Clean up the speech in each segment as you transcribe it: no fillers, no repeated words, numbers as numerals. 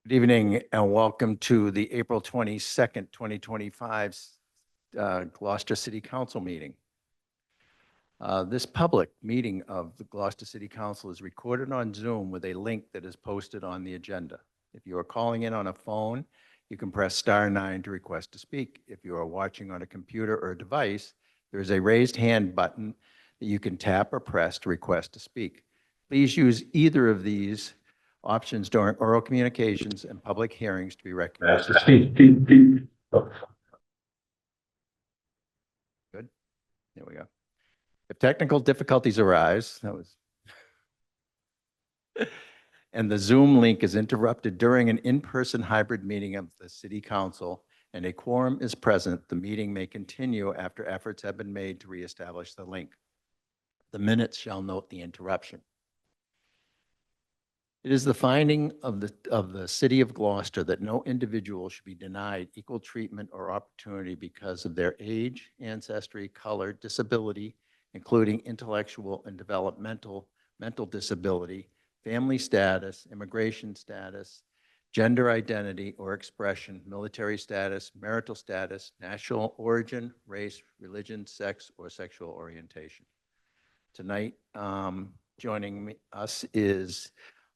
Good evening and welcome to the April 22nd, 2025 Gloucester City Council meeting. This public meeting of the Gloucester City Council is recorded on Zoom with a link that is posted on the agenda. If you are calling in on a phone, you can press *9 to request to speak. If you are watching on a computer or device, there is a raised hand button that you can tap or press to request to speak. Please use either of these options during oral communications and public hearings to be recognized. Good. There we go. If technical difficulties arise, and the Zoom link is interrupted during an in-person hybrid meeting of the City Council and a quorum is present, the meeting may continue after efforts have been made to reestablish the link. The minutes shall note the interruption. It is the finding of the City of Gloucester that no individual should be denied equal treatment or opportunity because of their age, ancestry, color, disability, including intellectual and developmental, mental disability, family status, immigration status, gender identity or expression, military status, marital status, national origin, race, religion, sex, or sexual orientation. Tonight, joining us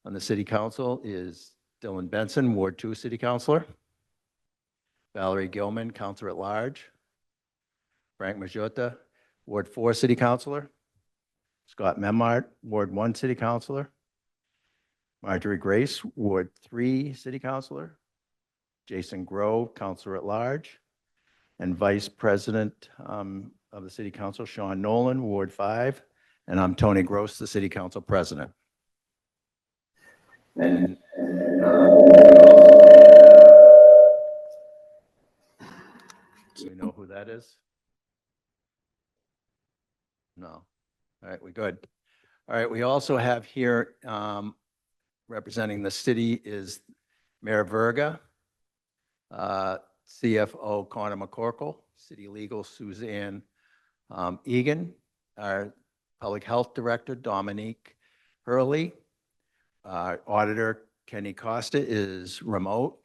on the City Council is Dylan Benson, Ward 2 City Councilor, Valerie Gilman, Councilor at Large, Frank Majota, Ward 4 City Councilor, Scott Memard, Ward 1 City Councilor, Marjorie Grace, Ward 3 City Councilor, Jason Grove, Councilor at Large, and Vice President of the City Council, Sean Nolan, Ward 5, and I'm Tony Gross, the City Council President. And do we know who that is? No. All right, we're good. All right, we also have here representing the city is Mayor Verga, CFO Connor McCorkle, City Legal Suzanne Egan, our Public Health Director Dominique Hurley, Auditor Kenny Costa is remote.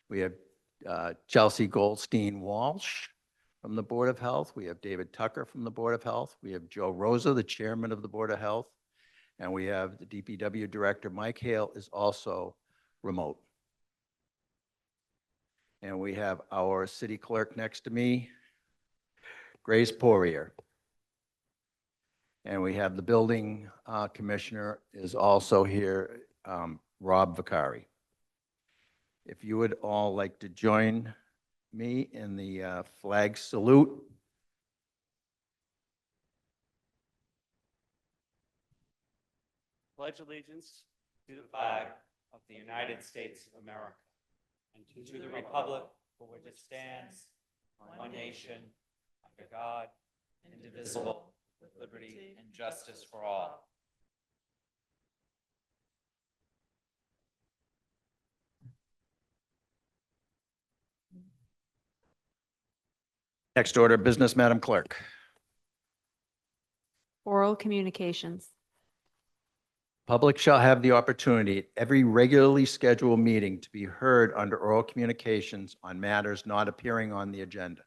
We have Chelsea Goldstein Walsh from the Board of Health. We have David Tucker from the Board of Health. We have Joe Rosa, the Chairman of the Board of Health. And we have the DPW Director, Mike Hale, is also remote. And we have our City Clerk next to me, Grace Poirier. And we have the Building Commissioner is also here, Rob Vicari. If you would all like to join me in the flag salute. Pledge allegiance to the flag of the United States of America and to the republic for which it stands, one nation, under God, indivisible, with liberty and justice for all. Next order of business, Madam Clerk. Oral communications. Public shall have the opportunity at every regularly scheduled meeting to be heard under oral communications on matters not appearing on the agenda.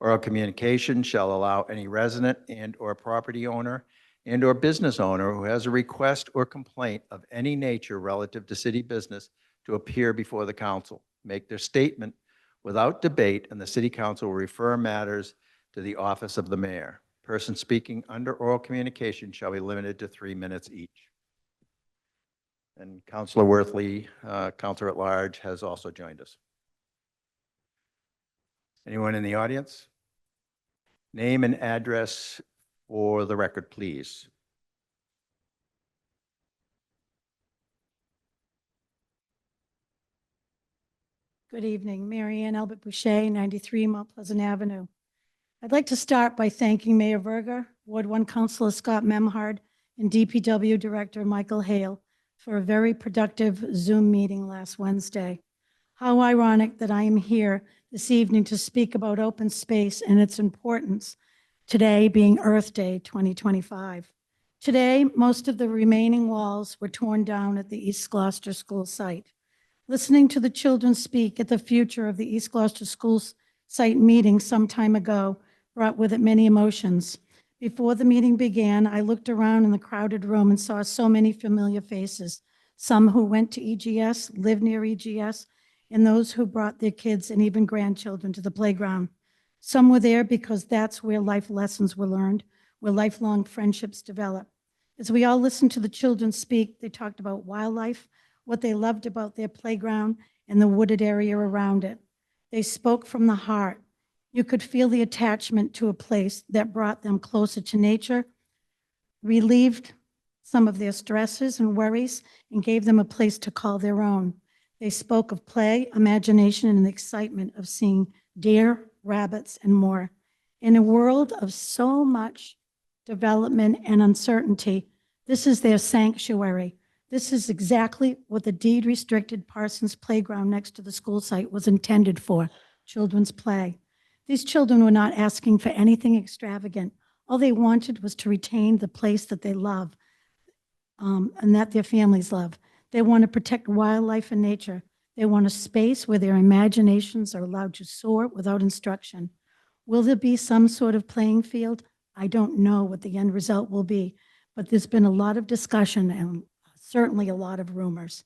Oral communication shall allow any resident and/or property owner and/or business owner who has a request or complaint of any nature relative to city business to appear before the council, make their statement without debate, and the City Council will refer matters to the office of the mayor. Persons speaking under oral communication shall be limited to 3 minutes each. And Councilor Worthley, Councilor at Large, has also joined us. Anyone in the audience? Name and address for the record, please. Good evening. Mary Ann Albert Boucher, 93 Mount Pleasant Avenue. I'd like to start by thanking Mayor Verga, Ward 1 Councilor Scott Memhard, and DPW Director Michael Hale for a very productive Zoom meeting last Wednesday. How ironic that I am here this evening to speak about open space and its importance, today being Earth Day 2025. Today, most of the remaining walls were torn down at the East Gloucester School site. Listening to the children speak at the future of the East Gloucester School Site meeting some time ago brought with it many emotions. Before the meeting began, I looked around in the crowded room and saw so many familiar faces, some who went to EGS, live near EGS, and those who brought their kids and even grandchildren to the playground. Some were there because that's where life lessons were learned, where lifelong friendships develop. As we all listened to the children speak, they talked about wildlife, what they loved about their playground, and the wooded area around it. They spoke from the heart. You could feel the attachment to a place that brought them closer to nature, relieved some of their stresses and worries, and gave them a place to call their own. They spoke of play, imagination, and the excitement of seeing deer, rabbits, and more. In a world of so much development and uncertainty, this is their sanctuary. This is exactly what the deed-restricted Parsons Playground next to the school site was intended for, children's play. These children were not asking for anything extravagant. All they wanted was to retain the place that they love and that their families love. They want to protect wildlife and nature. They want a space where their imaginations are allowed to soar without instruction. Will there be some sort of playing field? I don't know what the end result will be, but there's been a lot of discussion and certainly a lot of rumors.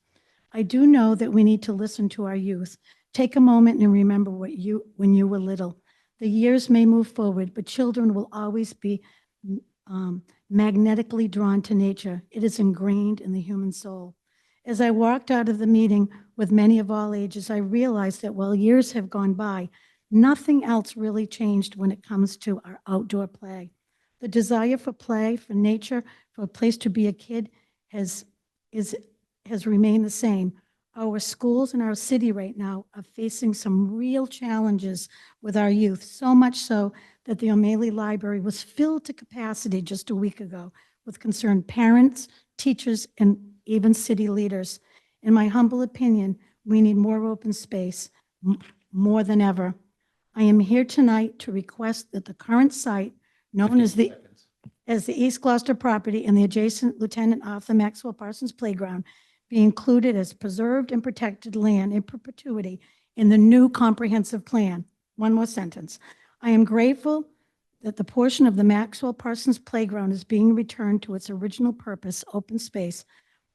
I do know that we need to listen to our youth. Take a moment and remember when you were little. The years may move forward, but children will always be magnetically drawn to nature. It is ingrained in the human soul. As I walked out of the meeting with many of all ages, I realized that while years have gone by, nothing else really changed when it comes to our outdoor play. The desire for play, for nature, for a place to be a kid has remained the same. Our schools and our city right now are facing some real challenges with our youth, so much so that the O'Malley Library was filled to capacity just a week ago with concerned parents, teachers, and even city leaders. In my humble opinion, we need more open space, more than ever. I am here tonight to request that the current site, known as the East Gloucester property and the adjacent Lieutenant Arthur Maxwell Parsons Playground, be included as preserved and protected land in perpetuity in the new comprehensive plan. One more sentence. I am grateful that the portion of the Maxwell Parsons Playground is being returned to its original purpose, open space,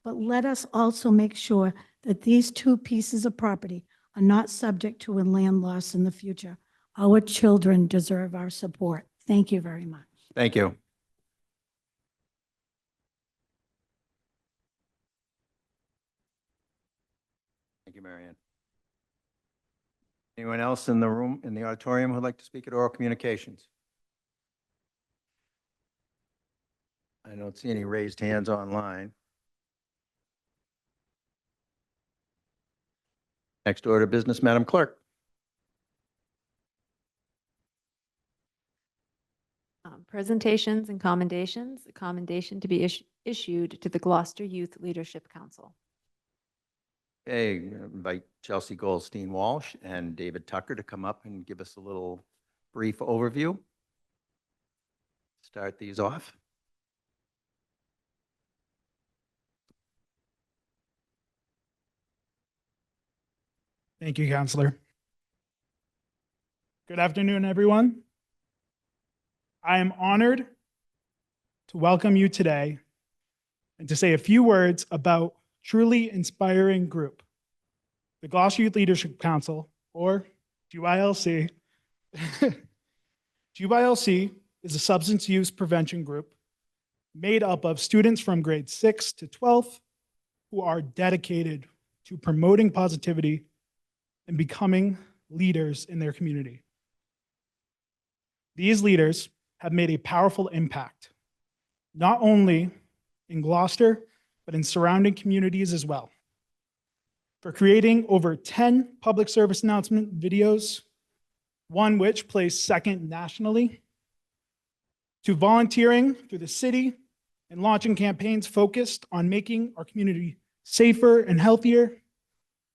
but let us also make sure that these two pieces of property are not subject to a land loss in the future. Our children deserve our support. Thank you very much. Thank you. Thank you, Marianne. Anyone else in the room, in the auditorium, who'd like to speak at oral communications? I don't see any raised hands online. Next order of business, Madam Clerk. Presentations and commendations. A commendation to be issued to the Gloucester Youth Leadership Council. Okay, invite Chelsea Goldstein Walsh and David Tucker to come up and give us a little brief overview. Start these off. Thank you, Counselor. Good afternoon, everyone. I am honored to welcome you today and to say a few words about truly inspiring group, the Gloucester Youth Leadership Council, or GYLC. GYLC is a substance use prevention group made up of students from grades 6 to 12 who are dedicated to promoting positivity and becoming leaders in their community. These leaders have made a powerful impact, not only in Gloucester, but in surrounding communities as well. For creating over 10 public service announcement videos, one which placed second nationally, to volunteering through the city and launching campaigns focused on making our community safer and healthier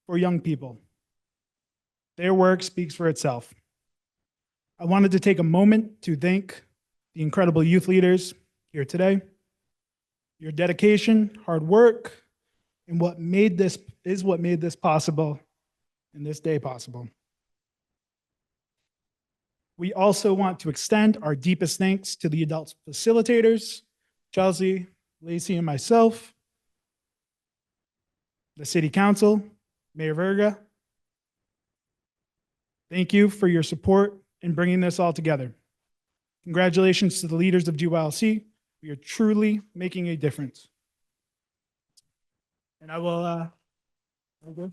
for young people. Their work speaks for itself. I wanted to take a moment to thank the incredible youth leaders here today. Your dedication, hard work, and what made this possible and this day possible. We also want to extend our deepest thanks to the adult facilitators, Chelsea, Lacey, and myself, the City Council, Mayor Verga. Thank you for your support in bringing this all together. Congratulations to the leaders of GYLC. We are truly making a difference. And I will, okay.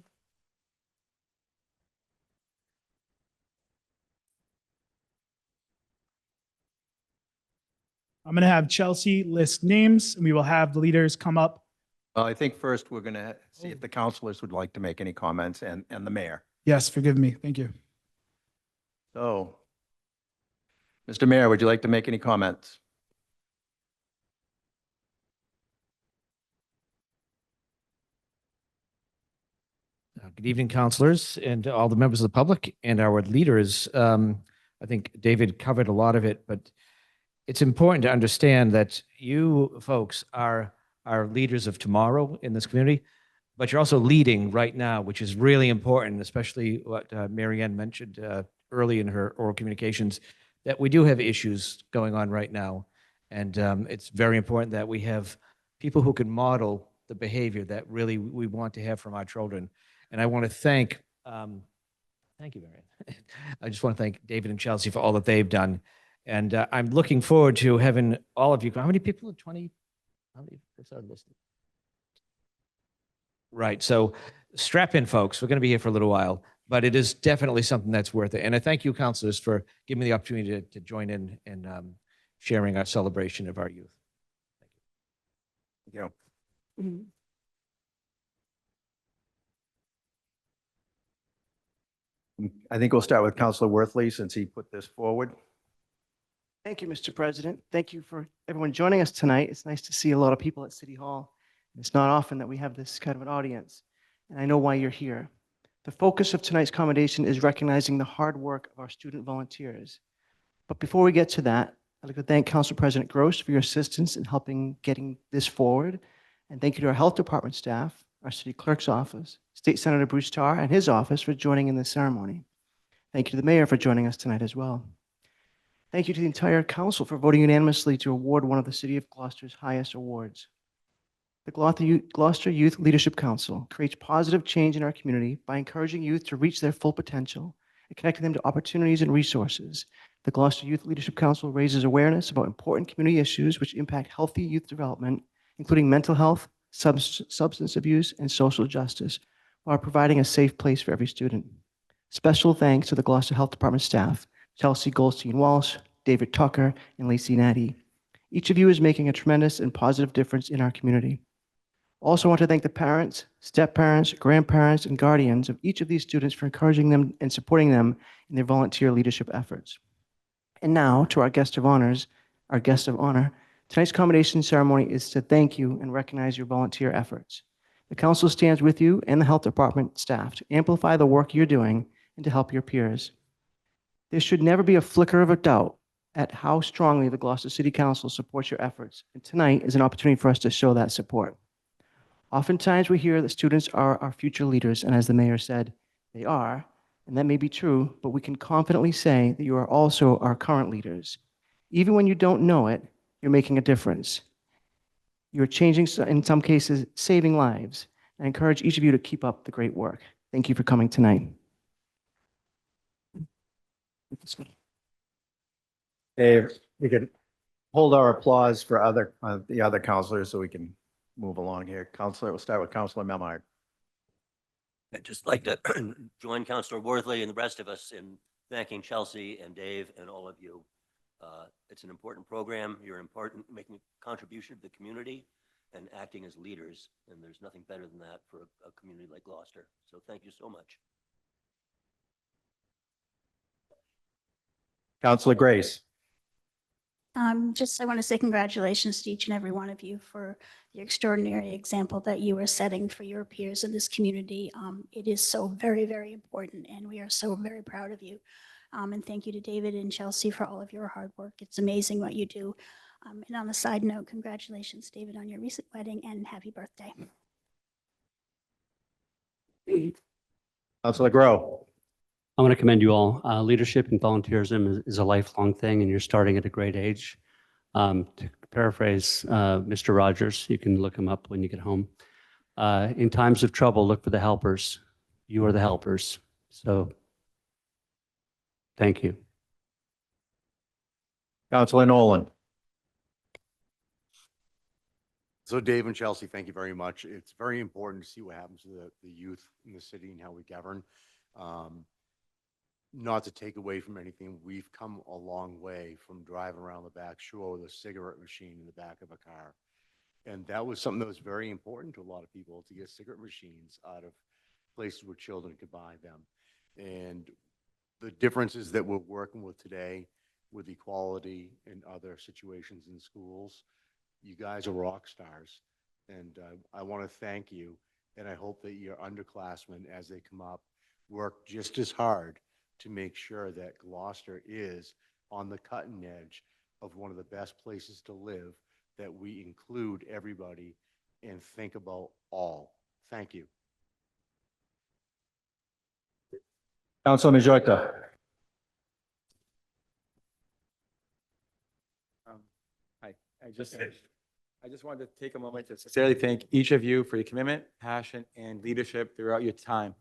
I'm going to have Chelsea list names, and we will have the leaders come up. Well, I think first we're going to see if the councilors would like to make any comments and the mayor. Yes, forgive me. Thank you. So, Mr. Mayor, would you like to make any comments? Good evening, councilors, and all the members of the public and our leaders. I think David covered a lot of it, but it's important to understand that you folks are leaders of tomorrow in this community, but you're also leading right now, which is really important, especially what Mary Ann mentioned early in her oral communications, that we do have issues going on right now. And it's very important that we have people who can model the behavior that really we want to have from our children. And I want to thank you, Mary. I just want to thank David and Chelsea for all that they've done. And I'm looking forward to having all of you. How many people? 20? How many are listed? Right. So strap in, folks. We're going to be here for a little while, but it is definitely something that's worth it. And I thank you, councilors, for giving me the opportunity to join in and sharing our celebration of our youth. Thank you. I think we'll start with Councilor Worthley since he put this forward. Thank you, Mr. President. Thank you for everyone joining us tonight. It's nice to see a lot of people at City Hall. It's not often that we have this kind of an audience, and I know why you're here. The focus of tonight's commendation is recognizing the hard work of our student volunteers. But before we get to that, I'd like to thank Council President Gross for your assistance in helping getting this forward. And thank you to our health department staff, our city clerk's office, State Senator Bruce Tarr and his office for joining in this ceremony. Thank you to the mayor for joining us tonight as well. Thank you to the entire council for voting unanimously to award one of the City of Gloucester's highest awards. The Gloucester Youth Leadership Council creates positive change in our community by encouraging youth to reach their full potential and connecting them to opportunities and resources. The Gloucester Youth Leadership Council raises awareness about important community issues which impact healthy youth development, including mental health, substance abuse, and social justice, while providing a safe place for every student. Special thanks to the Gloucester Health Department staff, Chelsea Goldstein-Walsh, David Tucker, and Lacey Natty. Each of you is making a tremendous and positive difference in our community. Also want to thank the parents, step-parents, grandparents, and guardians of each of these students for encouraging them and supporting them in their volunteer leadership efforts. And now to our guest of honor. Tonight's commendation ceremony is to thank you and recognize your volunteer efforts. The council stands with you and the health department staff to amplify the work you're doing and to help your peers. There should never be a flicker of a doubt at how strongly the Gloucester City Council supports your efforts, and tonight is an opportunity for us to show that support. Oftentimes we hear that students are our future leaders, and as the mayor said, they are, and that may be true, but we can confidently say that you are also our current leaders. Even when you don't know it, you're making a difference. You're changing, in some cases, saving lives. I encourage each of you to keep up the great work. Thank you for coming tonight. Dave, we could hold our applause for the other councilors so we can move along here. Councilor, we'll start with Councilor Memhard. I'd just like to join Councilor Worthley and the rest of us in thanking Chelsea and Dave and all of you. It's an important program. You're important, making a contribution to the community and acting as leaders. And there's nothing better than that for a community like Gloucester. So thank you so much. Councilor Grace. I want to say congratulations to each and every one of you for the extraordinary example that you are setting for your peers in this community. It is so very, very important, and we are so very proud of you. And thank you to David and Chelsea for all of your hard work. It's amazing what you do. And on a side note, congratulations, David, on your recent wedding, and happy birthday. Councilor Grow. I want to commend you all. Leadership and volunteerism is a lifelong thing, and you're starting at a great age. To paraphrase Mr. Rogers, you can look him up when you get home. In times of trouble, look for the helpers. You are the helpers. So thank you. Councilor Nolan. So Dave and Chelsea, thank you very much. It's very important to see what happens to the youth in the city and how we govern. Not to take away from anything, we've come a long way from driving around the back shore with a cigarette machine in the back of a car. And that was something that was very important to a lot of people, to get cigarette machines out of places where children could buy them. And the differences that we're working with today with equality and other situations in schools, you guys are rock stars. And I want to thank you. And I hope that your underclassmen, as they come up, work just as hard to make sure that Gloucester is on the cutting edge of one of the best places to live, that we include everybody and think about all. Thank you. Councilor Majota. Hi, I just wanted to take a moment to sincerely thank each of you for your commitment, passion, and leadership throughout your time.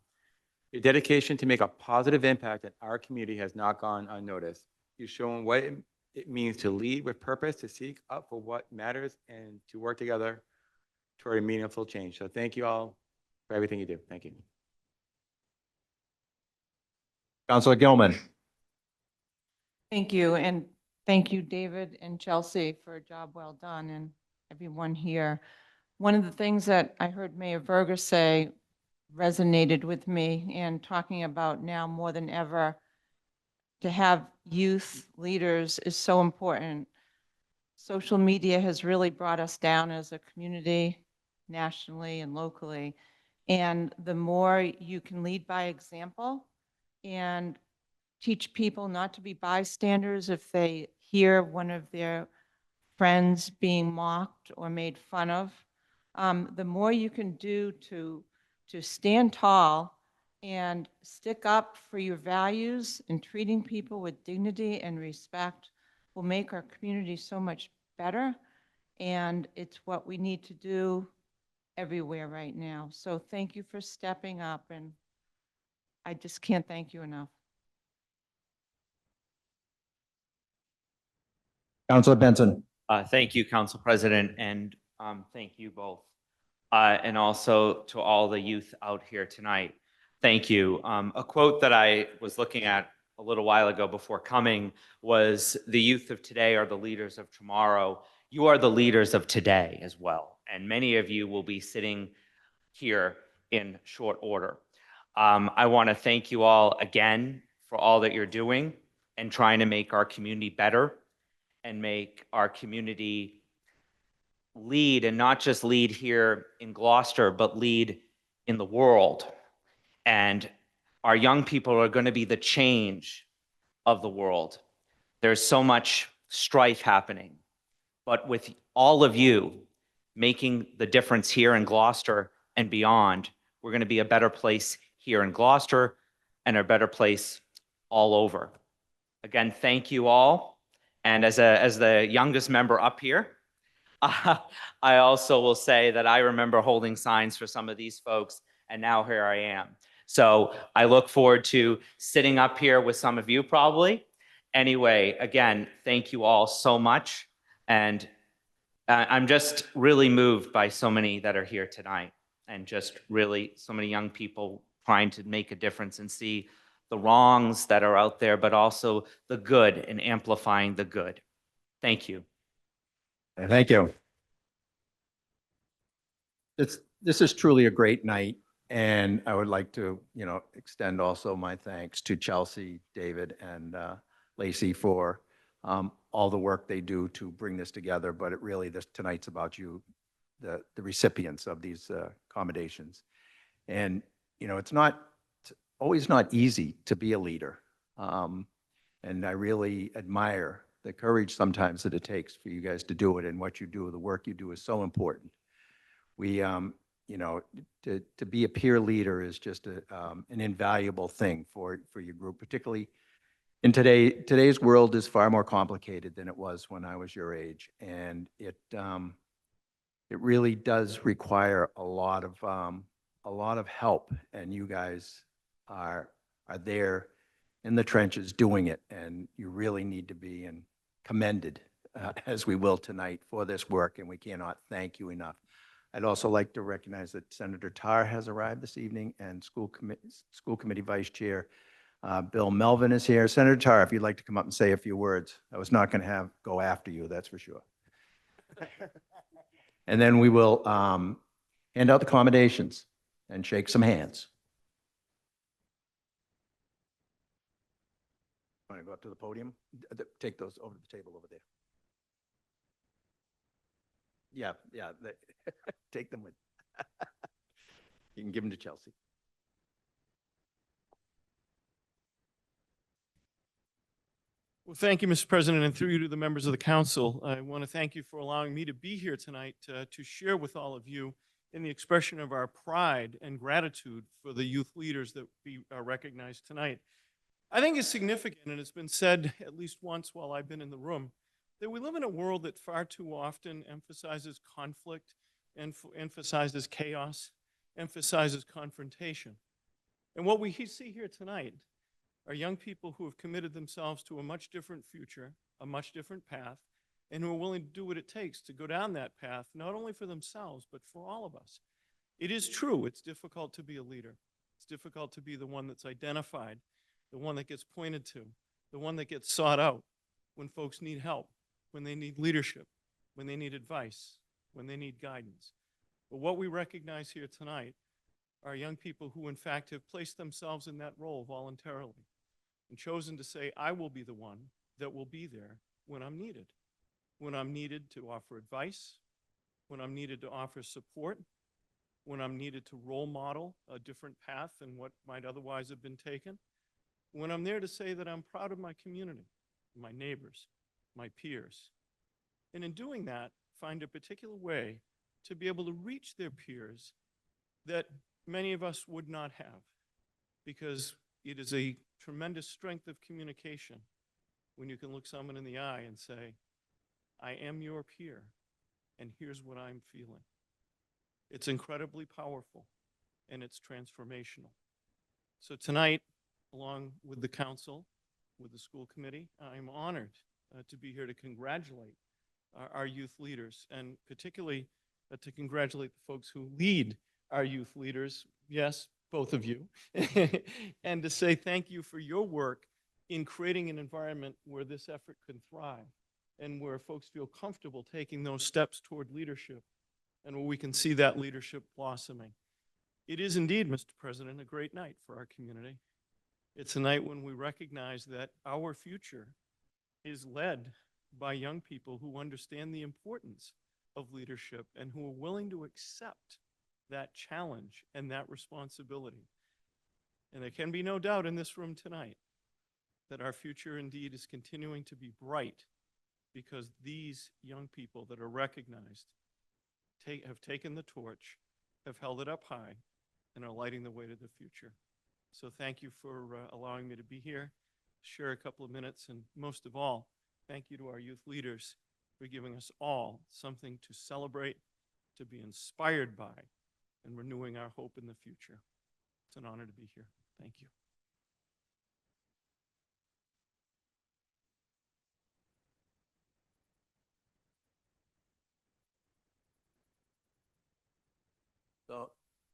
Your dedication to make a positive impact in our community has not gone unnoticed. You've shown what it means to lead with purpose, to seek up for what matters, and to work together toward a meaningful change. So thank you all for everything you do. Thank you. Councilor Gilman. Thank you. And thank you, David and Chelsea, for a job well done, and everyone here. One of the things that I heard Mayor Verga say resonated with me, and talking about now more than ever, to have youth leaders is so important. Social media has really brought us down as a community, nationally and locally. And the more you can lead by example and teach people not to be bystanders if they hear one of their friends being mocked or made fun of, the more you can do to stand tall and stick up for your values and treating people with dignity and respect will make our community so much better. And it's what we need to do everywhere right now. So thank you for stepping up, and I just can't thank you enough. Councilor Benson. Thank you, Council President, and thank you both. And also to all the youth out here tonight, thank you. A quote that I was looking at a little while ago before coming was, "The youth of today are the leaders of tomorrow." You are the leaders of today as well. And many of you will be sitting here in short order. I want to thank you all again for all that you're doing and trying to make our community better and make our community lead, and not just lead here in Gloucester, but lead in the world. And our young people are going to be the change of the world. There's so much strife happening, but with all of you making the difference here in Gloucester and beyond, we're going to be a better place here in Gloucester and a better place all over. Again, thank you all. And as the youngest member up here, I also will say that I remember holding signs for some of these folks, and now here I am. So I look forward to sitting up here with some of you probably. Anyway, again, thank you all so much. And I'm just really moved by so many that are here tonight, and just really so many young people trying to make a difference and see the wrongs that are out there, but also the good and amplifying the good. Thank you. Thank you. This is truly a great night, and I would like to, extend also my thanks to Chelsea, David, and Lacey for all the work they do to bring this together. But tonight's about you, the recipients of these accommodations. And it's always not easy to be a leader, and I really admire the courage sometimes that it takes for you guys to do it, and what you do, the work you do is so important. We you know, to be a peer leader is just an invaluable thing for your group, particularly in today's world is far more complicated than it was when I was your age. And it really does require a lot of help, and you guys are there in the trenches doing it, and you really need to be commended, as we will tonight, for this work, and we cannot thank you enough. I'd also like to recognize that Senator Tarr has arrived this evening, and School Committee Vice Chair Bill Melvin is here. Senator Tarr, if you'd like to come up and say a few words. I was not going to go after you, that's for sure. And then we will hand out the accommodations and shake some hands. Want to go up to the podium? Take those over to the table over there. Yeah, take them with. You can give them to Chelsea. Well, thank you, Mr. President, and through you to the members of the council. I want to thank you for allowing me to be here tonight to share with all of you in the expression of our pride and gratitude for the youth leaders that we recognized tonight. I think it's significant, and it's been said at least once while I've been in the room, that we live in a world that far too often emphasizes conflict, emphasizes chaos, emphasizes confrontation. And what we see here tonight are young people who have committed themselves to a much different future, a much different path, and who are willing to do what it takes to go down that path, not only for themselves, but for all of us. It is true, it's difficult to be a leader. It's difficult to be the one that's identified, the one that gets pointed to, the one that gets sought out when folks need help, when they need leadership, when they need advice, when they need guidance. But what we recognize here tonight are young people who, in fact, have placed themselves in that role voluntarily and chosen to say, I will be the one that will be there when I'm needed to offer advice, when I'm needed to offer support, when I'm needed to role model a different path than what might otherwise have been taken, when I'm there to say that I'm proud of my community, my neighbors, my peers. And in doing that, find a particular way to be able to reach their peers that many of us would not have, because it is a tremendous strength of communication when you can look someone in the eye and say, I am your peer, and here's what I'm feeling. It's incredibly powerful, and it's transformational. So tonight, along with the council, with the school committee, I'm honored to be here to congratulate our youth leaders, and particularly to congratulate the folks who lead our youth leaders, yes, both of you, and to say thank you for your work in creating an environment where this effort can thrive and where folks feel comfortable taking those steps toward leadership and where we can see that leadership blossoming. It is indeed, Mr. President, a great night for our community. It's a night when we recognize that our future is led by young people who understand the importance of leadership and who are willing to accept that challenge and that responsibility. And there can be no doubt in this room tonight that our future indeed is continuing to be bright because these young people that are recognized have taken the torch, have held it up high, and are lighting the way to the future. So thank you for allowing me to be here, share a couple of minutes, and most of all, thank you to our youth leaders for giving us all something to celebrate, to be inspired by, and renewing our hope in the future. It's an honor to be here. Thank you. So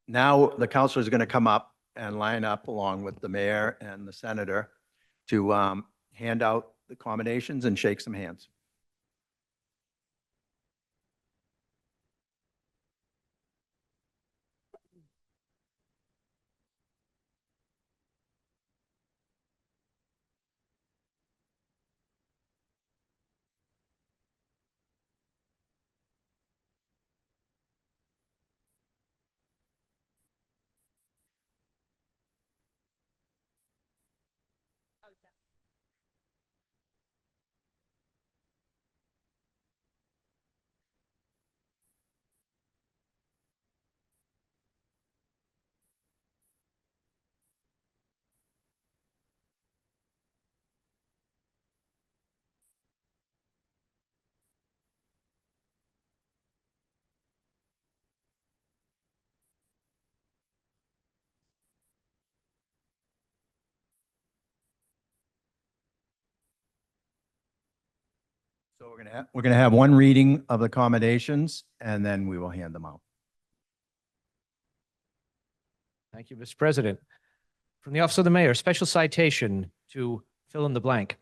now the counselor is going to come up and line up along with the mayor and the senator to hand out the accommodations and shake some hands. So we're going to have one reading of the commendations, and then we will hand them out. Thank you, Mr. President. From the Office of the Mayor, special citation to fill in the blank.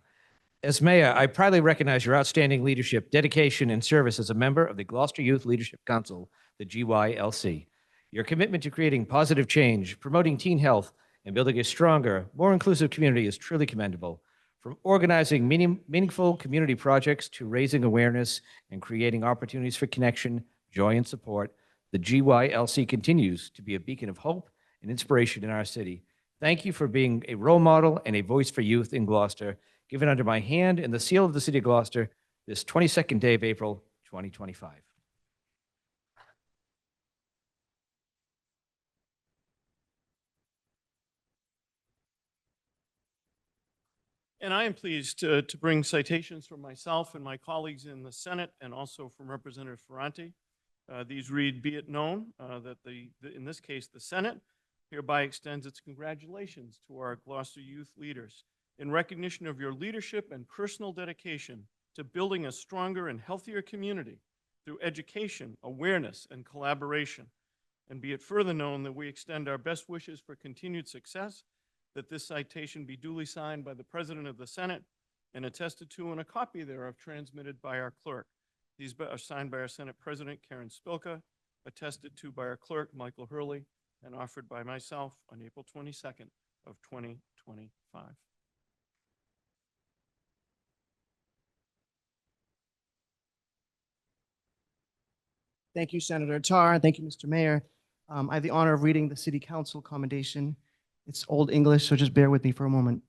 As mayor, I proudly recognize your outstanding leadership, dedication, and service as a member of the Gloucester Youth Leadership Council, the GYLC. Your commitment to creating positive change, promoting teen health, and building a stronger, more inclusive community is truly commendable. From organizing meaningful community projects to raising awareness and creating opportunities for connection, joy, and support, the GYLC continues to be a beacon of hope and inspiration in our city. Thank you for being a role model and a voice for youth in Gloucester, given under my hand and the seal of the City of Gloucester this 22nd day of April, 2025. And I am pleased to bring citations from myself and my colleagues in the Senate and also from Representative Ferranti. These read, be it known that in this case, the Senate hereby extends its congratulations to our Gloucester youth leaders in recognition of your leadership and personal dedication to building a stronger and healthier community through education, awareness, and collaboration. And be it further known that we extend our best wishes for continued success, that this citation be duly signed by the President of the Senate and attested to, and a copy thereof transmitted by our clerk. These are signed by our Senate President, Karen Spilka, attested to by our clerk, Michael Hurley, and offered by myself on April 22nd of 2025. Thank you, Senator Tar. Thank you, Mr. Mayor. I have the honor of reading the City Council commendation. It's Old English, so just bear with me for a moment.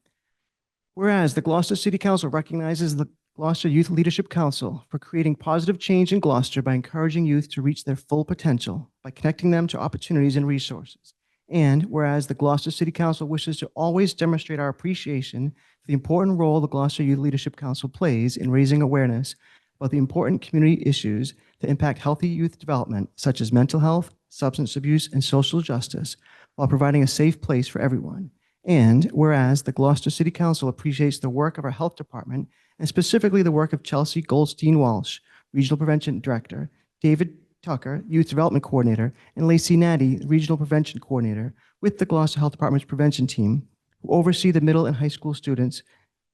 Whereas the Gloucester City Council recognizes the Gloucester Youth Leadership Council for creating positive change in Gloucester by encouraging youth to reach their full potential by connecting them to opportunities and resources. And whereas the Gloucester City Council wishes to always demonstrate our appreciation for the important role the Gloucester Youth Leadership Council plays in raising awareness about the important community issues that impact healthy youth development, such as mental health, substance abuse, and social justice, while providing a safe place for everyone. And whereas the Gloucester City Council appreciates the work of our health department, and specifically the work of Chelsea Goldstein-Walsh, Regional Prevention Director, David Tucker, Youth Development Coordinator, and Lacey Natty, Regional Prevention Coordinator, with the Gloucester Health Department's prevention team, who oversee the middle and high school students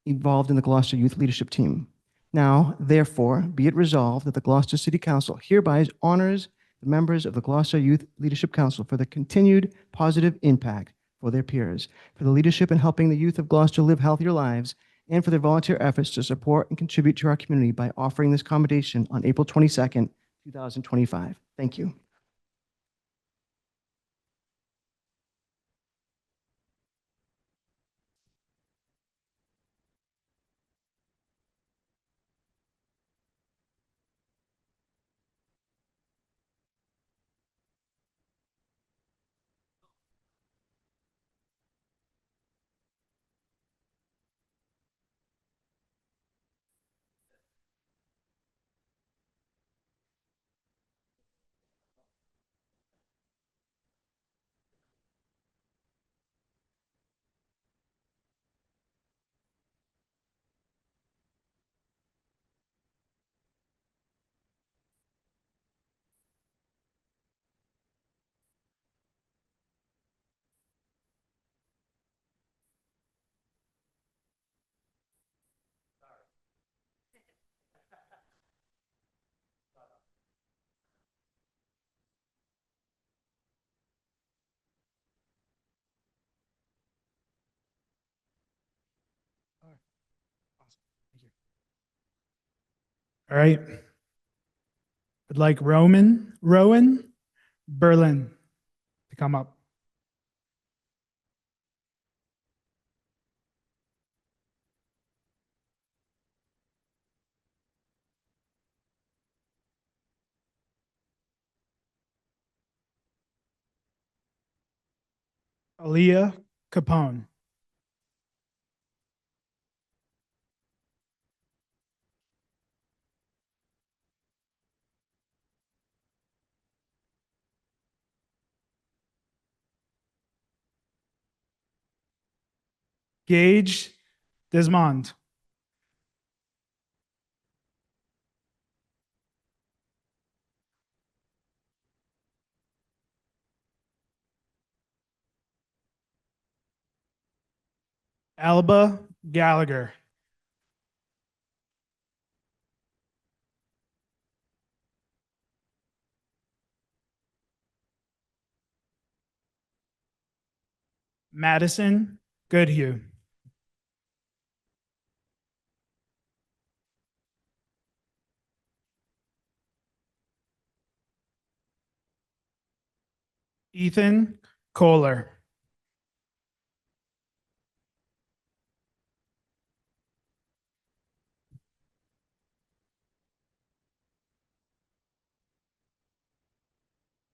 involved in the Gloucester Youth Leadership Team. Now, therefore, be it resolved that the Gloucester City Council hereby honors the members of the Gloucester Youth Leadership Council for the continued positive impact for their peers, for the leadership in helping the youth of Gloucester live healthier lives, and for their volunteer efforts to support and contribute to our community by offering this commendation on April 22nd, 2025. Thank you. All right. I'd like Rowan Berlin to come up. Aaliyah Capone. Gage Desmond. Alba Gallagher. Madison Goodhue. Ethan Kohler.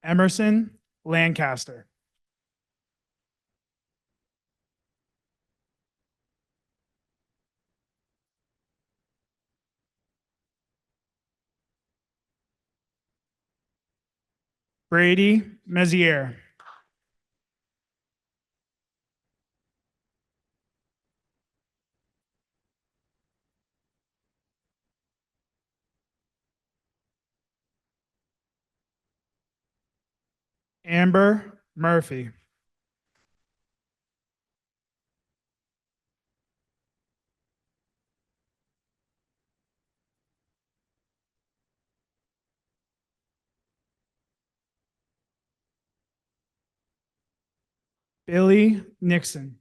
Emerson Lancaster. Brady Mezier. Amber Murphy. Billy Nixon.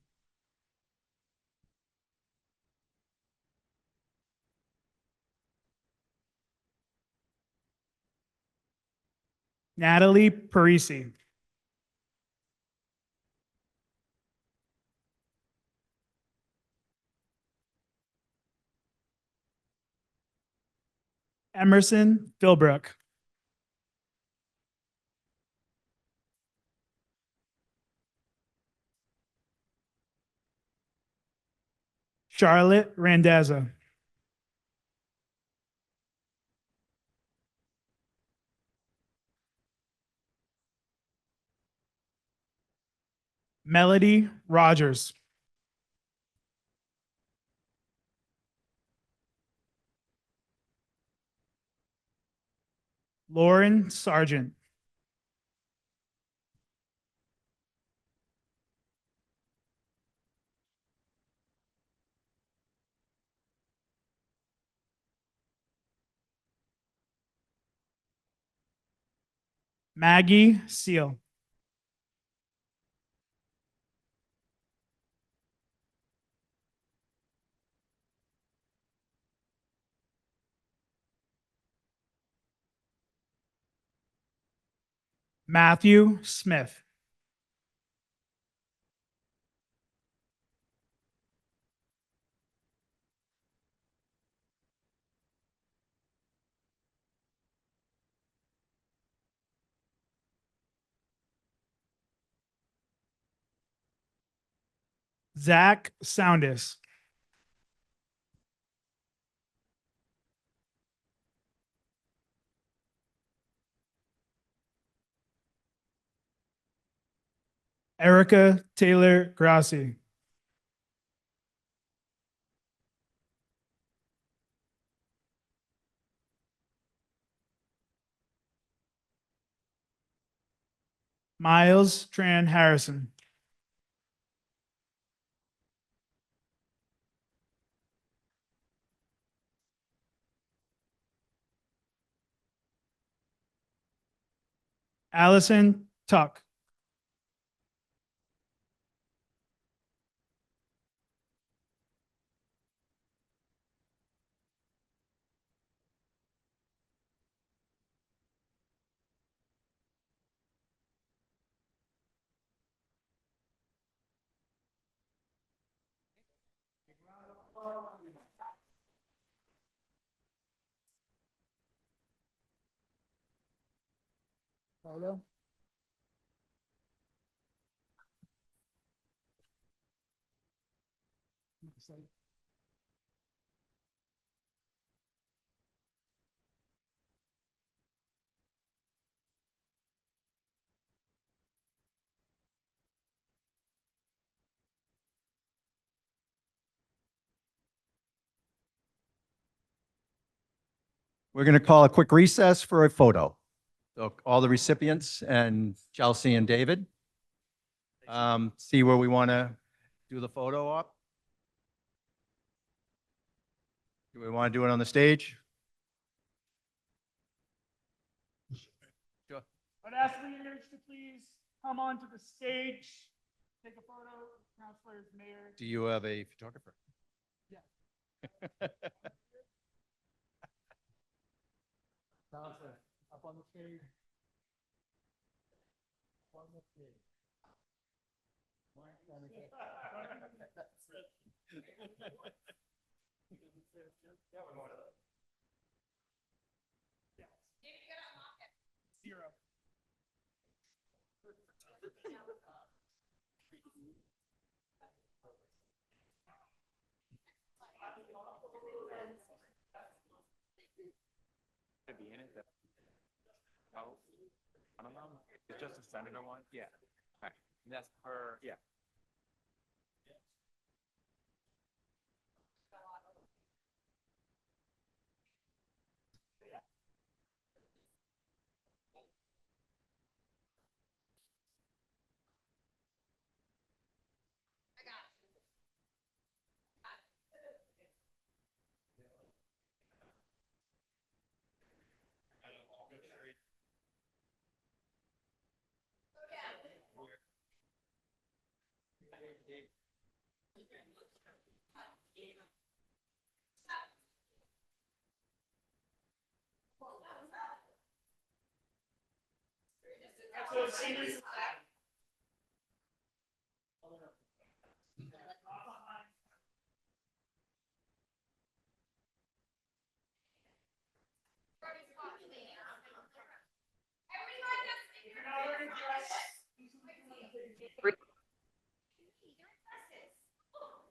Natalie Parisi. Emerson Philbrook. Charlotte Randazza. Melody Rogers. Lauren Sargent. Maggie Seal. Matthew Smith. Zach Soundis. Erica Taylor Grassi. Miles Tran Harrison. Allison Tuck. Paulo. We're going to call a quick recess for a photo. So all the recipients and Chelsea and David, see where we want to do the photo op. Do we want to do it on the stage? Sure. I'd ask leaders to please come onto the stage, take a photo, councilors, mayor. Do you have a photographer? Yeah. Up on the stage. Up on the stage. Zero. To be in it, oh, I don't know, it's just a senator one, yeah. All right, and that's her, yeah.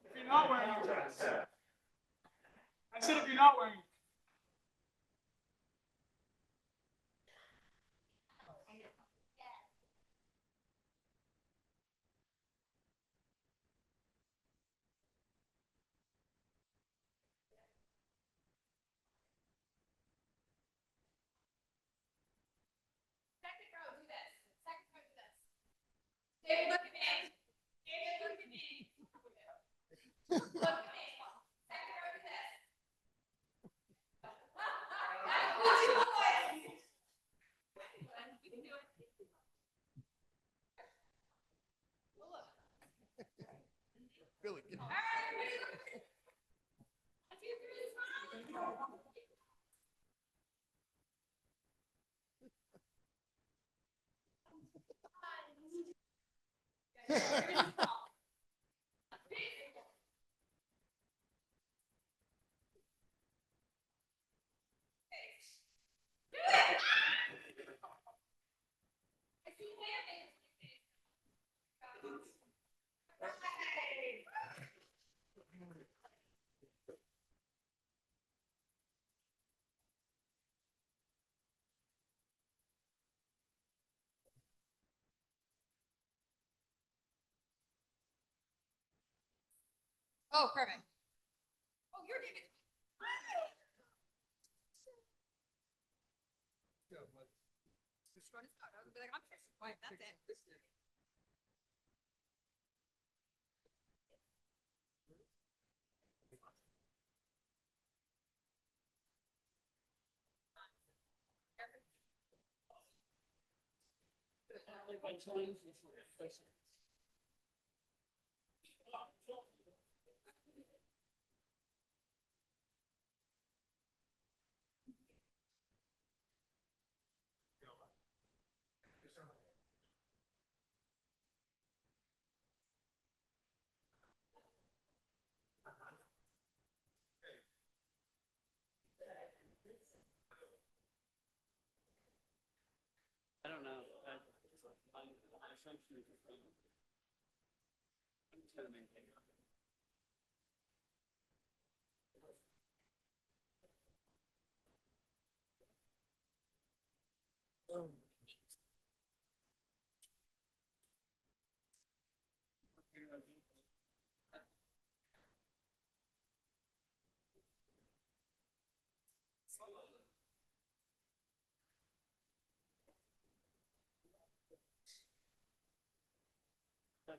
If you're not wearing your dress. I said if you're not wearing. Billy, Oh, perfect. Oh, you're David. Just trying to start. I was like, I'm fixing quiet. That's it. I don't know. My assumption is I'm just gonna maintain.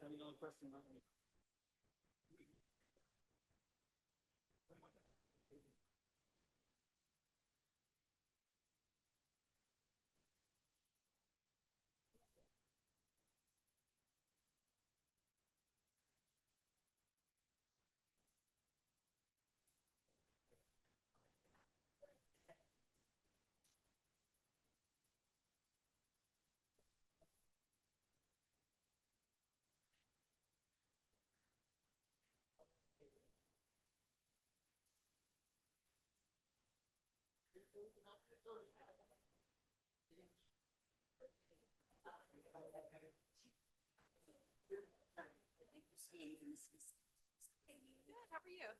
Another question. Good, how are you?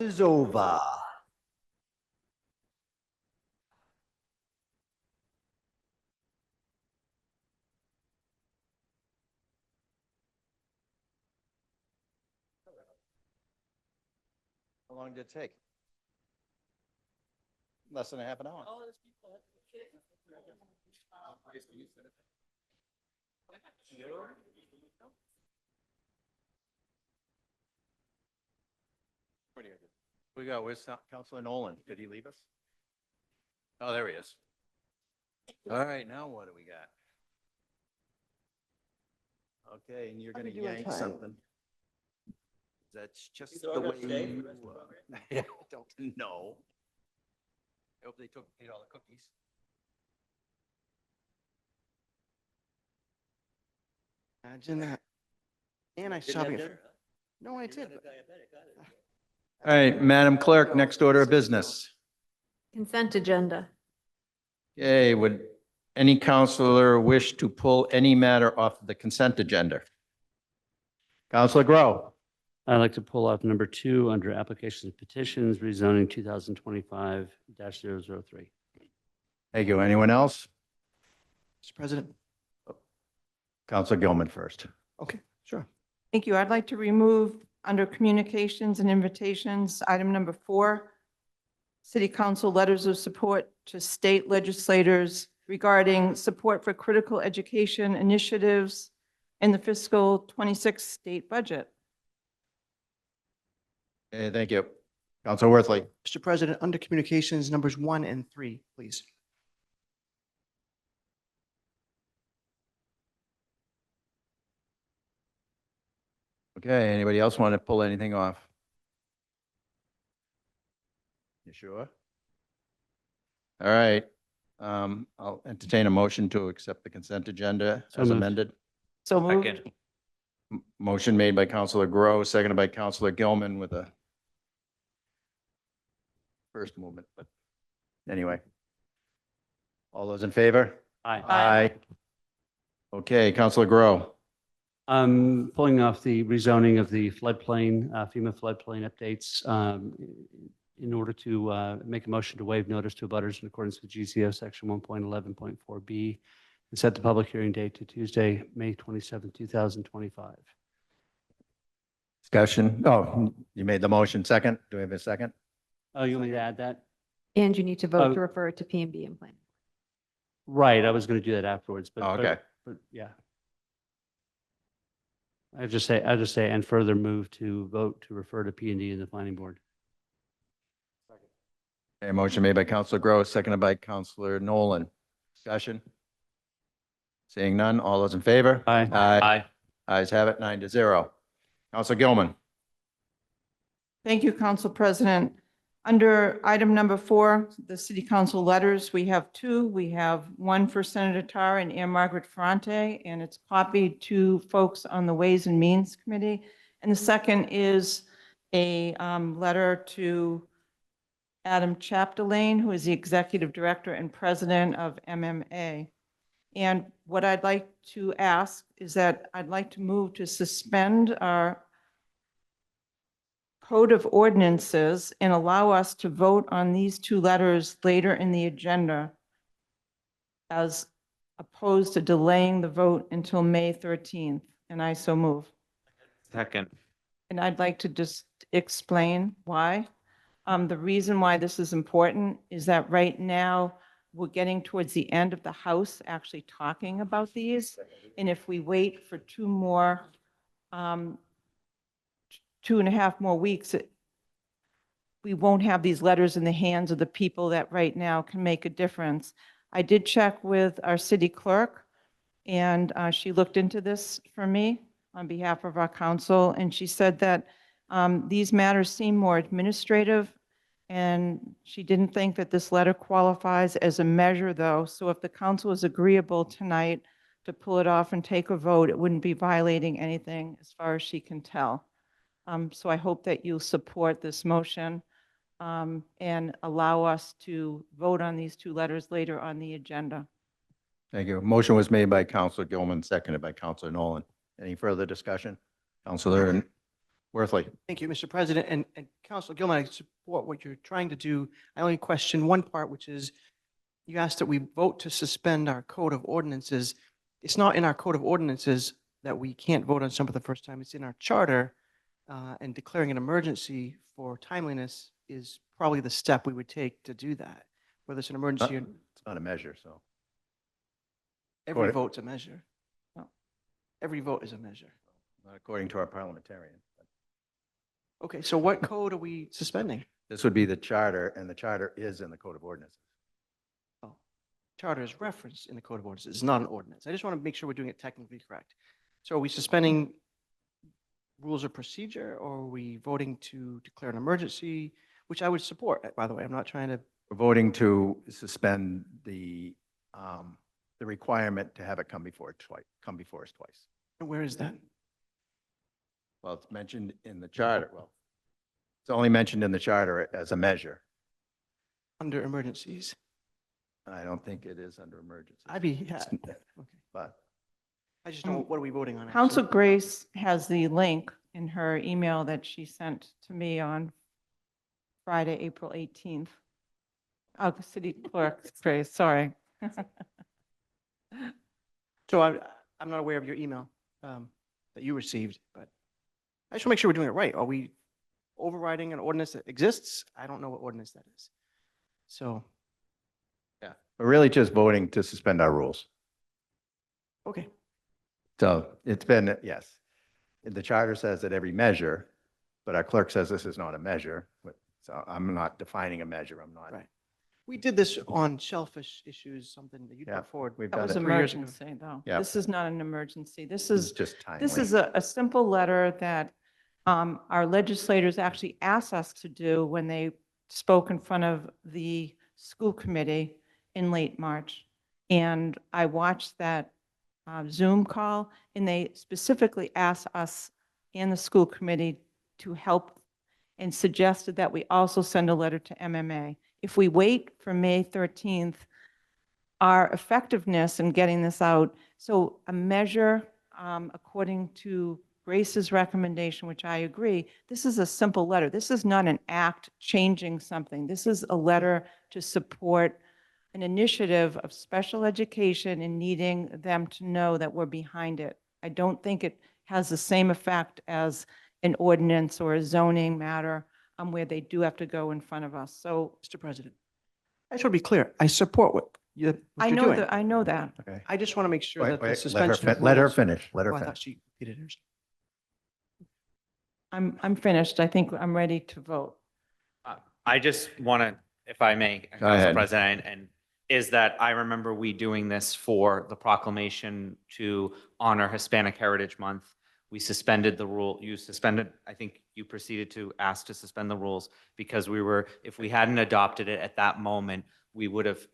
Is over. How long did it take? Less than a half an hour. We got, where's Counselor Nolan? Did he leave us? Oh, there he is. All right, now what do we got? Okay, and you're How gonna we doing yank time? something. That's just So the I'm way gonna stay for you, the rest of the program? I don't know. I hope they ate all the cookies. Imagine that. And I Didn't saw have me. dinner, huh? No, I You're did. not a but- diabetic either. All right, Madam Clerk, next order of business. Consent agenda. Okay, would any counselor wish to pull any matter off the consent agenda? Counselor Grow. I'd like to pull off number 2 under applications and petitions, rezoning 2025-003. Thank you. Anyone else? Mr. President. Counselor Gilman first. Okay, sure. Thank you. I'd like to remove under communications and invitations, item number 4, City Council letters of support to state legislators regarding support for critical education initiatives in the fiscal 26 state budget. Okay, thank you. Counselor Worthley. Mr. President, under communications, numbers 1 and 3, please. Okay, anybody else want to pull anything off? You sure? All right. I'll entertain a motion to accept the consent agenda So as moved. amended. So moved. Second. Motion made by Counselor Grow, seconded by Counselor Gilman with a first movement, but anyway. All those in favor? Aye. Aye. Okay, Counselor Grow. I'm pulling off the rezoning of the floodplain, FEMA floodplain updates in order to make a motion to waive notice to abutters in accordance with GCO section 1.11.4B and set the public hearing date to Tuesday, May 27, 2025. Discussion. Oh, you made the motion. Second. Do we have a second? Oh, you want me to add that? And you need to vote Oh. to refer it to P&B and plan. Right, I was going to do that afterwards, but. Oh, okay. But yeah. I'll just say, and further move to vote to refer to P&D and the planning board. Okay, motion made by Counselor Grow, seconded by Counselor Nolan. Discussion. Seeing none. All those in favor? Aye. Aye. Ayes have it, 9-0. Counselor Gilman. Thank you, Council President. Under item number 4, the City Council letters, we have 2. We have one for Senator Tarr and Ann Margaret Ferrante, and it's copied to folks on the Ways and Means Committee. And the second is a letter to Adam Chapdelaine, who is the Executive Director and President of MMA. And what I'd like to ask is that I'd like to move to suspend our Code of Ordinances and allow us to vote on these 2 letters later in the agenda as opposed to delaying the vote until May 13th. And I so move. Second. And I'd like to just explain why. The reason why this is important is that right now, we're getting towards the end of the House actually talking about these. And if we wait for 2 more, 2.5 more weeks, we won't have these letters in the hands of the people that right now can make a difference. I did check with our city clerk, and she looked into this for me on behalf of our council, and she said that these matters seem more administrative, and she didn't think that this letter qualifies as a measure, though. So if the council is agreeable tonight to pull it off and take a vote, it wouldn't be violating anything as far as she can tell. So I hope that you'll support this motion and allow us to vote on these 2 letters later on the agenda. Thank you. Motion was made by Counselor Gilman, seconded by Counselor Nolan. Any further discussion? Counselor Worthley. Thank you, Mr. President. And Councilor Gilman, I support what you're trying to do. I only question one part, which is you asked that we vote to suspend our Code of Ordinances. It's not in our Code of Ordinances that we can't vote on some for the first time. It's in our charter, and declaring an emergency for timeliness is probably the step we would take to do that, whether it's an emergency or It's not a measure, so. every Right. vote's a measure. Every vote is a measure. Not according to our parliamentarian. Okay, so what code are we suspending? This would be the charter, and the charter is in the Code of Ordinances. Oh, charter is referenced in the Code of Ordinances. It's not an ordinance. I just want to make sure we're doing it technically correct. So are we suspending rules of procedure, or are we voting to declare an emergency, which I would support, by the way. I'm not trying to, We're voting to suspend the requirement to have it come before us twice. where is that? Well, it's mentioned in the charter. Well, it's only mentioned in the charter as a measure. Under emergencies? I don't think it is under emergency. I'd be, yeah, okay. But I just don't, what are we voting on? Council actually? Grace has the link in her email that she sent to me on Friday, April 18th. Oh, the city clerk, Grace, sorry. So I'm not aware of your email that you received, but I just want to make sure we're doing it right. Are we overriding an ordinance that exists? I don't know what ordinance that is. So, yeah, we're really just voting to suspend our rules. okay, So it's been, yes, the charter says that every measure, but our clerk says this is not a measure. So I'm not defining a measure. I'm not. right. We did this on shellfish issues, something that you Yeah, put forward. we've That done was it. 3 years ago. emergency, though. Yeah. This is not an emergency. This This is is, just timely. this is a simple letter that our legislators actually asked us to do when they spoke in front of the school committee in late March. And I watched that Zoom call, and they specifically asked us and the school committee to help and suggested that we also send a letter to MMA. If we wait for May 13th, our effectiveness in getting this out, so a measure, according to Grace's recommendation, which I agree, this is a simple letter. This is not an act changing something. This is a letter to support an initiative of special education and needing them to know that we're behind it. I don't think it has the same effect as an ordinance or a zoning matter where they do have to go in front of us. So Mr. President, I just want to be clear. I support what you're doing. I know that. Okay. I just want to make sure Wait, that the wait, let her, suspension of let her rules- finish. Let her Oh, I thought finish. she repeated hers. I'm finished. I think I'm ready to vote. I just want to, if I may, Go Council ahead. President, and is that I remember we doing this for the proclamation to honor Hispanic Heritage Month. We suspended the rule, you suspended, I think you proceeded to ask to suspend the rules because we were, if we hadn't adopted it at that moment, we would have,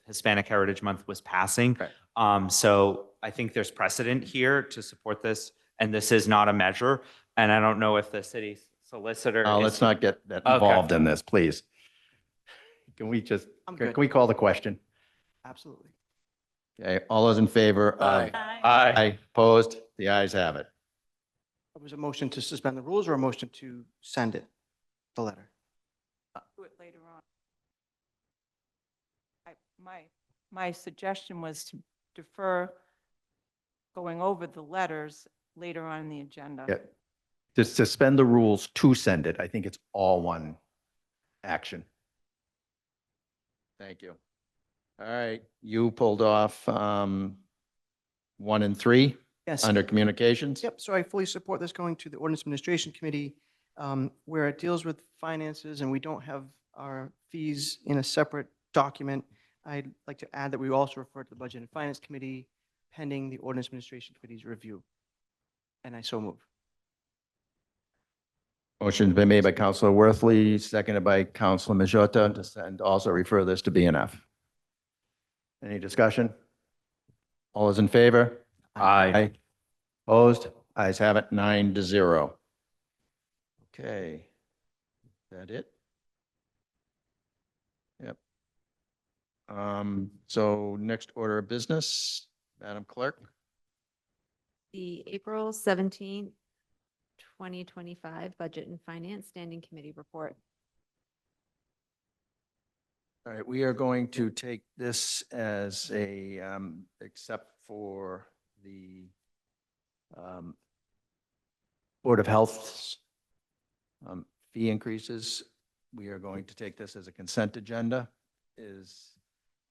Hispanic Heritage Month was passing. So I think there's precedent here to support this, and this is not a measure. And I don't know if the city solicitor. Oh, is- let's not get that Okay. involved in this, please. Can we just, I'm can good. we call the question? Absolutely. Okay, all those in favor of? Aye. Opposed? The ayes have it. It was a motion to suspend the rules or a motion to send it, the letter? Do it later on. My suggestion was to defer going over the letters later on in the agenda. Yeah. To suspend the rules to send it. I think it's all one action. Thank you. All right, you pulled off 1 and 3 Yes. under communications? Yep, so I fully support this going to the Ordinance Administration Committee, where it deals with finances and we don't have our fees in a separate document. I'd like to add that we also refer to the Budget and Finance Committee pending the Ordinance Administration Committee's review. And I so move. Motion's been made by Councilor Worthley, seconded by Councilor Majota to send, also refer this to BNF. Any discussion? All those in favor? Aye. Opposed? Ayes have it, 9-0. Okay. Is that it? Yep. So next order of business, Madam Clerk. The April 17th, 2025 Budget and Finance Standing Committee Report. All right, we are going to take this as a, except for the Board of Health's fee increases, we are going to take this as a consent agenda. Is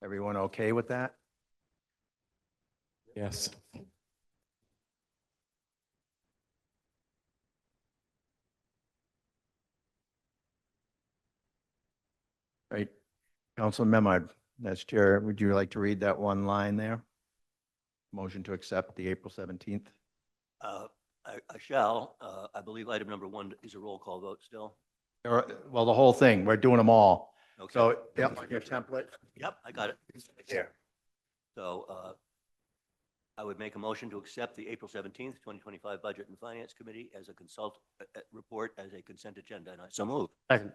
everyone okay with that? Yes. Right. Councilor Memard, as chair, would you like to read that one line there? Motion to accept the April 17th? I shall. I believe item number 1 is a roll call vote still. Well, the whole thing, we're doing them all. Okay. So, yep, on your template. Yep, I got it. Here. So I would make a motion to accept the April 17th, 2025 Budget and Finance Committee as a report as a consent agenda, and I so move. Second.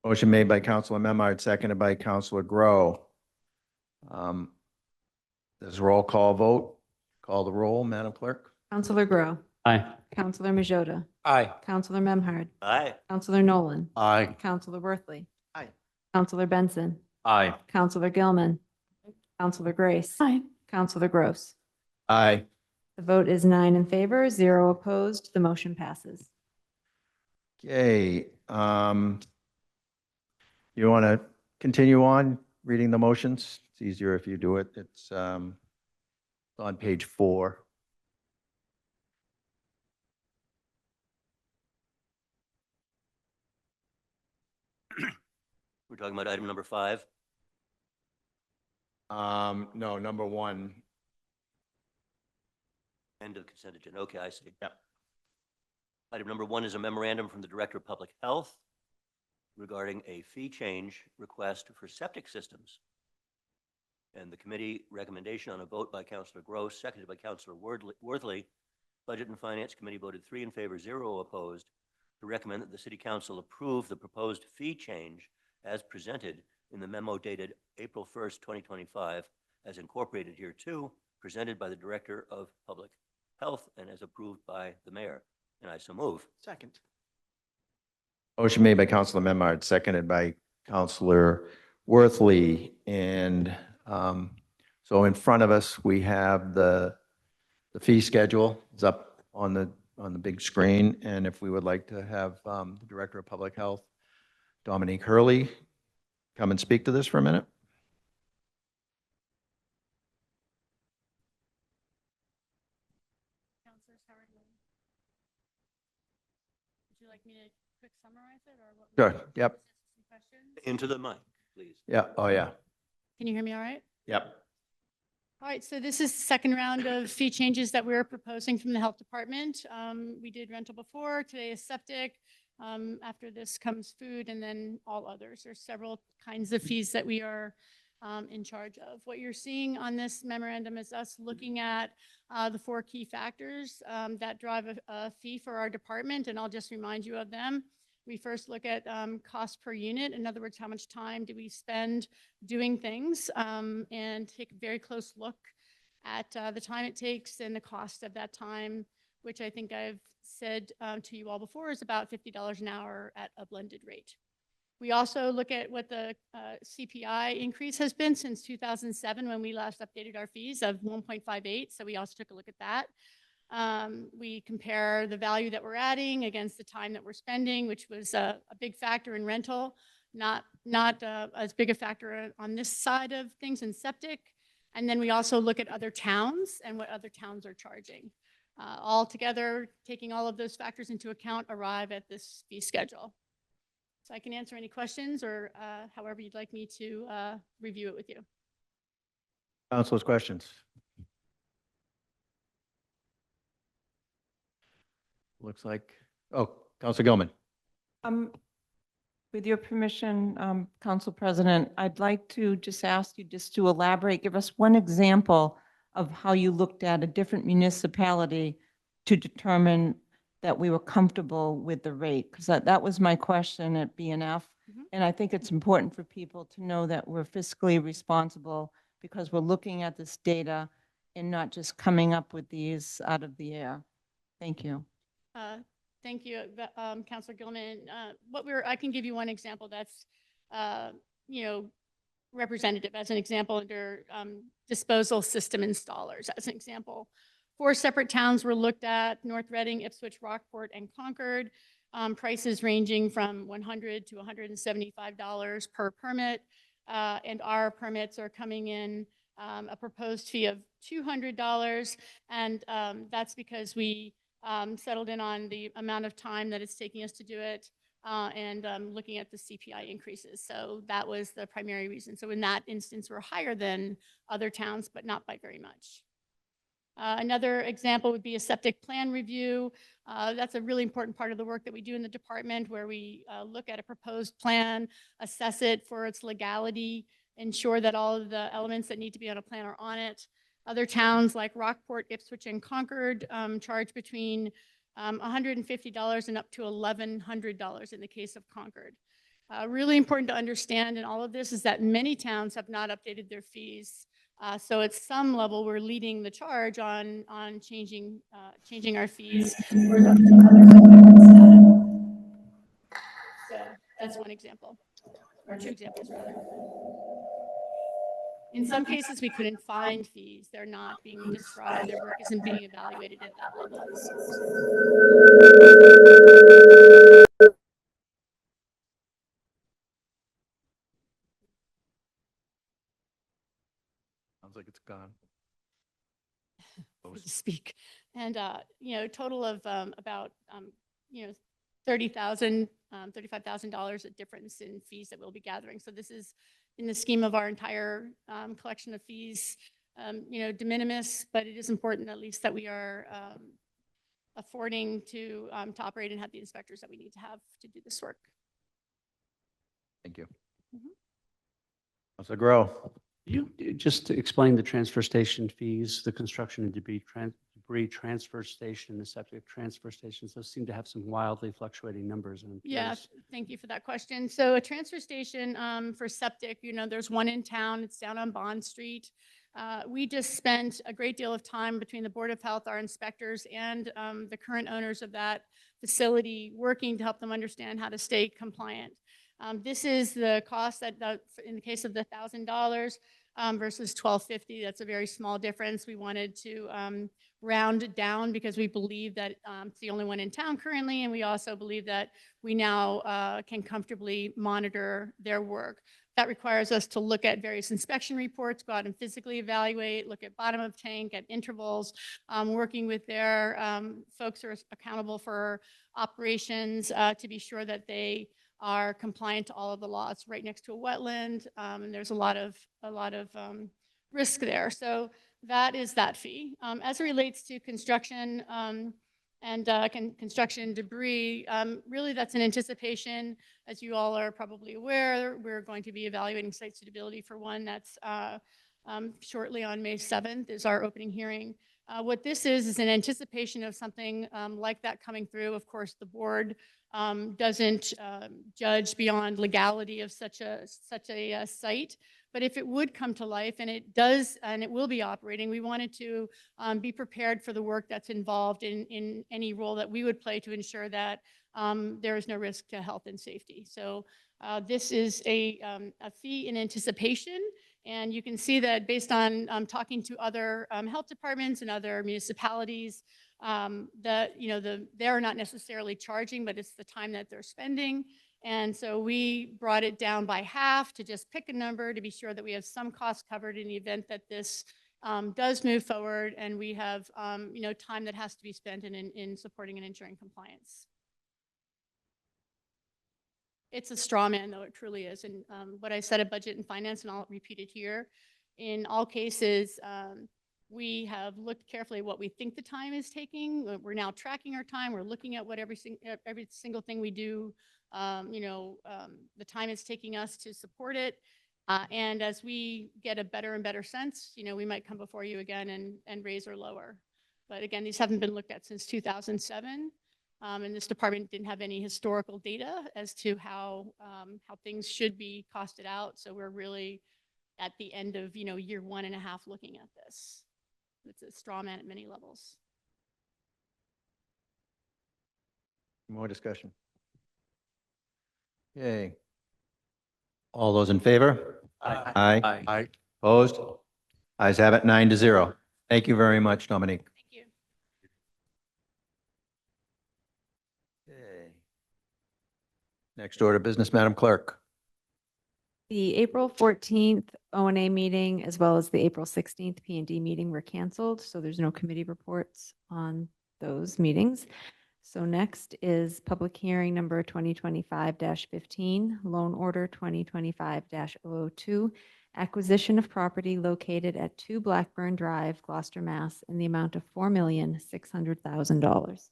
Motion made by Councilor Memard, seconded by Councilor Grow. There's a roll call vote. Call the roll, Madam Clerk. Counselor Grow. Aye. Counselor Majota. Aye. Counselor Memhard. Aye. Counselor Nolan. Aye. Counselor Worthley. Aye. Counselor Benson. Aye. Counselor Gilman. Counselor Grace. Aye. Counselor Gross. Aye. The vote is 9 in favor, 0 opposed. The motion passes. Okay. You want to continue on reading the motions? It's easier if you do it. It's on page 4. We're talking about item number 5. No, number 1. End of consent agenda. Okay, I see. Yep. Item number 1 is a memorandum from the Director of Public Health regarding a fee change request for septic systems. And the committee recommendation on a vote by Councilor Gross, seconded by Councilor Worthley. Budget and Finance Committee voted 3 in favor, 0 opposed, to recommend that the City Council approve the proposed fee change as presented in the memo dated April 1st, 2025, as incorporated here too, presented by the Director of Public Health and as approved by the Mayor. And I so move. Second. Motion made by Councilor Memard, seconded by Councilor Worthley. And so in front of us, we have the fee schedule. It's up on the big screen. And if we would like to have the Director of Public Health, Dominique Hurley, come and speak to this for a minute. Councilors, how are you? Would you like me to quick summarize it or what? Sure, yep. Some questions? Into the mic, please. Yeah, oh yeah, Can you hear me all right? yep. All right, so this is the second round of fee changes that we're proposing from the Health Department. We did rental before, today is septic. After this comes food and then all others. There's several kinds of fees that we are in charge of. What you're seeing on this memorandum is us looking at the 4 key factors that drive a fee for our department, and I'll just remind you of them. We first look at cost per unit. In other words, how much time do we spend doing things, and take a very close look at the time it takes and the cost of that time, which I think I've said to you all before is about $50 an hour at a blended rate. We also look at what the CPI increase has been since 2007 when we last updated our fees of 1.58. So we also took a look at that. We compare the value that we're adding against the time that we're spending, which was a big factor in rental, not as big a factor on this side of things in septic. And then we also look at other towns and what other towns are charging. All together, taking all of those factors into account, arrive at this fee schedule. So I can answer any questions or however you'd like me to review it with you. Councilors, questions? Looks like, oh, Councilor Gilman. With your permission, Council President, I'd like to just ask you just to elaborate, give us one example of how you looked at a different municipality to determine that we were comfortable with the rate, because that was my question at BNF. And I think it's important for people to know that we're fiscally responsible because we're looking at this data and not just coming up with these out of the air. Thank you. Thank you, Councilor Gilman. I can give you one example that's, representative as an example under disposal system installers as an example. 4 separate towns were looked at: North Reading, Ipswich, Rockport, and Concord. Prices ranging from $100 to $175 per permit. And our permits are coming in a proposed fee of $200. And that's because we settled in on the amount of time that it's taking us to do it. and looking at the CPI increases. So that was the primary reason. So in that instance, we're higher than other towns, but not by very much. Another example would be a septic plan review. That's a really important part of the work that we do in the department, where we look at a proposed plan, assess it for its legality, ensure that all of the elements that need to be on a plan are on it. Other towns like Rockport, Ipswich, and Concord charge between $150 and up to $1,100 in the case of Concord. Really important to understand in all of this is that many towns have not updated their fees. So at some level, we're leading the charge on changing our fees. So that's one example, or two examples rather. In some cases, we couldn't find fees. They're not being described. Their work isn't being evaluated at that level. Sounds like it's gone. To speak. And, total of about, $30,000, $35,000 a difference in fees that we'll be gathering. So this is in the scheme of our entire collection of fees, de minimis, but it is important at least that we are affording to operate and have the inspectors that we need to have to do this work. Thank you. Mhm. Councilor Grow. You just to explain the transfer station fees, the construction and debris transfer station, the septic transfer stations, those seem to have some wildly fluctuating numbers. And I'm Yeah, curious. thank you for that question. So a transfer station for septic, there's one in town. It's down on Bond Street. We just spent a great deal of time between the Board of Health, our inspectors, and the current owners of that facility working to help them understand how to stay compliant. This is the cost that in the case of the $1,000 versus $1,250. That's a very small difference. We wanted to round it down because we believe that it's the only one in town currently, and we also believe that we now can comfortably monitor their work. That requires us to look at various inspection reports, go out and physically evaluate, look at bottom of tank, at intervals, working with their folks who are accountable for operations to be sure that they are compliant to all of the laws. Right next to a wetland, and there's a lot of risk there. So that is that fee. As it relates to construction and construction debris, really that's an anticipation. As you all are probably aware, we're going to be evaluating site suitability for one that's shortly on May 7th is our opening hearing. What this is an anticipation of something like that coming through. Of course, the board doesn't judge beyond legality of such a site. But if it would come to life, and it does, and it will be operating, we wanted to be prepared for the work that's involved in any role that we would play to ensure that there is no risk to health and safety. So this is a fee in anticipation. And you can see that based on talking to other health departments and other municipalities, that they're not necessarily charging, but it's the time that they're spending. And so we brought it down by half to just pick a number to be sure that we have some costs covered in the event that this does move forward, and we have time that has to be spent in supporting and ensuring compliance. It's a straw man, though, it truly is. And what I said at Budget and Finance, and I'll repeat it here, in all cases, we have looked carefully at what we think the time is taking. We're now tracking our time. We're looking at what every single thing we do, the time it's taking us to support it. And as we get a better and better sense, we might come before you again and raise or lower. But again, these haven't been looked at since 2007. And this department didn't have any historical data as to how things should be costed out. So we're really at the end of, year 1.5 looking at this. It's a straw man at many levels. More discussion. Yay. All those in favor? Aye. Aye. Aye. Opposed? Ayes have it, 9-0. Thank you very much, Dominique. Thank you. Okay. Next order of business, Madam Clerk. The April 14th O&A meeting, as well as the April 16th P&D meeting were canceled, so there's no committee reports on those meetings. So next is public hearing number 2025-15, loan order 2025-002, acquisition of property located at 2 Blackburn Drive, Gloucester, Mass. In the amount of $4,600,000.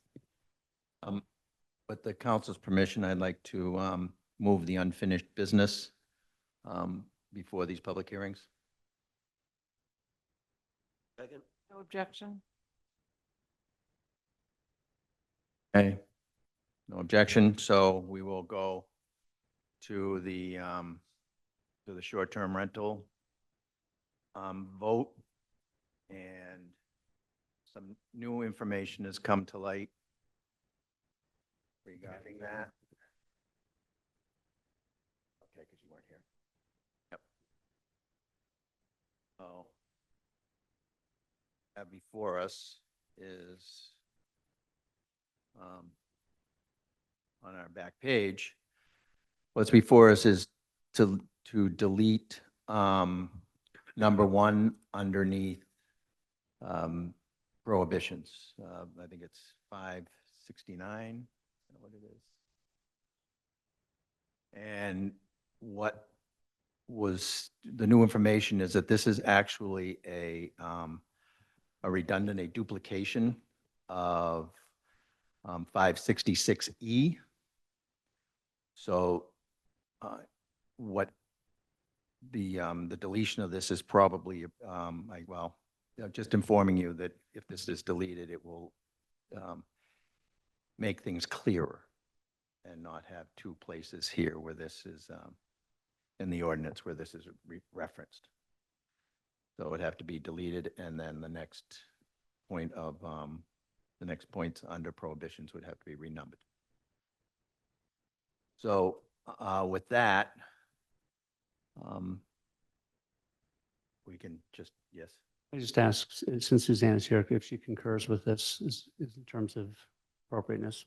With the council's permission, I'd like to move the unfinished business before these public hearings. Second? No objection? Okay, no objection, so we will go to the short-term rental vote. And some new information has come to light regarding that. Okay, because you weren't here. Yep. So, before us is on our back page. What's before us is to delete number 1 underneath prohibitions. I think it's 569, is that what it is? And what was the new information is that this is actually a redundant, a duplication of 566E. So what the deletion of this is probably, just informing you that if this is deleted, it will make things clearer and not have 2 places here where this is in the ordinance where this is referenced. So it would have to be deleted, and then the next point of the next points under prohibitions would have to be renumbered. So with that, we can just, yes. I just ask, since Suzanne is here, if she concurs with this is in terms of appropriateness.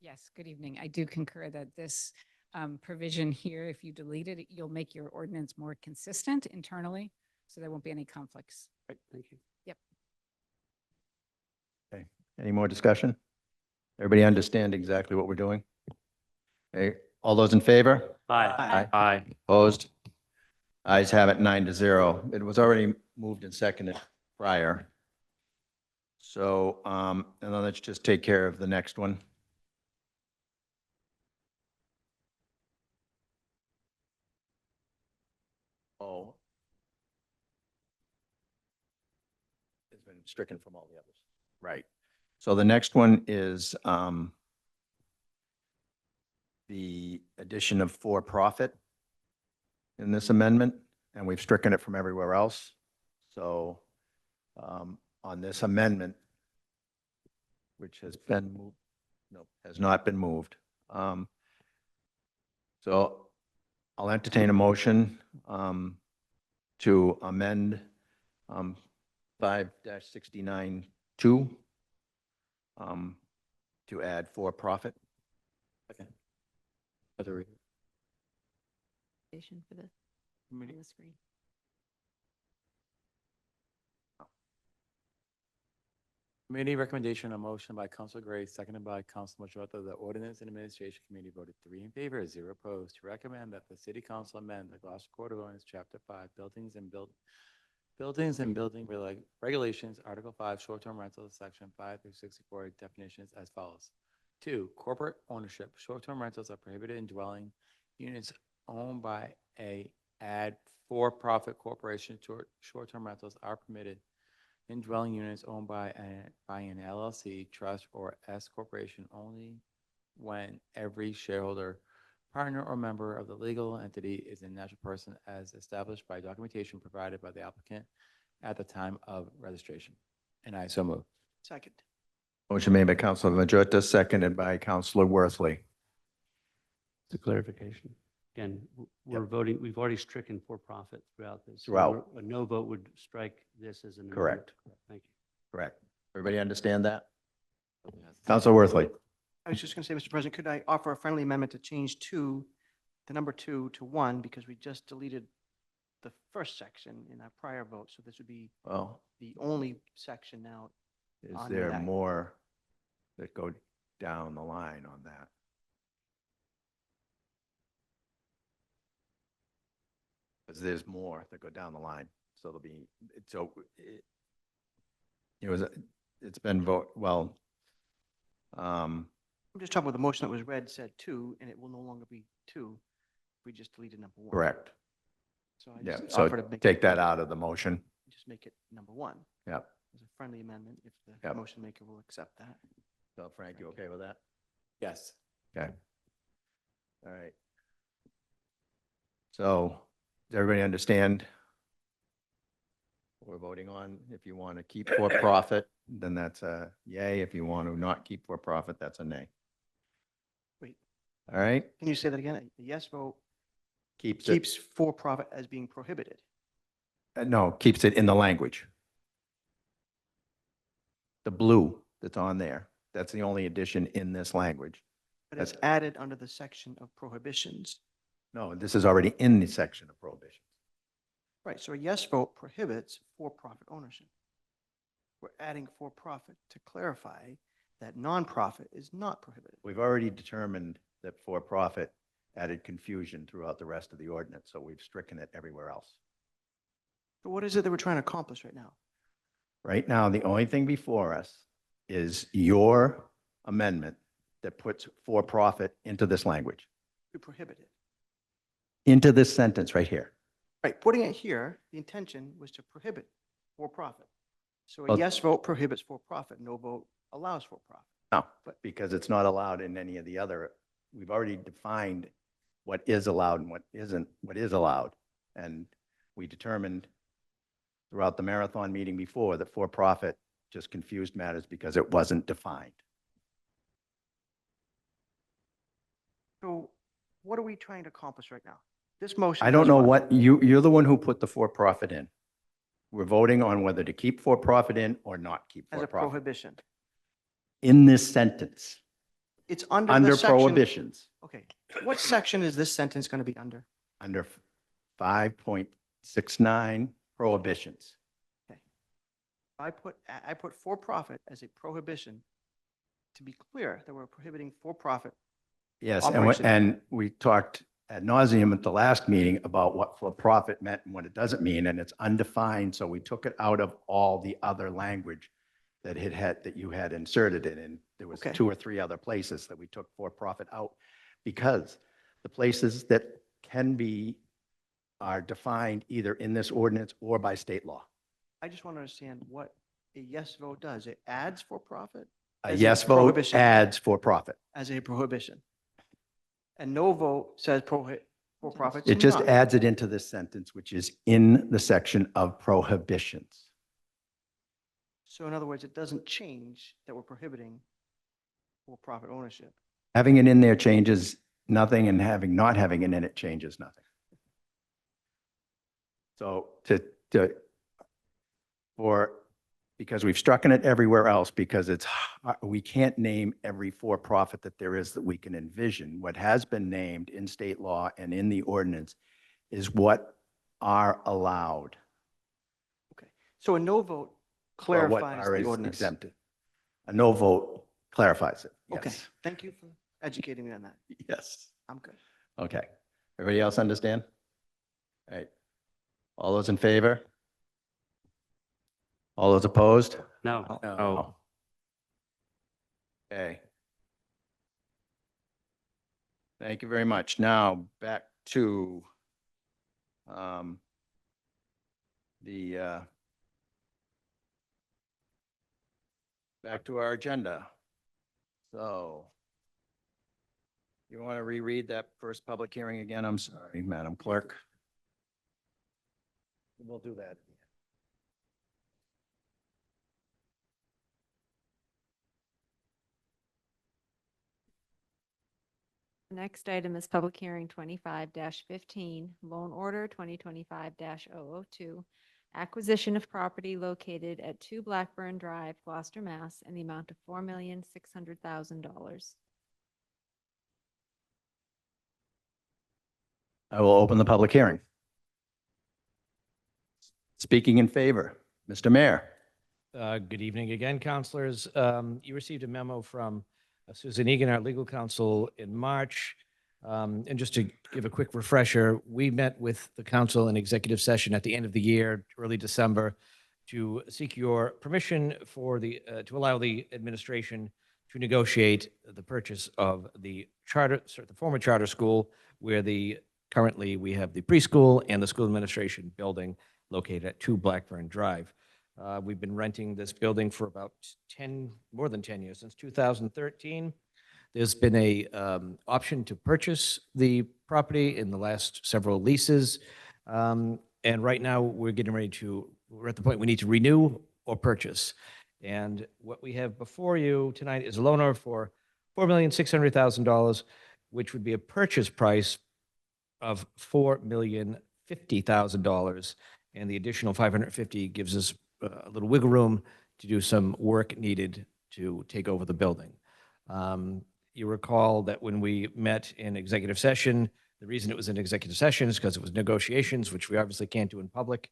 Yes, good evening. I do concur that this provision here, if you delete it, you'll make your ordinance more consistent internally, so there won't be any conflicts. Right, thank you. Yep. Okay. Any more discussion? Everybody understand exactly what we're doing? Okay. All those in favor? Aye. Aye. Opposed? Ayes have it 9-0. It was already moved and seconded prior. So, and then let's just take care of the next one. Oh. It's been stricken from all the others. Right. So the next one is the addition of for-profit in this amendment, and we've stricken it from everywhere else. So on this amendment, which has been moved, no, has not been moved. So I'll entertain a motion to amend 5-69-2 to add for-profit. Second. Other reader. For this on the screen. Committee recommendation, a motion by Councilor Gray, seconded by Councilor Majota. The Ordinance and Administration Committee voted 3 in favor, 0 opposed, to recommend that the City Council amend the Gloucester Code of Ordinance, Chapter 5, Buildings and Building Regulations, Article 5, Short-Term Rentals, Section 5 through 64, definitions as follows. 2, corporate ownership. Short-term rentals are prohibited in dwelling units owned by a for-profit corporation. Short-term rentals are permitted in dwelling units owned by an LLC, trust, or S corporation only when every shareholder, partner, or member of the legal entity is a natural person as established by documentation provided by the applicant at the time of registration. And I so move. Second. Motion made by Councilor Majota, seconded by Councilor Worthley. The clarification. Again, we're voting, we've already stricken for-profit throughout this. So Throughout. A no vote would strike this as an amendment. Correct. Thank you. Correct. Everybody understand that? Councilor Worthley. I was just going to say, Mr. President, could I offer a friendly amendment to change the number 2 to 1, because we just deleted the first section in our prior vote, so this would be Well, the only section now. is under there that. more that go down the line on that? Because there's more that go down the line. So there'll be, so it was, it's been well, I'm just talking about the motion that was read said 2, and it will no longer be 2 if we just deleted number 1. correct. So I Yeah, just so offer to make take it that number- out of the motion. Just make it number 1 Yep. as a friendly amendment if the Yep. motion maker will accept that. So Frank, you okay with that? Yes. Okay. All right. So does everybody understand what we're voting on? If you want to keep for profit, then that's a yay. If you want to not keep for profit, that's a nay. Wait. All right? Can you say that again? A yes vote Keeps it, keeps for profit as being prohibited. no, keeps it in the language. The blue that's on there, that's the only addition in this language. But it's added under the section of prohibitions. No, this is already in the section of prohibition. Right, so a yes vote prohibits for-profit ownership. We're adding for-profit to clarify that nonprofit is not prohibited. We've already determined that for-profit added confusion throughout the rest of the ordinance, so we've stricken it everywhere else. So what is it that we're trying to accomplish right now? Right now, the only thing before us is your amendment that puts for-profit into this language, We prohibit it. into this sentence right here. Right, putting it here, the intention was to prohibit for-profit. So a Well- yes vote prohibits for-profit, no vote allows for-profit. No, but because it's not allowed in any of the other, we've already defined what is allowed and what isn't, what is allowed. And we determined throughout the marathon meeting before that for-profit just confused matters because it wasn't defined. So what are we trying to accomplish right now? This motion. I don't does know what, you're the one who put the for-profit in. We're voting on whether to keep for-profit in or not keep As a for-profit. prohibition. In this sentence, It's under the under section. prohibitions, Okay, what section is this sentence going to be under? under 5.69 prohibitions. I put for-profit as a prohibition. To be clear, that we're prohibiting for-profit. Yes, Operation. and we talked ad nauseum at the last meeting about what for-profit meant and what it doesn't mean, and it's undefined, so we took it out of all the other language that that you had inserted it in. There was Okay. 2 or 3 other places that we took for-profit out because the places that can be are defined either in this ordinance or by state law. I just want to understand what a yes vote does. It adds for-profit? A As yes vote prohibition. adds for-profit. As a prohibition. And no vote says for-profit. It just adds it into this sentence, which is in the section of prohibitions. So in other words, it doesn't change that we're prohibiting for-profit ownership. Having it in there changes nothing, and not having it in it changes nothing. So because we've strucken it everywhere else, because we can't name every for-profit that there is that we can envision. What has been named in state law and in the ordinance is what are allowed. So a no vote or what clarifies are the ordinance. exempted. A no vote clarifies it. Okay, Yes. thank you for educating me on that. Yes. I'm good. Okay. Everybody else understand? All right. All those in favor? All those opposed? No. No. Okay. Thank you very much. Now, back to back to our agenda. So you want to reread that first public hearing again? I'm sorry, Madam Clerk. We'll do that. The next item is public hearing 25-15, loan order 2025-002, acquisition of property located at 2 Blackburn Drive, Gloucester, Mass, in the amount of $4,600,000. I will open the public hearing. Speaking in favor, Mr. Mayor. Good evening again, councilors. You received a memo from Susan Egan, our legal counsel, in March. And just to give a quick refresher, we met with the council in executive session at the end of the year, early December, to seek your permission for to allow the administration to negotiate the purchase of the former charter school, where currently we have the preschool and the school administration building located at 2 Blackburn Drive. We've been renting this building for about more than 10 years, since 2013. There's been a option to purchase the property in the last several leases. And right now we're at the point we need to renew or purchase. And what we have before you tonight is a loan offer for $4,600,000, which would be a purchase price of $4,050,000. And the additional $550,000 gives us a little wiggle room to do some work needed to take over the building. You recall that when we met in executive session, the reason it was in executive session is because it was negotiations, which we obviously can't do in public.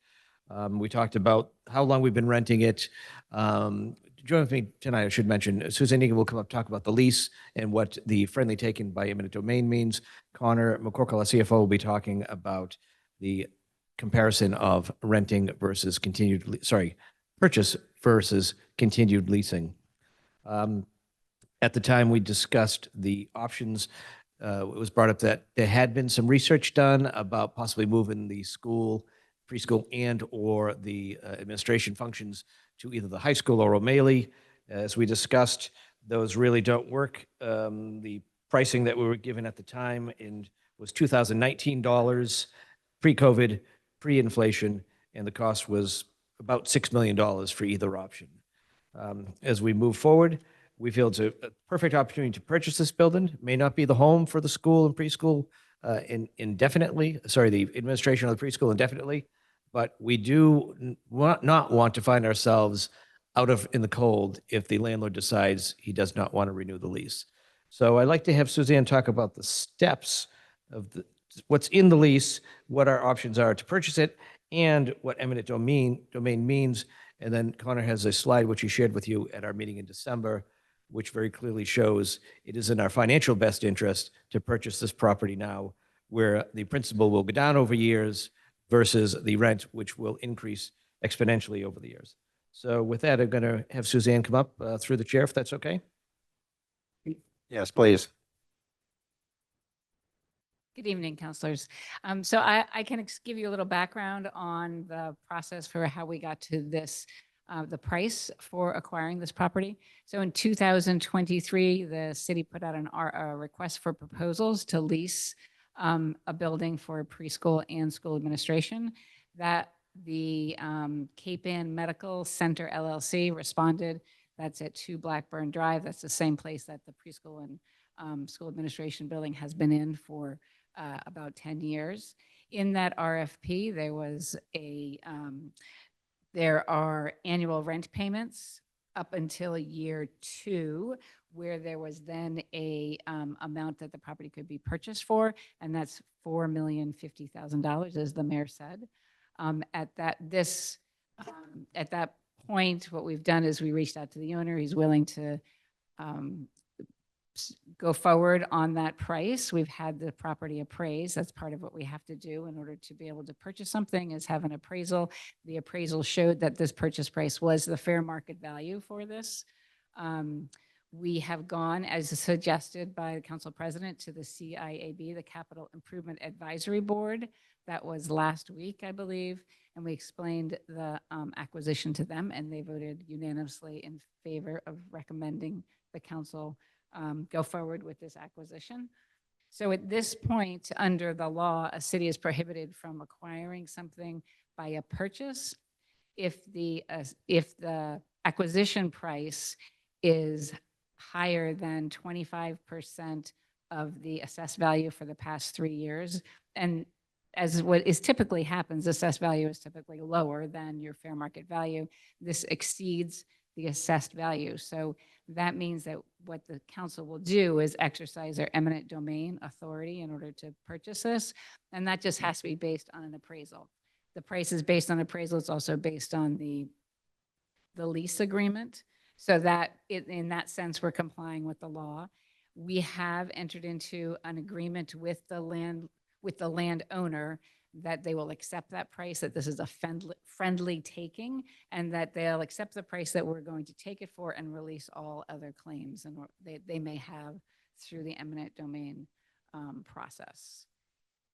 We talked about how long we've been renting it. Join with me tonight, I should mention, Susan Egan will come up talk about the lease and what the friendly taken by eminent domain means. Connor McCorkle, our CFO, will be talking about the comparison of renting versus purchase versus continued leasing. At the time we discussed the options, it was brought up that there had been some research done about possibly moving the preschool and or the administration functions to either the high school or O'Malley. As we discussed, those really don't work. The pricing that we were given at the time was $2019 pre-COVID, pre-inflation, and the cost was about $6 million for either option. As we move forward, we feel it's a perfect opportunity to purchase this building. It may not be the home for the school and preschool indefinitely, the administration of the preschool indefinitely, but we do not want to find ourselves in the cold if the landlord decides he does not want to renew the lease. So I'd like to have Suzanne talk about the steps of what's in the lease, what our options are to purchase it, and what eminent domain means. And then Connor has a slide which he shared with you at our meeting in December, which very clearly shows it is in our financial best interest to purchase this property now, where the principal will go down over years versus the rent, which will increase exponentially over the years. So with that, I'm going to have Suzanne come up through the chair, if that's okay. Yes, please. Good evening, councilors. So I can give you a little background on the process for how we got to this, the price for acquiring this property. So in 2023, the city put out a request for proposals to lease a building for preschool and school administration. That the Cape Ann Medical Center LLC responded. That's at 2 Blackburn Drive. That's the same place that the preschool and school administration building has been in for about 10 years. In that RFP, there are annual rent payments up until year 2, where there was then a amount that the property could be purchased for, and that's $4,050,000, as the mayor said. At that point, what we've done is we reached out to the owner. He's willing to go forward on that price. We've had the property appraised. That's part of what we have to do in order to be able to purchase something, is have an appraisal. The appraisal showed that this purchase price was the fair market value for this. We have gone, as suggested by the council president, to the CIAB, the Capital Improvement Advisory Board. That was last week, I believe, and we explained the acquisition to them, and they voted unanimously in favor of recommending the council go forward with this acquisition. So at this point, under the law, a city is prohibited from acquiring something by a purchase if the acquisition price is higher than 25% of the assessed value for the past 3 years. And as what is typically happens, assessed value is typically lower than your fair market value. This exceeds the assessed value. So that means that what the council will do is exercise their eminent domain authority in order to purchase this. And that just has to be based on an appraisal. The price is based on appraisal. It's also based on the lease agreement. So that in that sense, we're complying with the law. We have entered into an agreement with the landowner that they will accept that price, that this is a friendly taking, and that they'll accept the price that we're going to take it for and release all other claims and they may have through the eminent domain process.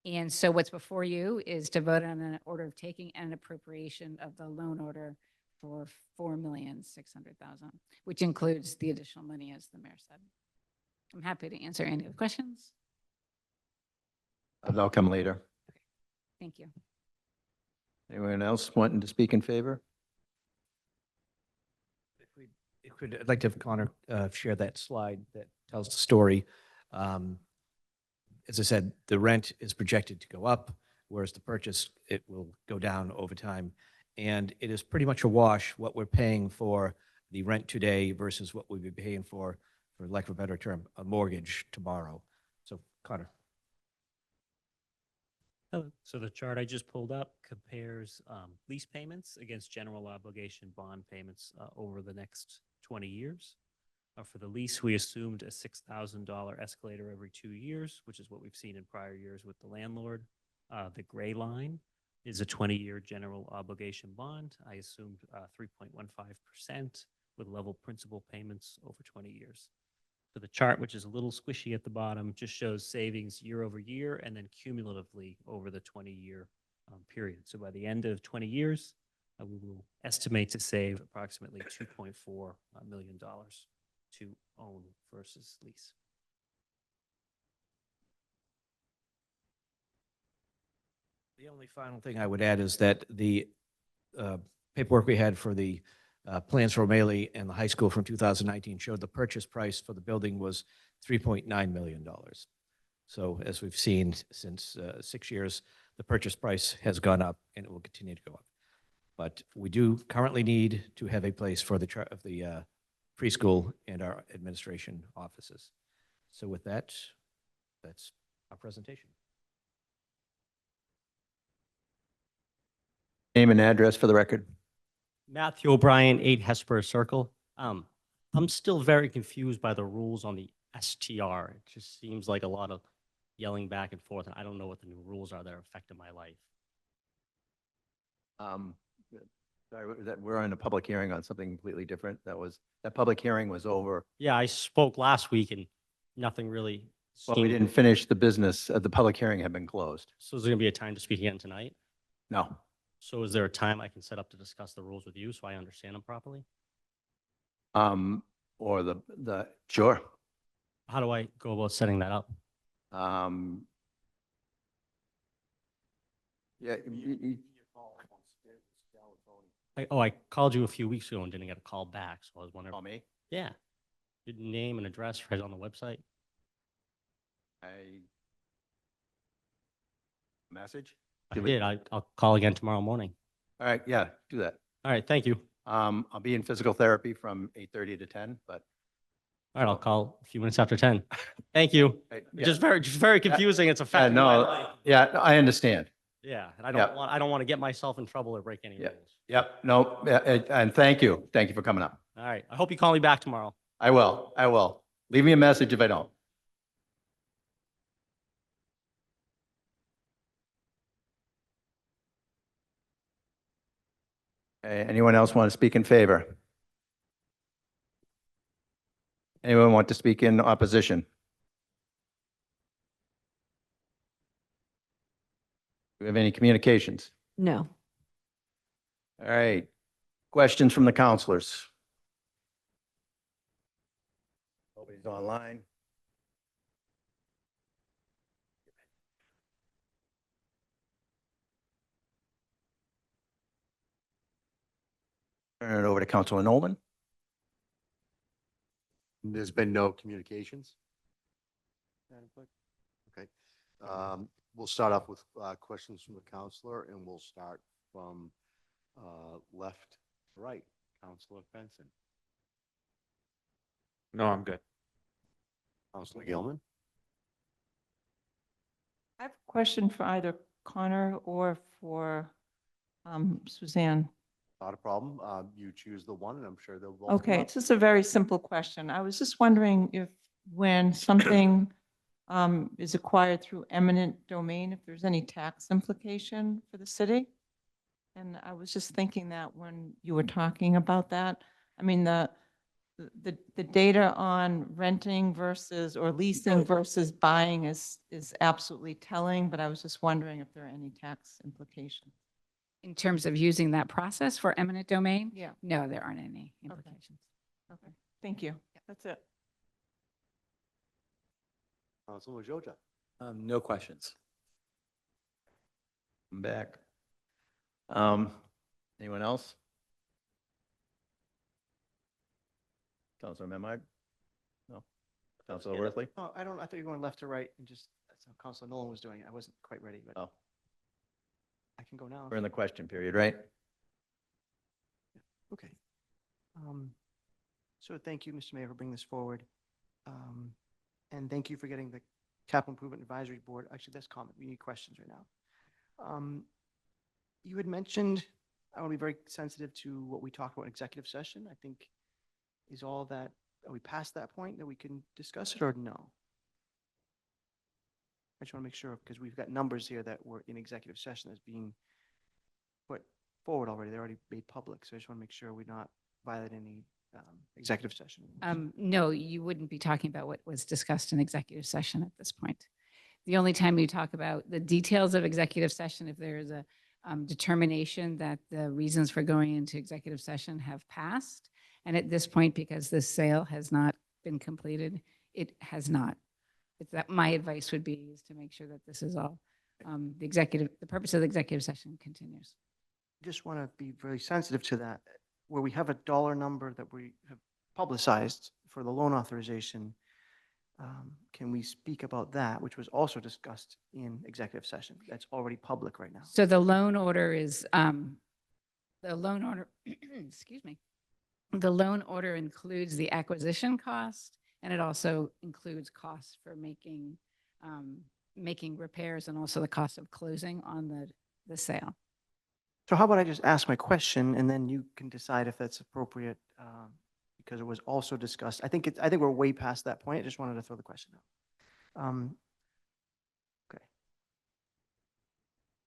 And so what's before you is to vote on an order of taking and an appropriation of the loan order for $4,600,000, which includes the additional money, as the mayor said. I'm happy to answer any of the questions. They'll come later. Thank you. Anyone else wanting to speak in favor? I'd like to have Connor share that slide that tells the story. As I said, the rent is projected to go up, whereas the purchase, it will go down over time. And it is pretty much a wash what we're paying for the rent today versus what we'd be paying for lack of a better term, a mortgage tomorrow. So Connor. Hello. So the chart I just pulled up compares lease payments against general obligation bond payments over the next 20 years. For the lease, we assumed a $6,000 escalator every 2 years, which is what we've seen in prior years with the landlord. The gray line is a 20-year general obligation bond. I assumed 3.15% with level principal payments over 20 years. So the chart, which is a little squishy at the bottom, just shows savings year over year and then cumulatively over the 20-year period. So by the end of 20 years, we will estimate to save approximately $2.4 million to own versus lease. The only final thing I would add is that the paperwork we had for the plans for O'Malley and the high school from 2019 showed the purchase price for the building was $3.9 million. So as we've seen since 6 years, the purchase price has gone up and it will continue to go up. But we do currently need to have a place for the preschool and our administration offices. So with that, that's our presentation. Name and address for the record. Matthew O'Brien, 8 Hesper Circle. I'm still very confused by the rules on the STR. It just seems like a lot of yelling back and forth, and I don't know what the new rules are that are affecting my life. Sorry, that we're in a public hearing on something completely different. That public hearing was over. Yeah, I spoke last week and nothing really. Well, we didn't finish the business. The public hearing had been closed. So is there going to be a time to speak again tonight? No. So is there a time I can set up to discuss the rules with you so I understand them properly? Or sure. How do I go about setting that up? Yeah. I called you a few weeks ago and didn't get a call back, so I was wondering. Call me? Yeah. Your name and address right on the website. Message? I did. I'll call again tomorrow morning. All right, yeah, do that. All right, thank you. I'll be in physical therapy from 8:30 to 10, but. All right, I'll call a few minutes after 10. Thank you. Yeah. Just very confusing. It's affecting my life. Yeah, I understand. Yeah, and I don't want to get myself in trouble or break any rules. Yep, no, and thank you. Thank you for coming up. All right, I hope you call me back tomorrow. I will. Leave me a message if I don't. Okay, anyone else want to speak in favor? Anyone want to speak in opposition? Do we have any communications? No. All right. Questions from the counselors? Nobody's online. Turn it over to Councilor Nolan. There's been no communications? Madam Clerk? Okay. We'll start off with questions from the counselor, and we'll start from left to right. Counselor Benson. No, I'm good. Counselor Gilman. I have a question for either Connor or for Suzanne? Not a problem. You choose the one, and I'm sure they'll both come Okay, up. it's just a very simple question. I was just wondering if when something is acquired through eminent domain, if there's any tax implication for the city? And I was just thinking that when you were talking about that, I mean, the data on renting versus, or leasing versus buying is absolutely telling, but I was just wondering if there are any tax implications. In terms of using that process for eminent domain? Yeah. No, there aren't any implications. Okay, thank you. That's it. Councilman Joja. No questions. I'm back. Anyone else? Councilor Memard? No? Councilor Worthley? Oh, I thought you were going left to right and just, that's how Councilor Nolan was doing it. I wasn't quite ready, but Oh, I can go now. we're in the question period, right? Okay. So thank you, Mr. Mayor, for bringing this forward. And thank you for getting the Capital Improvement Advisory Board. Actually, that's common. We need questions right now. You had mentioned, I want to be very sensitive to what we talked about in executive session. I think, is all that, are we past that point that we can discuss it or no? I just want to make sure, because we've got numbers here that were in executive session as being put forward already. They're already made public. So I just want to make sure we're not violating any executive session. No, you wouldn't be talking about what was discussed in executive session at this point. The only time you talk about the details of executive session, if there is a determination that the reasons for going into executive session have passed. And at this point, because this sale has not been completed, it has not. It's that my advice would be is to make sure that this is all, the purpose of the executive session continues. Just want to be very sensitive to that. Where we have a dollar number that we have publicized for the loan authorization, can we speak about that, which was also discussed in executive session? That's already public right now. So the loan order is, excuse me. The loan order includes the acquisition cost, and it also includes costs for making repairs and also the cost of closing on the sale. So how about I just ask my question and then you can decide if that's appropriate, because it was also discussed. I think we're way past that point. I just wanted to throw the question out. Okay.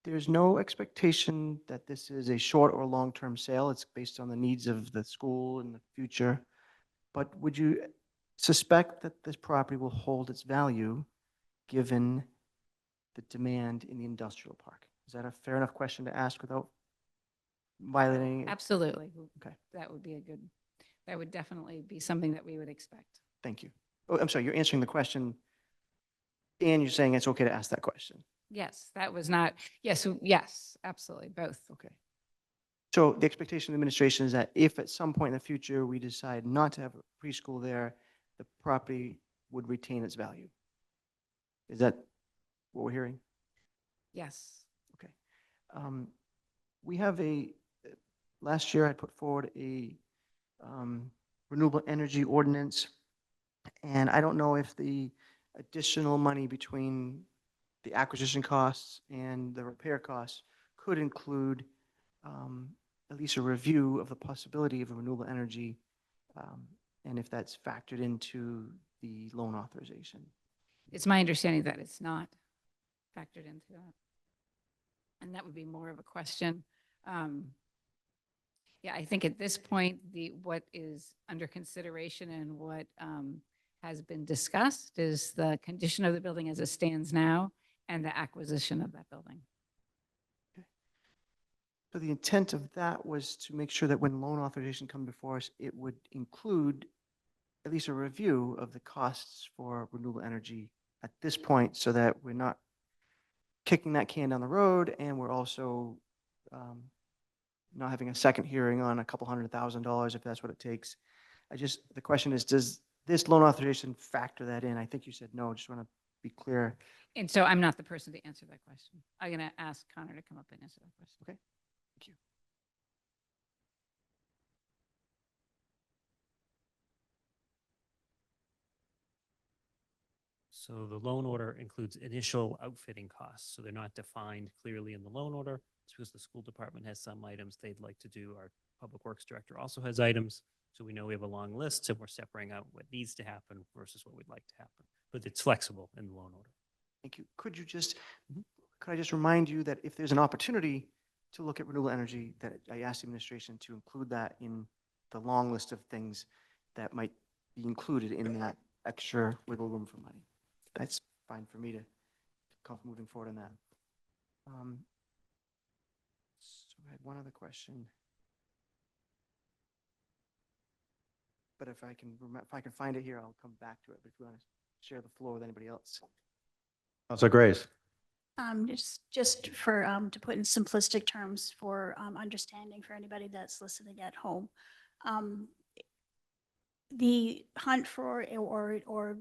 There's no expectation that this is a short or long-term sale. It's based on the needs of the school in the future. But would you suspect that this property will hold its value given the demand in the industrial park? Is that a fair enough question to ask without violating it? Absolutely. Okay. That would definitely be something that we would expect. Thank you. Oh, I'm sorry, you're answering the question and you're saying it's okay to ask that question. Yes, that was not, yes, absolutely, both. Okay. So the expectation of the administration is that if at some point in the future we decide not to have a preschool there, the property would retain its value. Is that what we're hearing? Yes. Okay. We have last year I put forward a renewable energy ordinance, and I don't know if the additional money between the acquisition costs and the repair costs could include at least a review of the possibility of a renewable energy, and if that's factored into the loan authorization. It's my understanding that it's not factored into that. And that would be more of a question. Yeah, I think at this point, what is under consideration and what has been discussed is the condition of the building as it stands now and the acquisition of that building. So the intent of that was to make sure that when loan authorization comes before us, it would include at least a review of the costs for renewable energy at this point so that we're not kicking that can down the road and we're also not having a second hearing on a couple $100,000 if that's what it takes. The question is, does this loan authorization factor that in? I think you said no. Just want to be clear. And so I'm not the person to answer that question. I'm going to ask Connor to come up and answer that question. Okay. Thank you. So the loan order includes initial outfitting costs. So they're not defined clearly in the loan order. because the school department has some items they'd like to do. Our public works director also has items. So we know we have a long list and we're separating out what needs to happen versus what we'd like to happen. But it's flexible in the loan order. Thank you. Could I just remind you that if there's an opportunity to look at renewable energy, that I asked the administration to include that in the long list of things that might be included in that extra wiggle room for money. That's fine for me to come moving forward on that. So I had one other question. But if I can find it here, I'll come back to it. But if you want to share the floor with anybody else. Councilor Grace. Just for, to put in simplistic terms for understanding for anybody that's listening at home. The hunt for or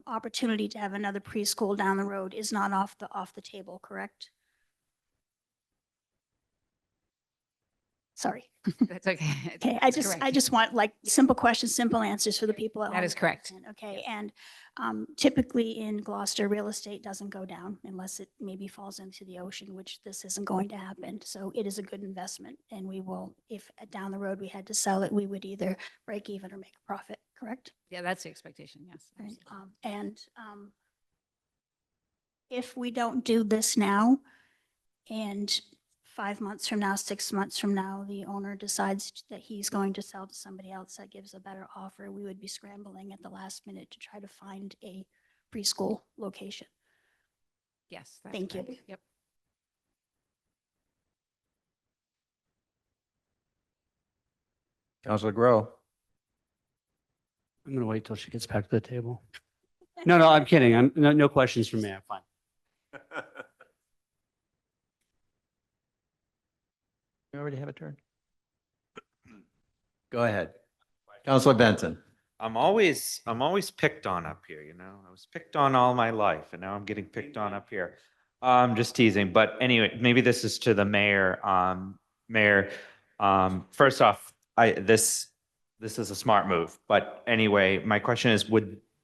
opportunity to have another preschool down the road is not off the table, correct? Sorry. That's okay. Okay, That's I correct. just want like simple questions, simple answers for the people at home. That is correct. Okay, and typically in Gloucester, real estate doesn't go down unless it maybe falls into the ocean, which this isn't going to happen. So it is a good investment, and we will, if down the road we had to sell it, we would either break even or make a profit, correct? Yeah, that's the expectation, yes. Right, and if we don't do this now, and 5 months from now, 6 months from now, the owner decides that he's going to sell to somebody else that gives a better offer, we would be scrambling at the last minute to try to find a preschool location. Yes. That's Thank you. correct. Yep. Councilor Grow. I'm going to wait till she gets back to the table. No, I'm kidding. No questions from me. I'm fine. You already have a turn. Go ahead. Councilor Benson. I'm always picked on up here, you know. I was picked on all my life and now I'm getting picked on up here. Just teasing, but anyway, maybe this is to the mayor. Mayor, first off, this is a smart move, but anyway, my question is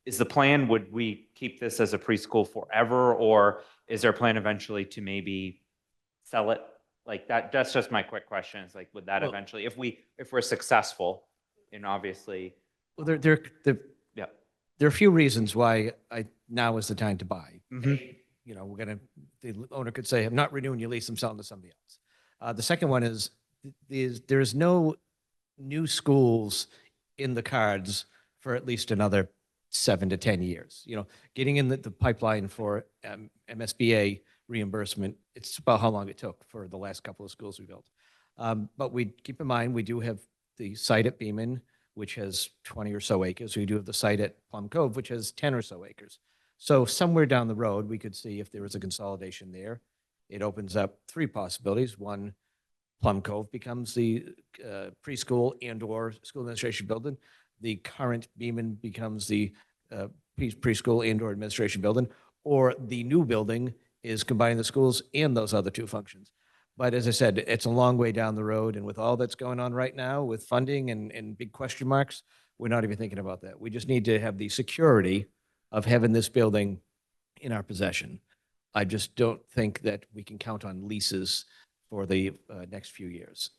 is the plan, would we keep this as a preschool forever, or is there a plan eventually to maybe sell it? Like that's just my quick question. Is like, would that Well- eventually, if we're successful, and obviously, Well, there yeah. are a few reasons why now is the time to buy. Mhm. You know, the owner could say, I'm not renewing your lease, I'm selling to somebody else. The second one is there's no new schools in the cards for at least another 7 to 10 years. You know, getting in the pipeline for MSBA reimbursement, it's about how long it took for the last couple of schools we built. But we keep in mind, we do have the site at Beaman, which has 20 or so acres. We do have the site at Plum Cove, which has 10 or so acres. So somewhere down the road, we could see if there was a consolidation there. It opens up 3 possibilities. One, Plum Cove becomes the preschool and/or school administration building. The current Beaman becomes the preschool and/or administration building, or the new building is combining the schools and those other 2 functions. But as I said, it's a long way down the road, and with all that's going on right now with funding and big question marks, we're not even thinking about that. We just need to have the security of having this building in our possession. I just don't think that we can count on leases for the next few years.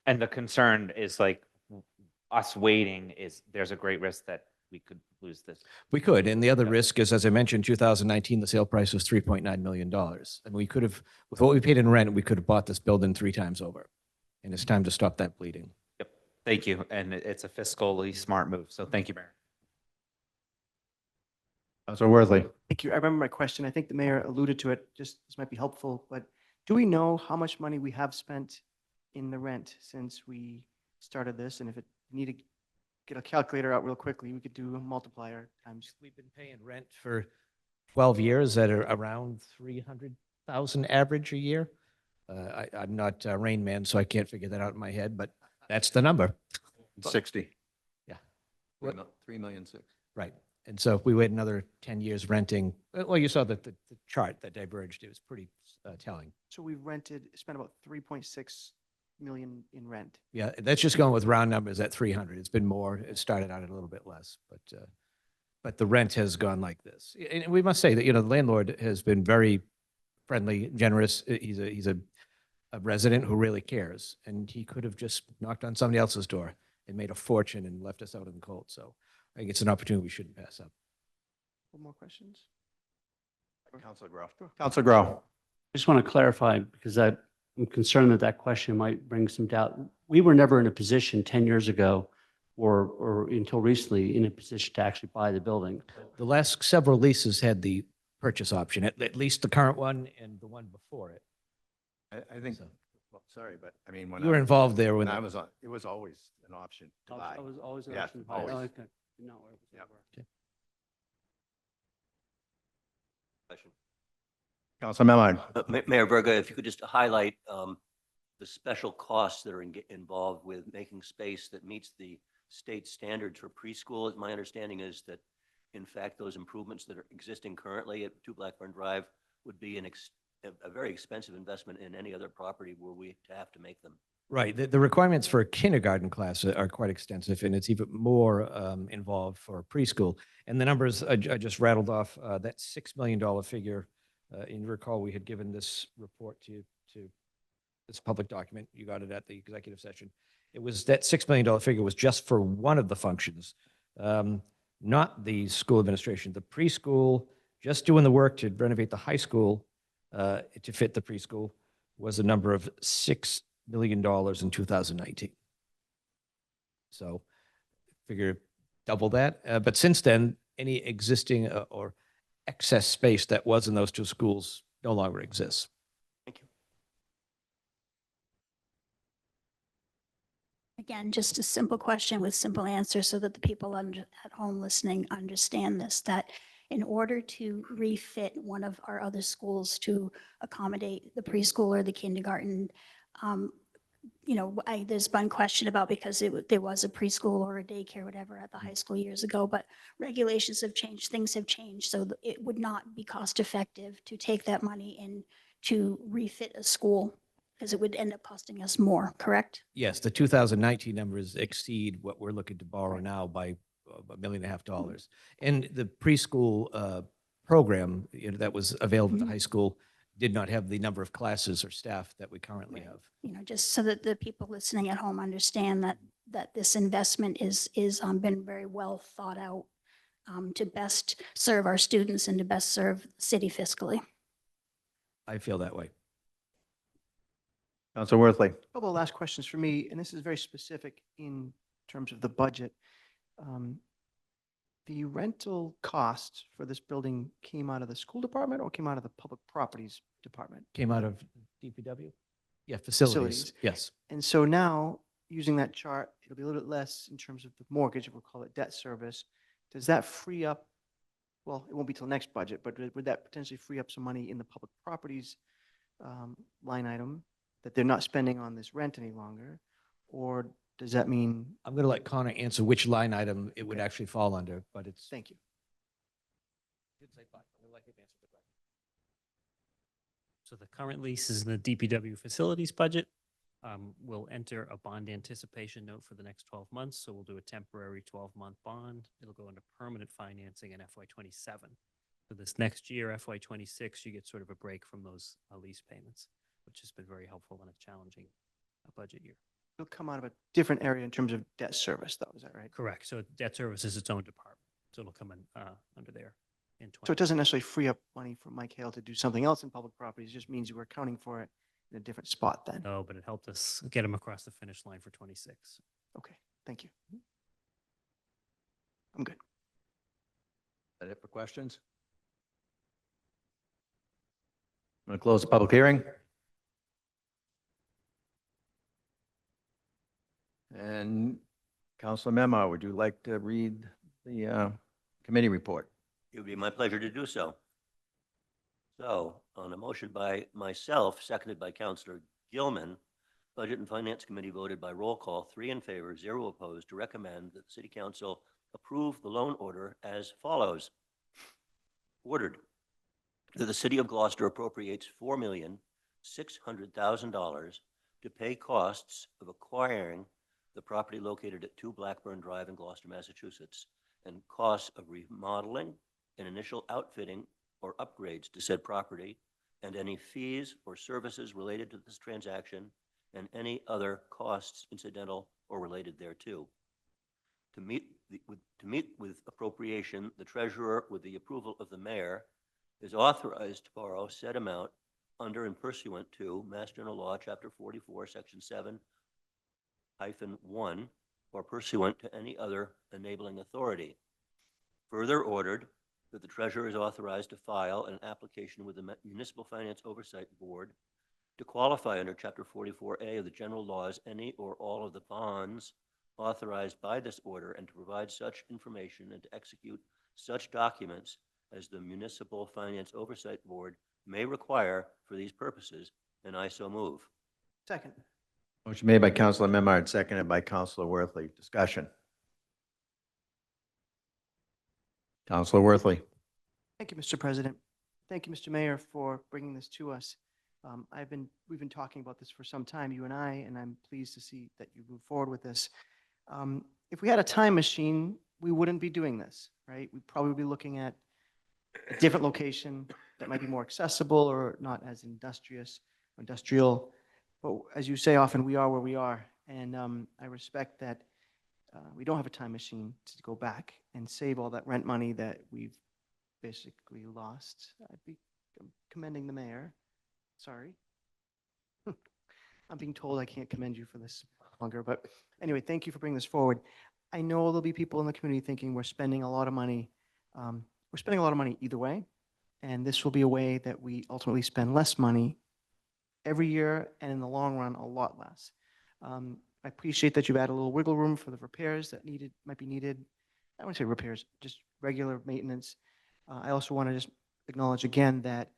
And the concern is like us waiting there's a great risk that we could lose this. We could, and the other risk is, as I mentioned, 2019, the sale price was $3.9 million. And we could have, with what we paid in rent, we could have bought this building 3 times over. And it's time to stop that bleeding. Yep. Thank you. And it's a fiscally smart move. So thank you, Mayor. Councilor Worthley. Thank you. I remember my question. I think the mayor alluded to it. Just this might be helpful, but do we know how much money we have spent in the rent since we started this? And if it needed to get a calculator out real quickly, we could do a multiplier times. We've been paying rent for 12 years at around $300,000 average a year. I'm not Rain Man, so I can't figure that out in my head, but that's the number. 60. Yeah. 3,000,006. Right. And so if we wait another 10 years renting, well, you saw the chart that diverged. It was pretty telling. So we've spent about 3.6 million in rent. Yeah, that's just going with round numbers at 300. It's been more. It started out at a little bit less, but the rent has gone like this. And we must say that, you know, the landlord has been very friendly, generous. He's a a resident who really cares, and he could have just knocked on somebody else's door and made a fortune and left us out in the cold. So I think it's an opportunity we shouldn't pass up. One more questions? Councilor Grow. Councilor Grow. I just want to clarify because I'm concerned that that question might bring some doubt. We were never in a position 10 years ago or until recently in a position to actually buy the building. The last several leases had the purchase option, at least the current one and the one before it. I think, well, sorry, but I mean, when You were involved there when when I was on, it was always an option to buy. I was always an Yeah, option to buy. always. Oh, okay. No, it was Yep. never. Question. Councilor Memard. Mayor Verga, if you could just highlight the special costs that are involved with making space that meets the state standards for preschool. My understanding is that, in fact, those improvements that are existing currently at 2 Blackburn Drive would be a very expensive investment in any other property were we to have to make them. Right. The requirements for a kindergarten class are quite extensive, and it's even more involved for preschool. And the numbers I just rattled off, that $6 million figure, and you recall we had given this report to this public document. You got it at the executive session. It was that $6 million figure was just for one of the functions, not the school administration. The preschool, just doing the work to renovate the high school to fit the preschool, was a number of $6 million in 2019. So figure double that. But since then, any existing or excess space that was in those two schools no longer exists. Thank you. Again, just a simple question with simple answers so that the people at home listening understand this, that in order to refit one of our other schools to accommodate the preschool or the kindergarten, there's been question about because there was a preschool or a daycare, whatever, at the high school years ago, but regulations have changed, things have changed, so it would not be cost effective to take that money and to refit a school because it would end up costing us more, correct? Yes, the 2019 numbers exceed what we're looking to borrow now by $1.5 million. And the preschool program that was available at the high school did not have the number of classes or staff that we currently have. Just so that the people listening at home understand that this investment is been very well thought out to best serve our students and to best serve the city fiscally. I feel that way. Councilor Worthley. A couple of last questions for me, and this is very specific in terms of the budget. The rental costs for this building came out of the school department or came out of the public properties department? Came out of DPW? Yeah, facilities. Yes. And so now, using that chart, it'll be a little bit less in terms of the mortgage, we'll call it debt service. Does that free up, well, it won't be till next budget, but would that potentially free up some money in the public properties line item that they're not spending on this rent any longer? Or does that mean? I'm going to let Connor answer which line item it would actually fall under, but it's. Thank you. So the current lease is in the DPW facilities budget. We'll enter a bond anticipation note for the next 12 months. So we'll do a temporary 12-month bond. It'll go into permanent financing in FY27. So this next year, FY26, you get sort of a break from those lease payments, which has been very helpful in a challenging budget year. It'll come out of a different area in terms of debt service, though, is that right? Correct. So debt service is its own department. So it'll come in under there in 20. So it doesn't necessarily free up money for Mike Hale to do something else in public properties, it just means we're accounting for it in a different spot then. No, but it helped us get him across the finish line for 26. Okay, thank you. I'm good. Is that it for questions? I'm going to close the public hearing. And Councilor Memard, would you like to read the committee report? It would be my pleasure to do so. So, on a motion by myself, seconded by Councilor Gilman, Budget and Finance Committee voted by roll call, 3 in favor, 0 opposed, to recommend that the City Council approve the loan order as follows. Ordered that the City of Gloucester appropriates $4,600,000 to pay costs of acquiring the property located at 2 Blackburn Drive in Gloucester, Massachusetts, and costs of remodeling and initial outfitting or upgrades to said property and any fees or services related to this transaction and any other costs incidental or related thereto. To meet with appropriation, the treasurer, with the approval of the mayor, is authorized to borrow said amount under and pursuant to Mass General Law, Chapter 44, Section 7-1, or pursuant to any other enabling authority. Further ordered that the treasurer is authorized to file an application with the Municipal Finance Oversight Board to qualify under Chapter 44A of the general laws any or all of the bonds authorized by this order, and to provide such information and to execute such documents as the Municipal Finance Oversight Board may require for these purposes, and I so move. Second. Motion made by Counselor Memard, seconded by Counselor Worthley. Discussion. Counselor Worthley. Thank you, Mr. President. Thank you, Mr. Mayor, for bringing this to us. We've been talking about this for some time, you and I, and I'm pleased to see that you move forward with this. If we had a time machine, we wouldn't be doing this, right? We'd probably be looking at a different location that might be more accessible or not as industrial. But as you say often, we are where we are. And I respect that we don't have a time machine to go back and save all that rent money that we've basically lost. I'd be commending the mayor. Sorry. I'm being told I can't commend you for this longer, but anyway, thank you for bringing this forward. I know there'll be people in the community thinking we're spending a lot of money. We're spending a lot of money either way, and this will be a way that we ultimately spend less money every year, and in the long run, a lot less. I appreciate that you've added a little wiggle room for the repairs that might be needed. I wouldn't say repairs, just regular maintenance. I also want to just acknowledge again that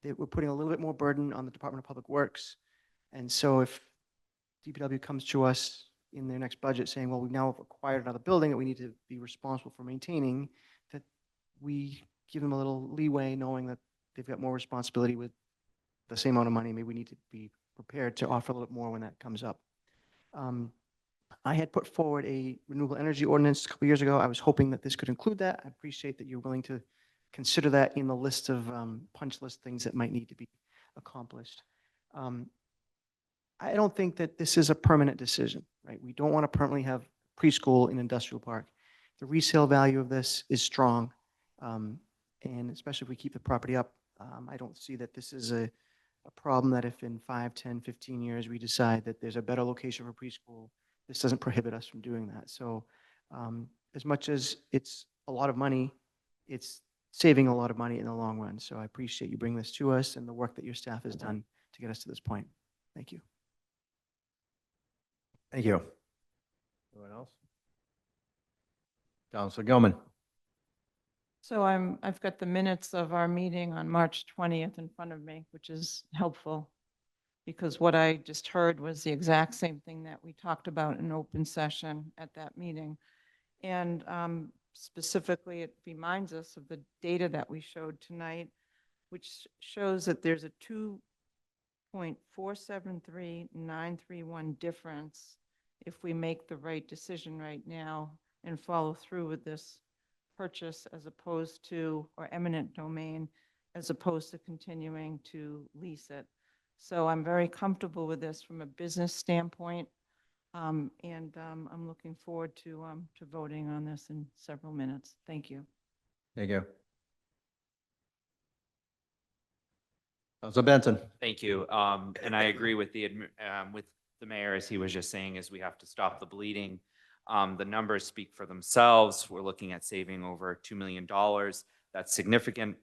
we're putting a little bit more burden on the Department of Public Works. And so if DPW comes to us in their next budget saying, well, we've now acquired another building that we need to be responsible for maintaining, that we give them a little leeway knowing that they've got more responsibility with the same amount of money. Maybe we need to be prepared to offer a little bit more when that comes up. I had put forward a renewable energy ordinance a couple years ago. I was hoping that this could include that. I appreciate that you're willing to consider that in the list of punch list things that might need to be accomplished. I don't think that this is a permanent decision, right? We don't want to permanently have preschool in industrial park. The resale value of this is strong, and especially if we keep the property up, I don't see that this is a problem that if in 5, 10, 15 years we decide that there's a better location for preschool, this doesn't prohibit us from doing that. So as much as it's a lot of money, it's saving a lot of money in the long run. So I appreciate you bringing this to us and the work that your staff has done to get us to this point. Thank you. Thank you. Anyone else? Counselor Gilman. So I've got the minutes of our meeting on March 20th in front of me, which is helpful because what I just heard was the exact same thing that we talked about in open session at that meeting. And specifically, it reminds us of the data that we showed tonight, which shows that there's a 2.473931 difference if we make the right decision right now and follow through with this purchase as opposed to, or eminent domain, as opposed to continuing to lease it. So I'm very comfortable with this from a business standpoint. I'm looking forward to voting on this in several minutes. Thank you. Thank you. Counselor Benson. Thank you. And I agree with the mayor, as he was just saying, is we have to stop the bleeding. The numbers speak for themselves. We're looking at saving over $2 million. That's significant.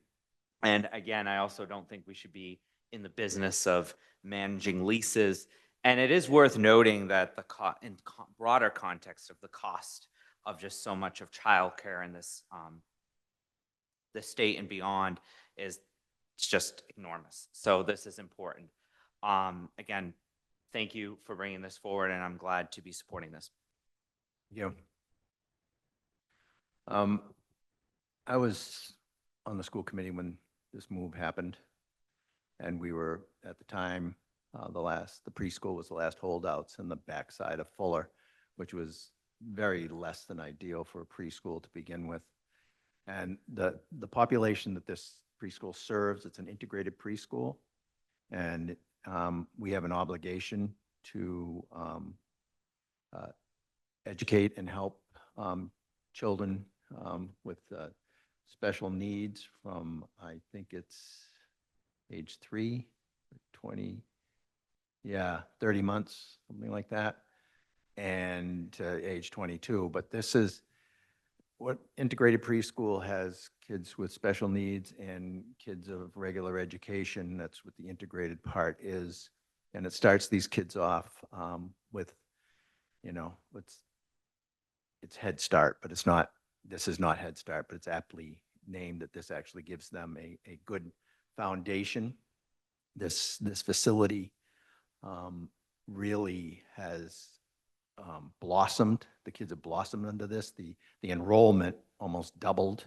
And again, I also don't think we should be in the business of managing leases. And it is worth noting that in broader context of the cost of just so much of childcare in this state and beyond is just enormous. So this is important. Again, thank you for bringing this forward, and I'm glad to be supporting this. Yeah. I was on the school committee when this move happened, and we were at the time the preschool was the last holdouts in the backside of Fuller, which was very less than ideal for a preschool to begin with. And the population that this preschool serves. It's an integrated preschool. And we have an obligation to educate and help children with special needs from, I think it's age 3, 20, yeah, 30 months, something like that, and to age 22. But this is what integrated preschool has: kids with special needs and kids of regular education. That's what the integrated part is. And it starts these kids off with, you know, it's Head Start, but it's not, this is not Head Start, but it's aptly named that this actually gives them a good foundation. This facility really has blossomed. The kids have blossomed under this. The enrollment almost doubled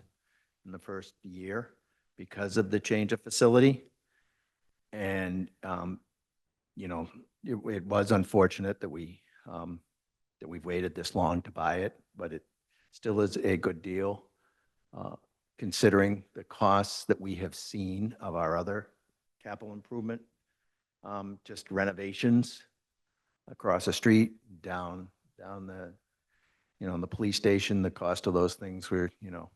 in the first year because of the change of facility. And, you know, it was unfortunate that we've waited this long to buy it, but it still is a good deal, considering the costs that we have seen of our other capital improvement, just renovations across the street, down the, you know, the police station. The cost of those things were, you know,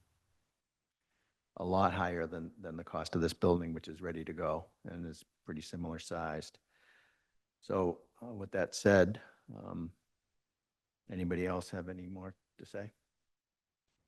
a lot higher than the cost of this building, which is ready to go and is pretty similar sized. So with that said, anybody else have any more to say?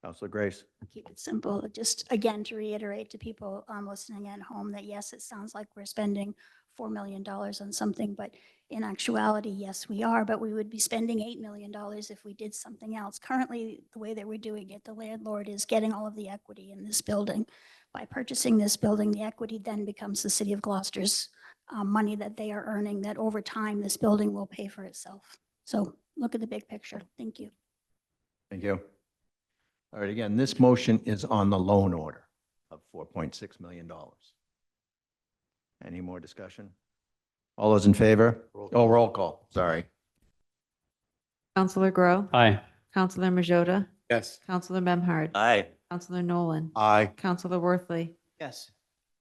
Councilor Grace. Keep it simple. Just again, to reiterate to people listening at home that yes, it sounds like we're spending $4 million on something, but in actuality, yes, we are, but we would be spending $8 million if we did something else. Currently, the way that we're doing it, the landlord is getting all of the equity in this building. By purchasing this building, the equity then becomes the city of Gloucester's money that they are earning, that over time, this building will pay for itself. So look at the big picture. Thank you. Thank you. All right, again, this motion is on the loan order of $4.6 million. Any more discussion? All those in favor? Oh, roll call, sorry. Counselor Grow. Aye. Counselor Majota. Yes. Counselor Memhard. Aye. Counselor Nolan. Aye. Counselor Worthley. Yes.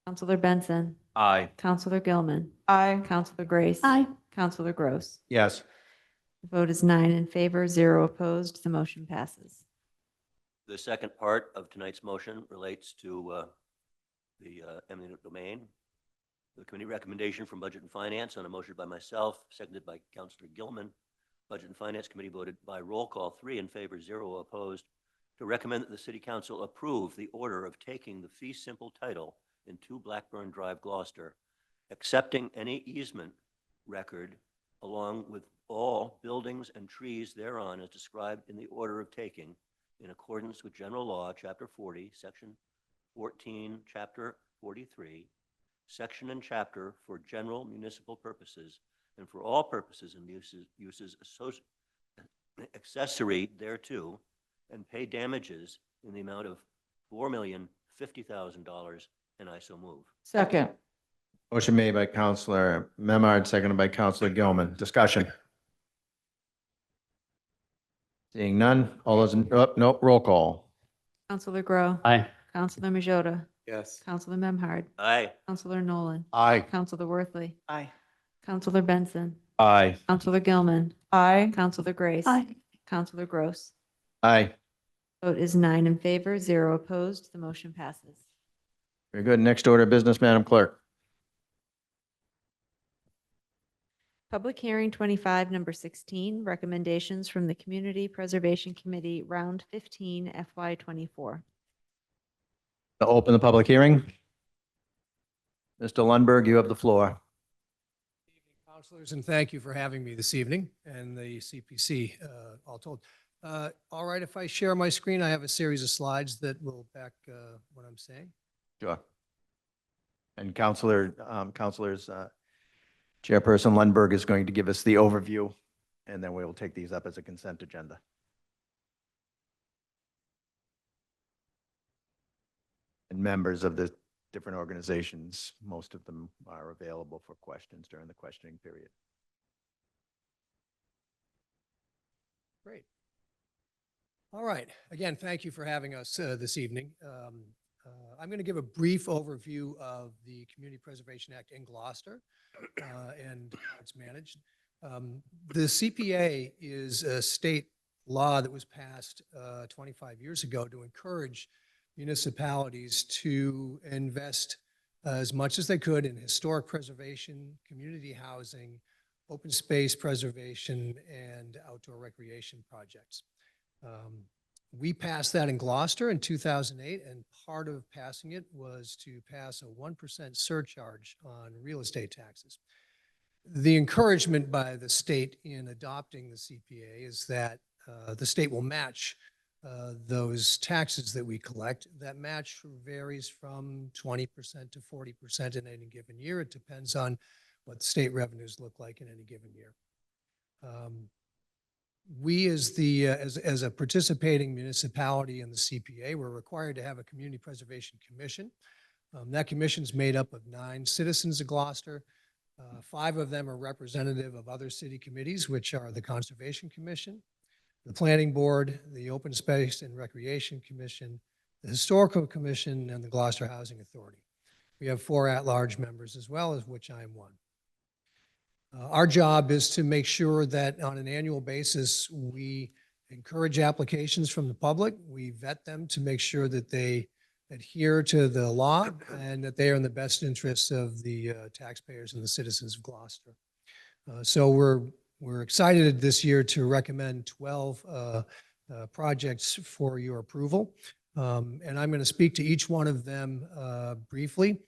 Counselor Benson. Aye. Counselor Gilman. Aye. Counselor Grace. Aye. Counselor Gross. Yes. The vote is 9 in favor, 0 opposed. The motion passes. The second part of tonight's motion relates to the eminent domain. The committee recommendation from Budget and Finance on a motion by myself, seconded by Councilor Gilman. Budget and Finance Committee voted by roll call, 3 in favor, 0 opposed, to recommend that the City Council approve the order of taking the fee simple title in 2 Blackburn Drive, Gloucester, accepting any easement record along with all buildings and trees thereon as described in the order of taking in accordance with General Law, Chapter 40, Section 14, Chapter 43, Section and Chapter for general municipal purposes and for all purposes and uses accessory thereto, and pay damages in the amount of $4,050,000, and I so move. Second. Motion made by Counselor Memhard, seconded by Counselor Gilman. Discussion. Seeing none, all those in, oh, nope, roll call. Counselor Grow. Aye. Counselor Majota. Yes. Counselor Memhard. Aye. Counselor Nolan. Aye. Counselor Worthley. Aye. Counselor Benson. Aye. Counselor Gilman. Aye. Counselor Grace. Aye. Counselor Gross. Aye. Vote is 9 in favor, 0 opposed. The motion passes. Very good. Next order of business, Madam Clerk. Public hearing 25, number 16, recommendations from the Community Preservation Committee, round 15, FY 24. To open the public hearing. Mr. Lundberg, you have the floor. Councilors, and thank you for having me this evening and the CPC, all told. All right, if I share my screen, I have a series of slides that will back what I'm saying. Sure. And Councilors, Chairperson Lundberg is going to give us the overview, and then we will take these up as a consent agenda. And members of the different organizations, most of them are available for questions during the questioning period. Great. All right. Again, thank you for having us this evening. I'm going to give a brief overview of the Community Preservation Act in Gloucester and how it's managed. The CPA is a state law that was passed 25 years ago to encourage municipalities to invest as much as they could in historic preservation, community housing, open space preservation, and outdoor recreation projects. We passed that in Gloucester in 2008, and part of passing it was to pass a 1% surcharge on real estate taxes. The encouragement by the state in adopting the CPA is that the state will match those taxes that we collect. That match varies from 20% to 40% in any given year. It depends on what the state revenues look like in any given year. We as a participating municipality in the CPA, we're required to have a community preservation commission. That commission is made up of 9 citizens of Gloucester. 5 of them are representative of other city committees, which are the Conservation Commission, the Planning Board, the Open Space and Recreation Commission, the Historical Commission, and the Gloucester Housing Authority. We have 4 at-large members as well, of which I am one. Our job is to make sure that on an annual basis, we encourage applications from the public. We vet them to make sure that they adhere to the law and that they are in the best interests of the taxpayers and the citizens of Gloucester. So we're excited this year to recommend 12 projects for your approval. And I'm going to speak to each one of them briefly.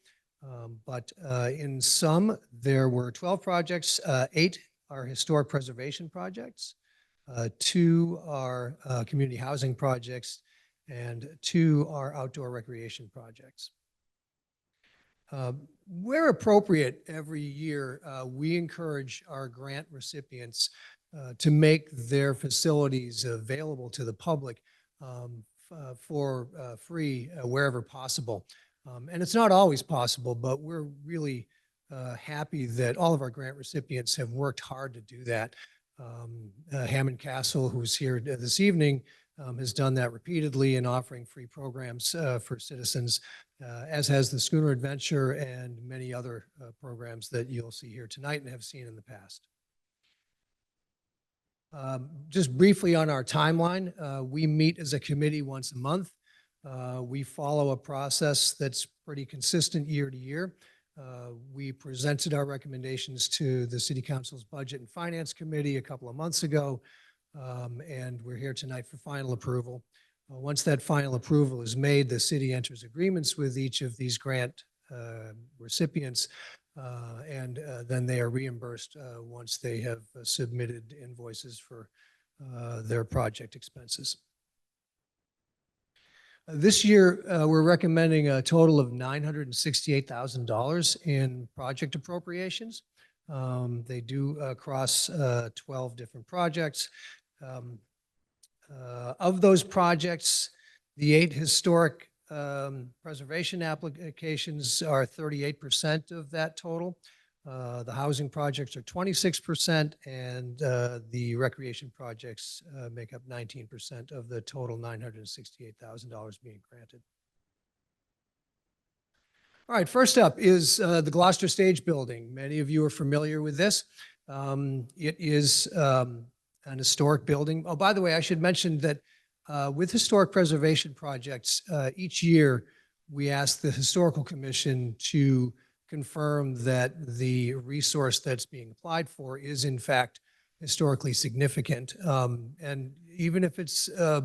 But in sum, there were 12 projects. 8 are historic preservation projects. 2 are community housing projects, and 2 are outdoor recreation projects. Where appropriate every year, we encourage our grant recipients to make their facilities available to the public for free wherever possible. And it's not always possible, but we're really happy that all of our grant recipients have worked hard to do that. Hammond Castle, who's here this evening, has done that repeatedly in offering free programs for citizens, as has the Schooner Adventure and many other programs that you'll see here tonight and have seen in the past. Just briefly on our timeline, we meet as a committee once a month. We follow a process that's pretty consistent year to year. We presented our recommendations to the City Council's Budget and Finance Committee a couple of months ago, and we're here tonight for final approval. Once that final approval is made, the city enters agreements with each of these grant recipients, and then they are reimbursed once they have submitted invoices for their project expenses. This year, we're recommending a total of $968,000 in project appropriations. They do across 12 different projects. Of those projects, the 8 historic preservation applications are 38% of that total. The housing projects are 26%, and the recreation projects make up 19% of the total $968,000 being granted. All right, first up is the Gloucester Stage Building. Many of you are familiar with this. It is an historic building. Oh, by the way, I should mention that with historic preservation projects, each year we ask the Historical Commission to confirm that the resource that's being applied for is in fact historically significant. And even if it's a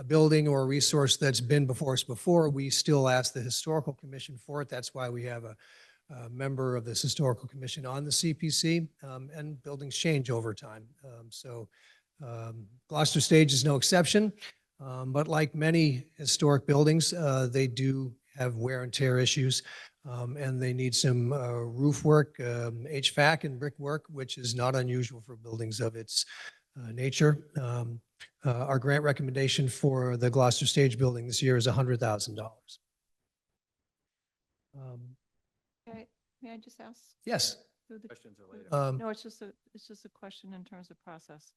building or a resource that's been before us before, we still ask the Historical Commission for it. That's why we have a member of this Historical Commission on the CPC, and buildings change over time. Gloucester Stage is no exception, but like many historic buildings, they do have wear and tear issues. And they need some roof work, HVAC and brickwork, which is not unusual for buildings of its nature. Our grant recommendation for the Gloucester Stage Building this year is $100,000. May I just ask? Yes. Questions are later. No, it's just a question in terms of process.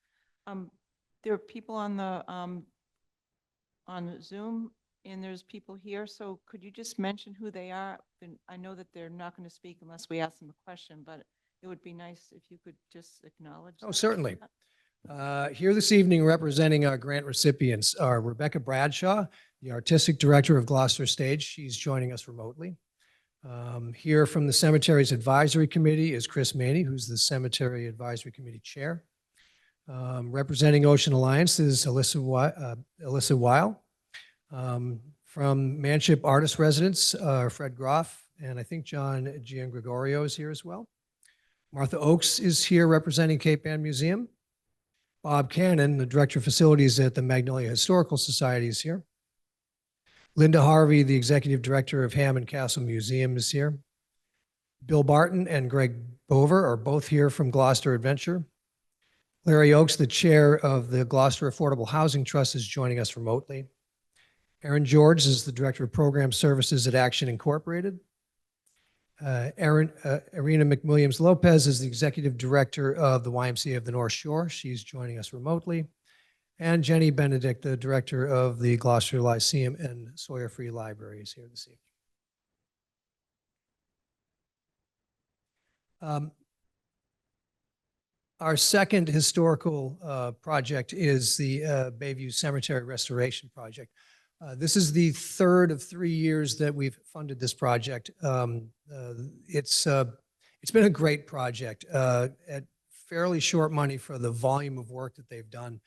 There are people on the on Zoom. and there's people here, so could you just mention who they are? And I know that they're not going to speak unless we ask them a question, but it would be nice if you could just acknowledge. Oh, them. certainly. Here this evening representing our grant recipients are Rebecca Bradshaw, the Artistic Director of Gloucester Stage. She's joining us remotely. Here from the Cemeteries Advisory Committee is Chris Maney, who's the Cemetery Advisory Committee Chair. Representing Ocean Alliance is Alyssa Weil. From Manship Artist Residence, Fred Groff, and I think John Giangregorio is here as well. Martha Oakes is here representing Cape Ann Museum. Bob Cannon, the Director of Facilities at the Magnolia Historical Society, is here. Linda Harvey, the Executive Director of Hammond Castle Museum, is here. Bill Barton and Greg Bover are both here from Gloucester Adventure. Larry Oakes, the Chair of the Gloucester Affordable Housing Trust, is joining us remotely. Aaron George is the Director of Program Services at Action Incorporated. Arena McWilliams Lopez is the Executive Director of the YMCA of the North Shore. She's joining us remotely. And Jenny Benedict, the Director of the Gloucester Lyceum and Sawyer Free Library, is here this evening. Our second historical project is the Bayview Cemetery Restoration Project. This is the third of 3 years that we've funded this project. It's been a great project at fairly short money for the volume of work that they've done.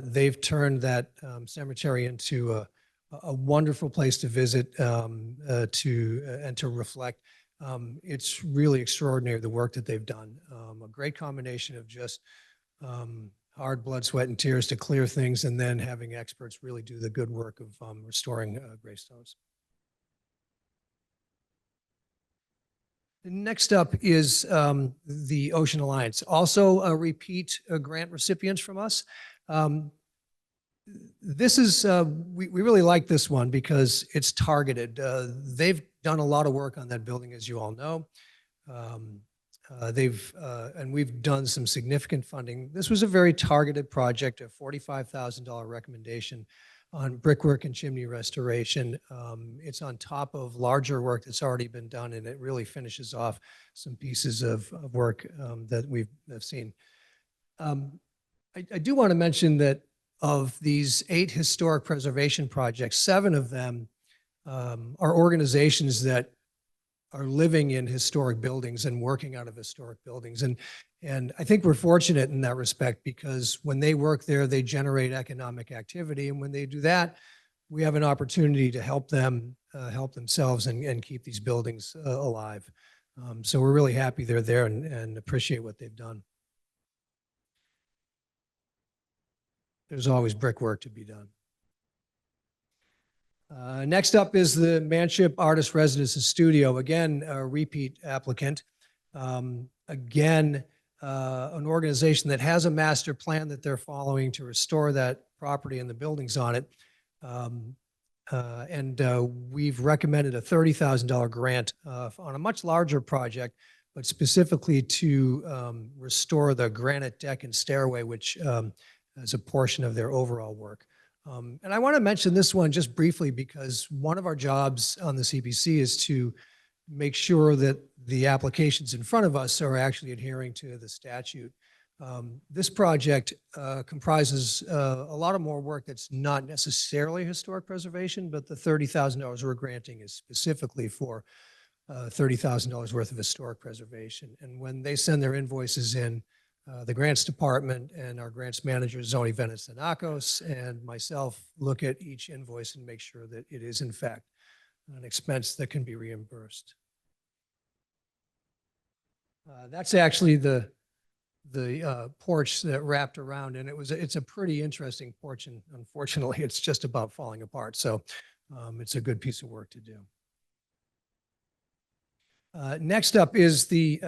They've turned that cemetery into a wonderful place to visit and to reflect. It's really extraordinary the work that they've done. A great combination of just hard blood, sweat, and tears to clear things, and then having experts really do the good work of restoring gravestones. Next up is the Ocean Alliance, also a repeat grant recipients from us. This is, we really like this one because it's targeted. They've done a lot of work on that building, as you all know. And we've done some significant funding. This was a very targeted project, a $45,000 recommendation on brickwork and chimney restoration. It's on top of larger work that's already been done, and it really finishes off some pieces of work that we've seen. I do want to mention that of these 8 historic preservation projects, 7 of them are organizations that are living in historic buildings and working out of historic buildings. And I think we're fortunate in that respect because when they work there, they generate economic activity. And when they do that, we have an opportunity to help them help themselves and keep these buildings alive. So we're really happy they're there and appreciate what they've done. There's always brickwork to be done. Next up is the Manship Artist Residence and Studio. Again, a repeat applicant. Again, an organization that has a master plan that they're following to restore that property and the buildings on it. We've recommended a $30,000 grant on a much larger project, but specifically to restore the granite deck and stairway, which is a portion of their overall work. And I want to mention this one just briefly because one of our jobs on the CPC is to make sure that the applications in front of us are actually adhering to the statute. This project comprises a lot of more work that's not necessarily historic preservation, but the $30,000 we're granting is specifically for $30,000 worth of historic preservation. And when they send their invoices in, the grants department and our grants manager, Zoni Venesanakos, and myself look at each invoice and make sure that it is in fact an expense that can be reimbursed. That's actually the porch that wrapped around, and it's a pretty interesting porch, and unfortunately it's just about falling apart. So it's a good piece of work to do. Next up is the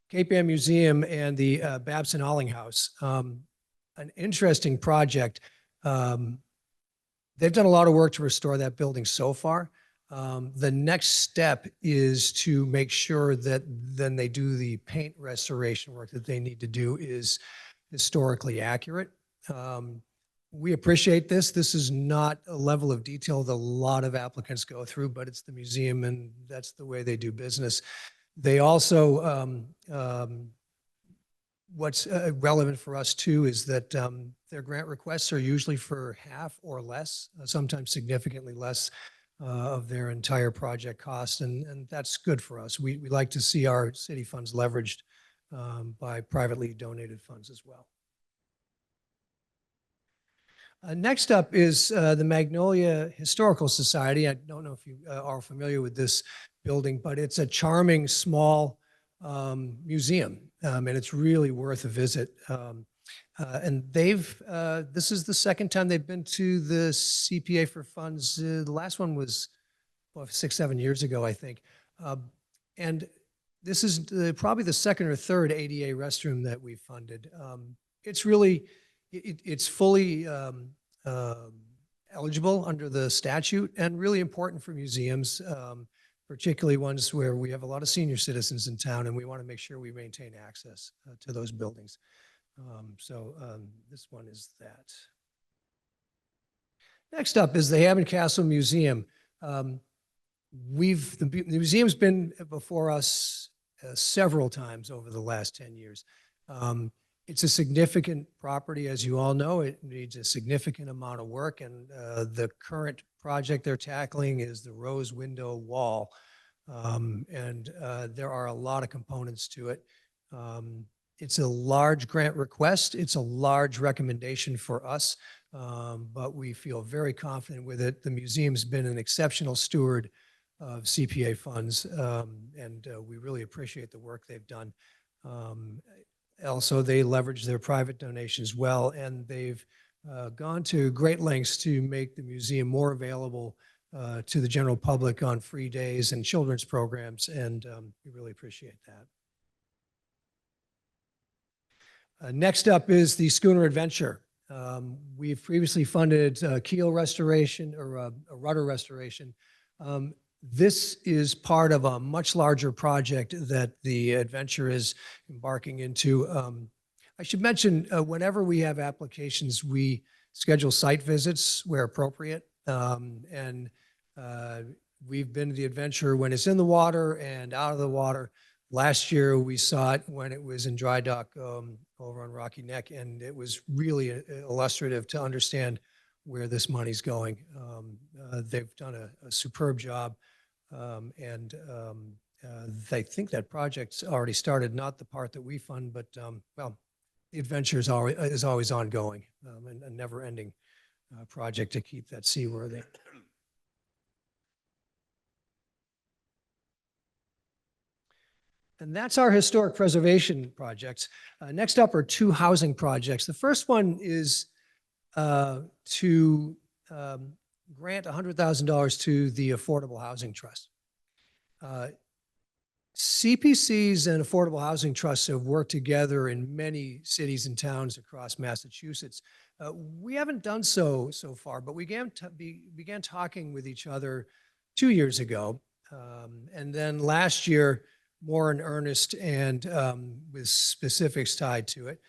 Cape Ann Museum and the Babson Alling House. An interesting project. They've done a lot of work to restore that building so far. The next step is to make sure that then they do the paint restoration work that they need to do is historically accurate. We appreciate this. This is not a level of detail that a lot of applicants go through, but it's the museum and that's the way they do business. They also, what's relevant for us too is that their grant requests are usually for half or less, sometimes significantly less of their entire project cost. And that's good for us. We like to see our city funds leveraged by privately donated funds as well. Next up is the Magnolia Historical Society. I don't know if you are familiar with this building, but it's a charming, small museum, and it's really worth a visit. And this is the second time they've been to the CPA for funds. The last one was 6, 7 years ago, I think. And this is probably the second or third ADA restroom that we've funded. It's really, it's fully eligible under the statute and really important for museums, particularly ones where we have a lot of senior citizens in town and we want to make sure we maintain access to those buildings. This one is that. Next up is the Hammond Castle Museum. The museum's been before us several times over the last 10 years. It's a significant property, as you all know. It needs a significant amount of work, and the current project they're tackling is the rose window wall. There are a lot of components to it. It's a large grant request. It's a large recommendation for us, but we feel very confident with it. The museum's been an exceptional steward of CPA funds, and we really appreciate the work they've done. Also, they leverage their private donations well, and they've gone to great lengths to make the museum more available to the general public on free days and children's programs, and we really appreciate that. Next up is the Schooner Adventure. We've previously funded keel restoration or a rudder restoration. This is part of a much larger project that the Adventure is embarking into. I should mention, whenever we have applications, we schedule site visits where appropriate. We've been to the Adventure when it's in the water and out of the water. Last year, we saw it when it was in dry dock over on Rocky Neck, and it was really illustrative to understand where this money's going. They've done a superb job. I think that project's already started, not the part that we fund, but well, the Adventure is always ongoing, and a never-ending project to keep that seaworthy. And that's our historic preservation projects. Next up are 2 housing projects. The first one is to grant $100,000 to the Affordable Housing Trust. CPCs and Affordable Housing Trusts have worked together in many cities and towns across Massachusetts. We haven't done so far, but we began talking with each other 2 years ago. And then last year, more in earnest and with specifics tied to it.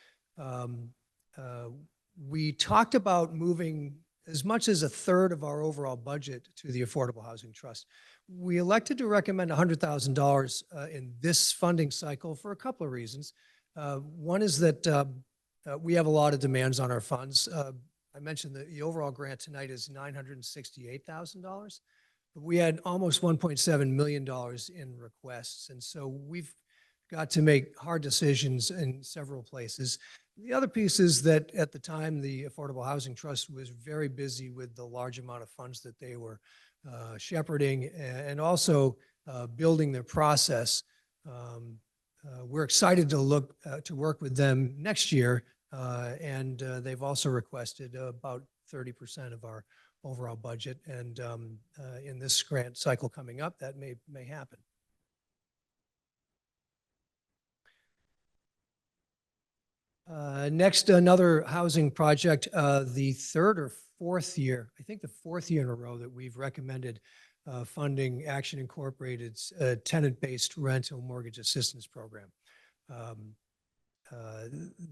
We talked about moving as much as a third of our overall budget to the Affordable Housing Trust. We elected to recommend $100,000 in this funding cycle for a couple of reasons. One is that we have a lot of demands on our funds. I mentioned that the overall grant tonight is $968,000. We had almost $1.7 million in requests. And so we've got to make hard decisions in several places. The other piece is that at the time, the Affordable Housing Trust was very busy with the large amount of funds that they were shepherding and also building their process. We're excited to work with them next year. And they've also requested about 30% of our overall budget. And in this grant cycle coming up, that may happen. Next, another housing project, the third or fourth year, I think the fourth year in a row that we've recommended funding Action Incorporated's tenant-based rental mortgage assistance program.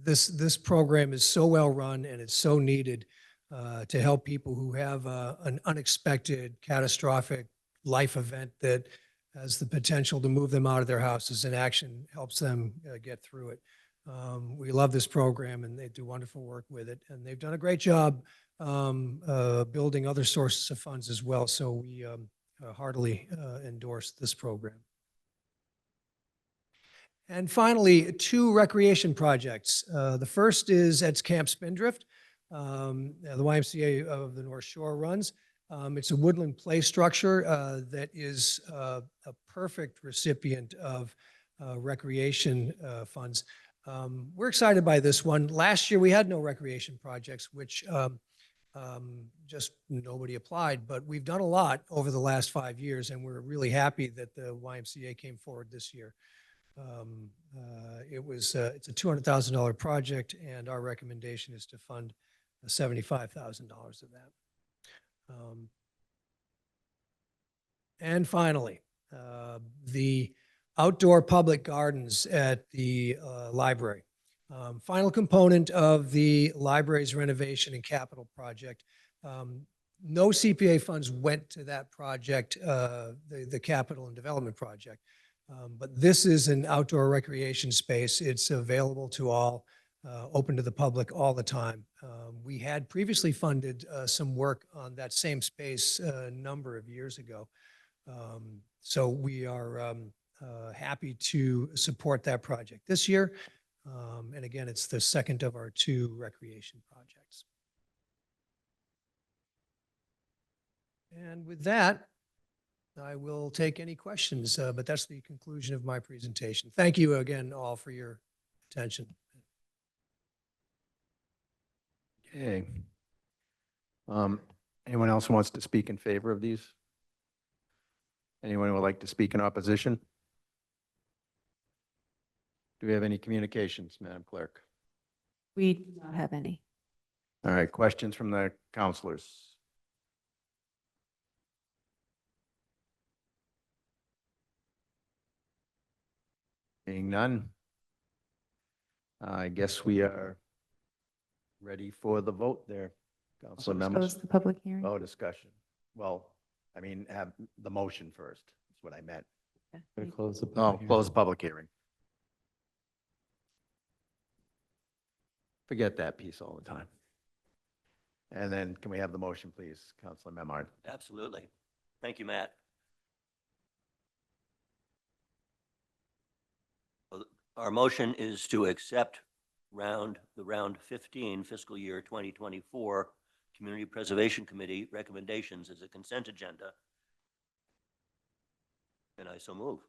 This program is so well run and it's so needed. to help people who have an unexpected, catastrophic life event that has the potential to move them out of their houses, and action helps them get through it. We love this program, and they do wonderful work with it, and they've done a great job building other sources of funds as well. So we heartily endorse this program. And finally, 2 recreation projects. The first is at Camp Spindrift, the YMCA of the North Shore runs. It's a woodland play structure that is a perfect recipient of recreation funds. We're excited by this one. Last year, we had no recreation projects, which just nobody applied, but we've done a lot over the last 5 years, and we're really happy that the YMCA came forward this year. It's a $200,000 project, and our recommendation is to fund $75,000 of that. And finally, the outdoor public gardens at the library. Final component of the library's renovation and capital project. No CPA funds went to that project, the capital and development project. But this is an outdoor recreation space. It's available to all, open to the public all the time. We had previously funded some work on that same space a number of years ago. So we are happy to support that project this year. And again, it's the second of our 2 recreation projects. And with that, I will take any questions, but that's the conclusion of my presentation. Thank you again all for your attention. Okay. Anyone else wants to speak in favor of these? Anyone who would like to speak in opposition? Do we have any communications, Madam Clerk? We do not have any. All right, questions from the counselors? Being none, I guess we are ready for the vote there. Councilor members. Close the public hearing. Oh, discussion. Well, I mean, have the motion first. That's what I meant. Okay. Close the public hearing. Forget that piece all the time. And then can we have the motion, please, Councilor Memard? Absolutely. Thank you, Matt. Our motion is to accept the round 15 fiscal year 2024 Community Preservation Committee recommendations as a consent agenda. And I so move.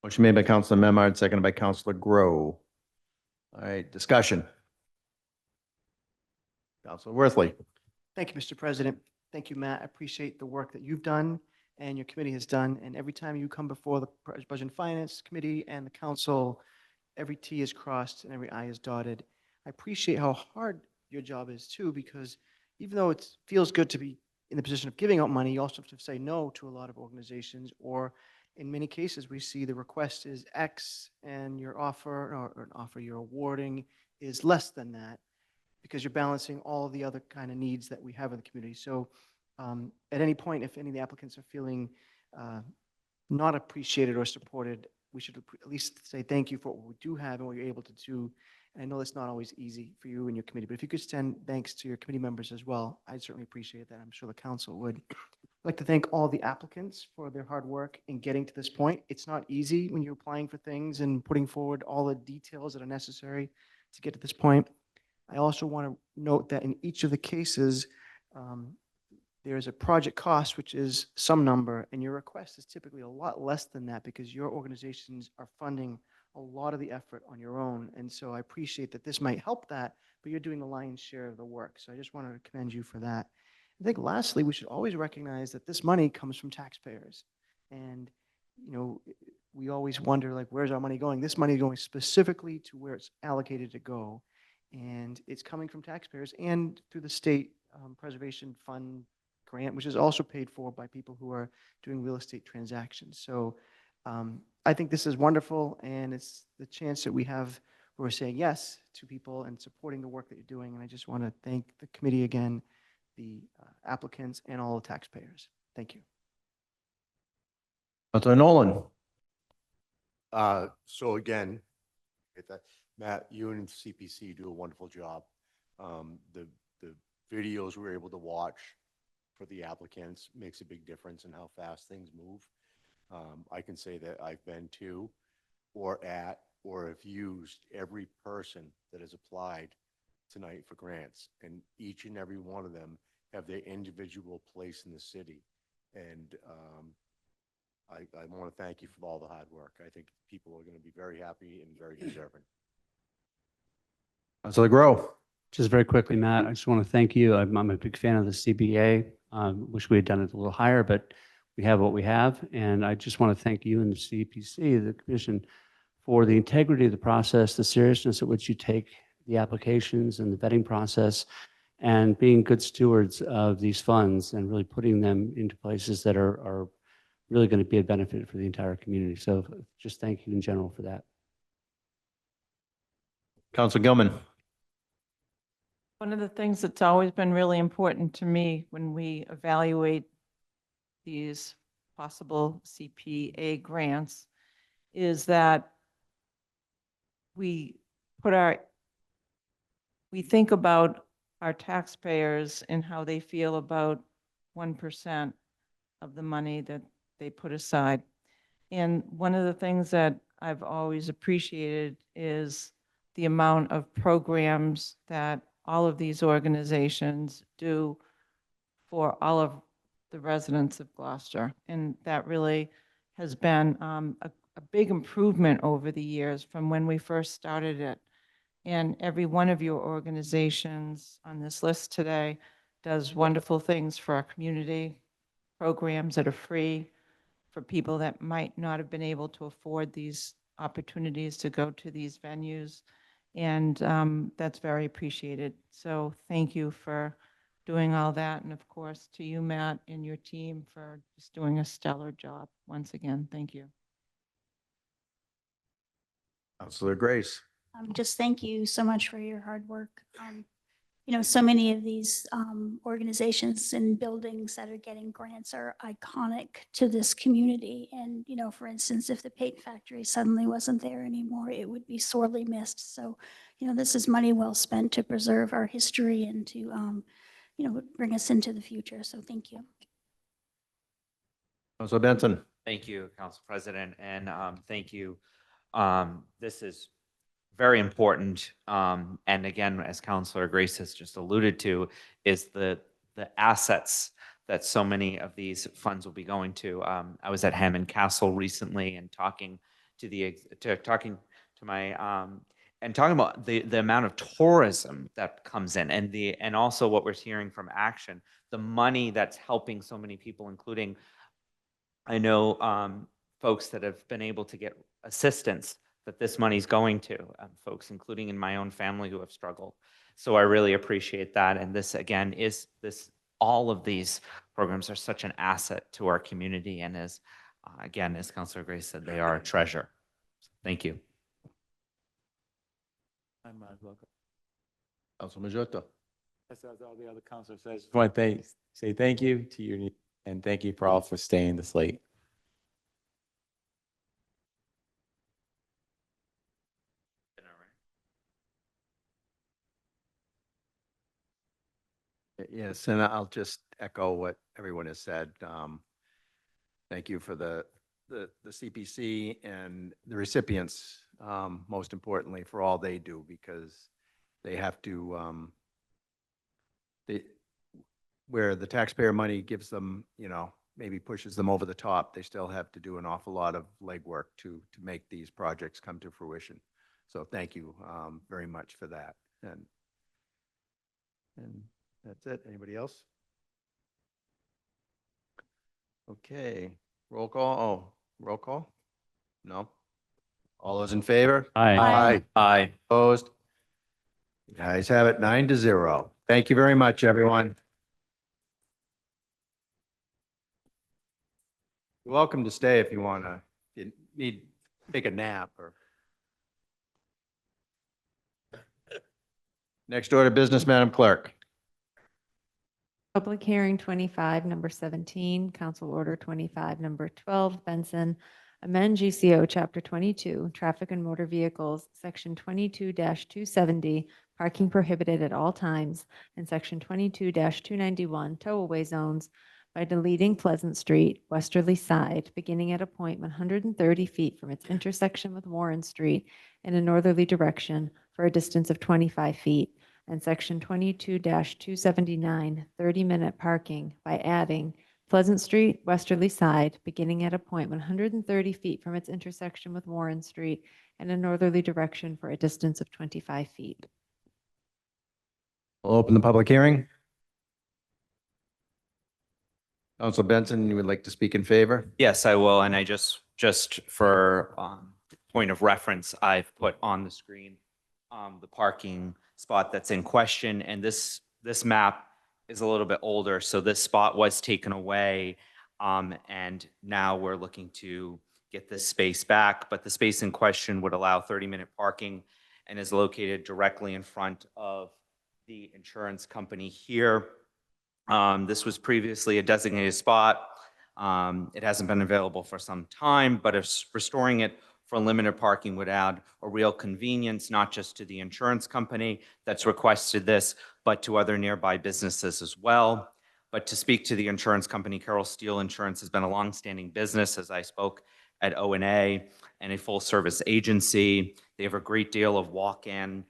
Motion made by Councilor Memard, seconded by Councilor Grow. All right, discussion. Councilor Worthley. Thank you, Mr. President. Thank you, Matt. I appreciate the work that you've done and your committee has done. And every time you come before the Budget and Finance Committee and the council, every T is crossed and every I is dotted. I appreciate how hard your job is too, because even though it feels good to be in the position of giving out money, you also have to say no to a lot of organizations, or in many cases, we see the request is X and your offer or an offer you're awarding is less than that, because you're balancing all of the other kind of needs that we have in the community. So at any point, if any of the applicants are feeling not appreciated or supported, we should at least say thank you for what we do have and what you're able to do. And I know it's not always easy for you and your committee, but if you could send thanks to your committee members as well, I'd certainly appreciate that. I'm sure the council would. I'd like to thank all the applicants for their hard work in getting to this point. It's not easy when you're applying for things and putting forward all the details that are necessary to get to this point. I also want to note that in each of the cases, there is a project cost, which is some number, and your request is typically a lot less than that because your organizations are funding a lot of the effort on your own. And so I appreciate that this might help that, but you're doing the lion's share of the work. So I just wanted to commend you for that. I think lastly, we should always recognize that this money comes from taxpayers. And, you know, we always wonder, like, where's our money going? This money is going specifically to where it's allocated to go. And it's coming from taxpayers and through the state preservation fund grant, which is also paid for by people who are doing real estate transactions. So I think this is wonderful, and it's the chance that we have who are saying yes to people and supporting the work that you're doing. And I just want to thank the committee again, the applicants, and all the taxpayers. Thank you. Councilor Nolan. So again, Matt, you and CPC do a wonderful job. The videos we're able to watch for the applicants makes a big difference in how fast things move. I can say that I've been to or at or have used every person that has applied tonight for grants, and each and every one of them have their individual place in the city. And I want to thank you for all the hard work. I think people are going to be very happy and very deserving. Councilor Grow. Just very quickly, Matt, I just want to thank you. I'm a big fan of the CBA. Wish we had done it a little higher, but we have what we have. And I just want to thank you and the CPC, the commission, for the integrity of the process, the seriousness at which you take the applications and the vetting process, and being good stewards of these funds and really putting them into places that are really going to be a benefit for the entire community. So just thank you in general for that. Councilor Gilman. One of the things that's always been really important to me when we evaluate these possible CPA grants is that we think about our taxpayers and how they feel about 1% of the money that they put aside. And one of the things that I've always appreciated is the amount of programs that all of these organizations do for all of the residents of Gloucester. And that really has been a big improvement over the years from when we first started it. And every one of your organizations on this list today does wonderful things for our community, programs that are free for people that might not have been able to afford these opportunities to go to these venues. And that's very appreciated. So thank you for doing all that. And of course, to you, Matt, and your team for just doing a stellar job. Once again, thank you. Councilor Grace. Just thank you so much for your hard work. You know, so many of these organizations and buildings that are getting grants are iconic to this community. And, you know, for instance, if the paint factory suddenly wasn't there anymore, it would be sorely missed. So, you know, this is money well spent to preserve our history and to, you know, bring us into the future. So thank you. Councilor Benson. Thank you, Council President, and thank you. This is very important. And again, as Councilor Grace has just alluded to, is the assets that so many of these funds will be going to. I was at Hammond Castle recently and talking about the amount of tourism that comes in, and also what we're hearing from Action, the money that's helping so many people, including I know folks that have been able to get assistance that this money's going to, folks, including in my own family who have struggled. So I really appreciate that. And this, again, all of these programs are such an asset to our community. And again, as Councilor Grace said, they are a treasure. Thank you. I'm welcome. Councilor Majota. As all the other councilors said, I just want to say thank you to you and thank you for all for staying this late. Yes, and I'll just echo what everyone has said. Thank you for the CPC and the recipients, most importantly, for all they do, because they have to, where the taxpayer money gives them, you know, maybe pushes them over the top, they still have to do an awful lot of legwork to make these projects come to fruition. So thank you very much for that. And that's it. Anybody else? Okay, roll call. Oh, roll call? No? All those in favor? Aye. Aye. Aye. Opposed? You guys have it 9-0. Thank you very much, everyone. You're welcome to stay if you want to, if you need, take a nap or. Next order of business, Madam Clerk. Public hearing 25, number 17, Council Order 25, number 12, Benson, amend GCO Chapter 22, Traffic and Motor Vehicles, Section 22-270, parking prohibited at all times, and Section 22-291, tow-away zones by deleting Pleasant Street, westerly side, beginning at a point 130 feet from its intersection with Warren Street in a northerly direction for a distance of 25 feet, and Section 22-279, 30-minute parking by adding Pleasant Street, westerly side, beginning at a point 130 feet from its intersection with Warren Street in a northerly direction for a distance of 25 feet. We'll open the public hearing. Council Benson, you would like to speak in favor? Yes, I will. And I just for point of reference, I've put on the screen the parking spot that's in question. And this map is a little bit older. So this spot was taken away. And now we're looking to get this space back. But the space in question would allow 30-minute parking and is located directly in front of the insurance company here. This was previously a designated spot. It hasn't been available for some time, but if restoring it for limited parking would add a real convenience, not just to the insurance company that's requested this, but to other nearby businesses as well. But to speak to the insurance company, Carroll Steel Insurance has been a longstanding business, as I spoke at O&A, and a full-service agency. They have a great deal of walk-in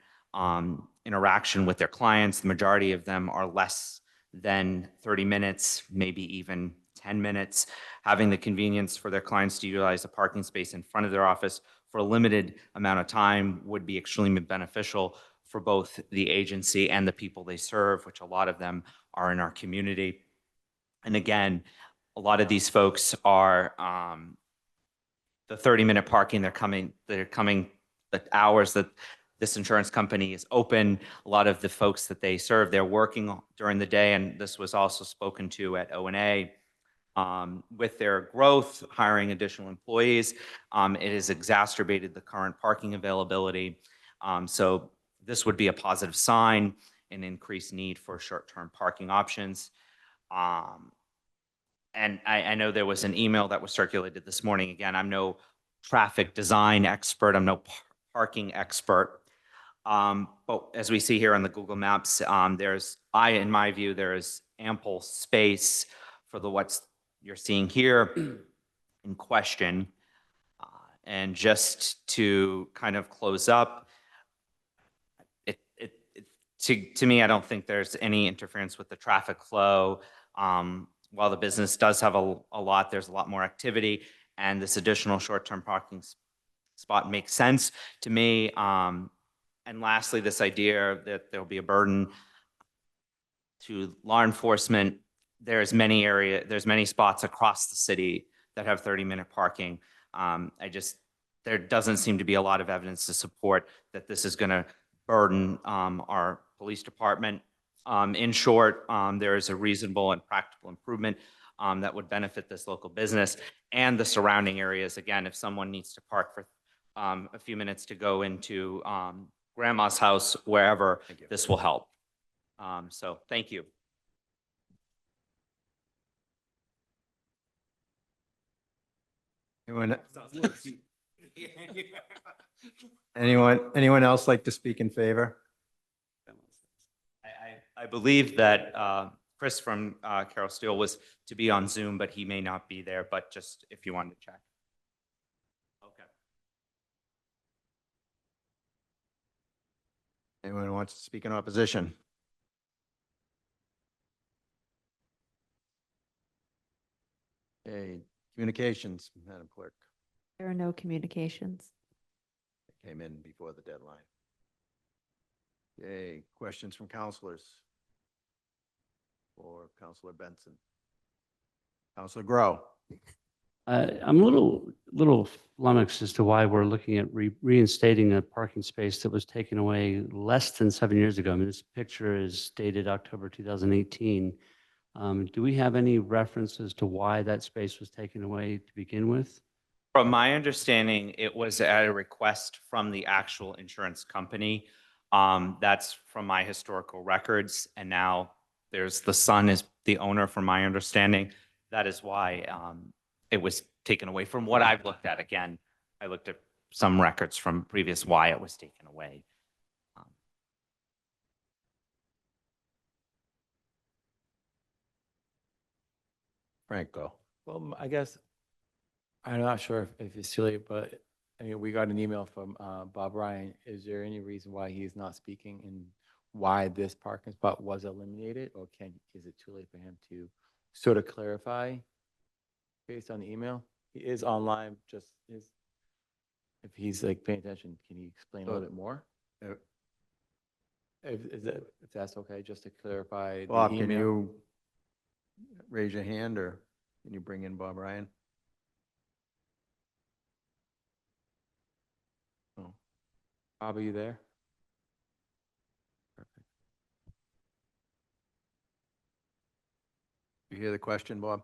interaction with their clients. The majority of them are less than 30 minutes, maybe even 10 minutes. Having the convenience for their clients to utilize a parking space in front of their office for a limited amount of time would be extremely beneficial for both the agency and the people they serve, which a lot of them are in our community. And again, a lot of these folks are the 30-minute parking. They're coming the hours that this insurance company is open. A lot of the folks that they serve, they're working during the day, and this was also spoken to at O&A. With their growth, hiring additional employees, it has exacerbated the current parking availability. So this would be a positive sign, an increased need for short-term parking options. And I know there was an email that was circulated this morning. Again, I'm no traffic design expert. I'm no parking expert. But as we see here on the Google Maps, in my view, there is ample space for what's you're seeing here in question. And just to kind of close up, to me, I don't think there's any interference with the traffic flow. While the business does have a lot, there's a lot more activity, and this additional short-term parking spot makes sense to me. And lastly, this idea that there'll be a burden to law enforcement. There's many spots across the city that have 30-minute parking. There doesn't seem to be a lot of evidence to support that this is going to burden our police department. In short, there is a reasonable and practical improvement that would benefit this local business and the surrounding areas. Again, if someone needs to park for a few minutes to go into grandma's house, wherever, this will help. So thank you. Anyone else like to speak in favor? I believe that Chris from Carroll Steel was to be on Zoom, but he may not be there, but just if you wanted to check. Okay. Anyone who wants to speak in opposition? Okay, communications, Madam Clerk. There are no communications. They came in before the deadline. Okay, questions from counselors? For Councilor Benson. Councilor Grow. I'm a little flummoxed as to why we're looking at reinstating a parking space that was taken away less than 7 years ago. I mean, this picture is dated October 2018. Do we have any reference as to why that space was taken away to begin with? From my understanding, it was at a request from the actual insurance company. That's from my historical records, and now there's the son is the owner, from my understanding. That is why it was taken away from what I've looked at. Again, I looked at some records from previous why it was taken away. Franco. Well, I guess, I'm not sure if it's too late, but I mean, we got an email from Bob Ryan. Is there any reason why he's not speaking and why this parking spot was eliminated? Or is it too late for him to sort of clarify based on the email? He is online, just if he's like paying attention, can you explain a little bit more? If that's okay, just to clarify the Bob, email. can you raise your hand, or can you bring in Bob Ryan? Oh, Bob, are you there? perfect. You hear the question, Bob?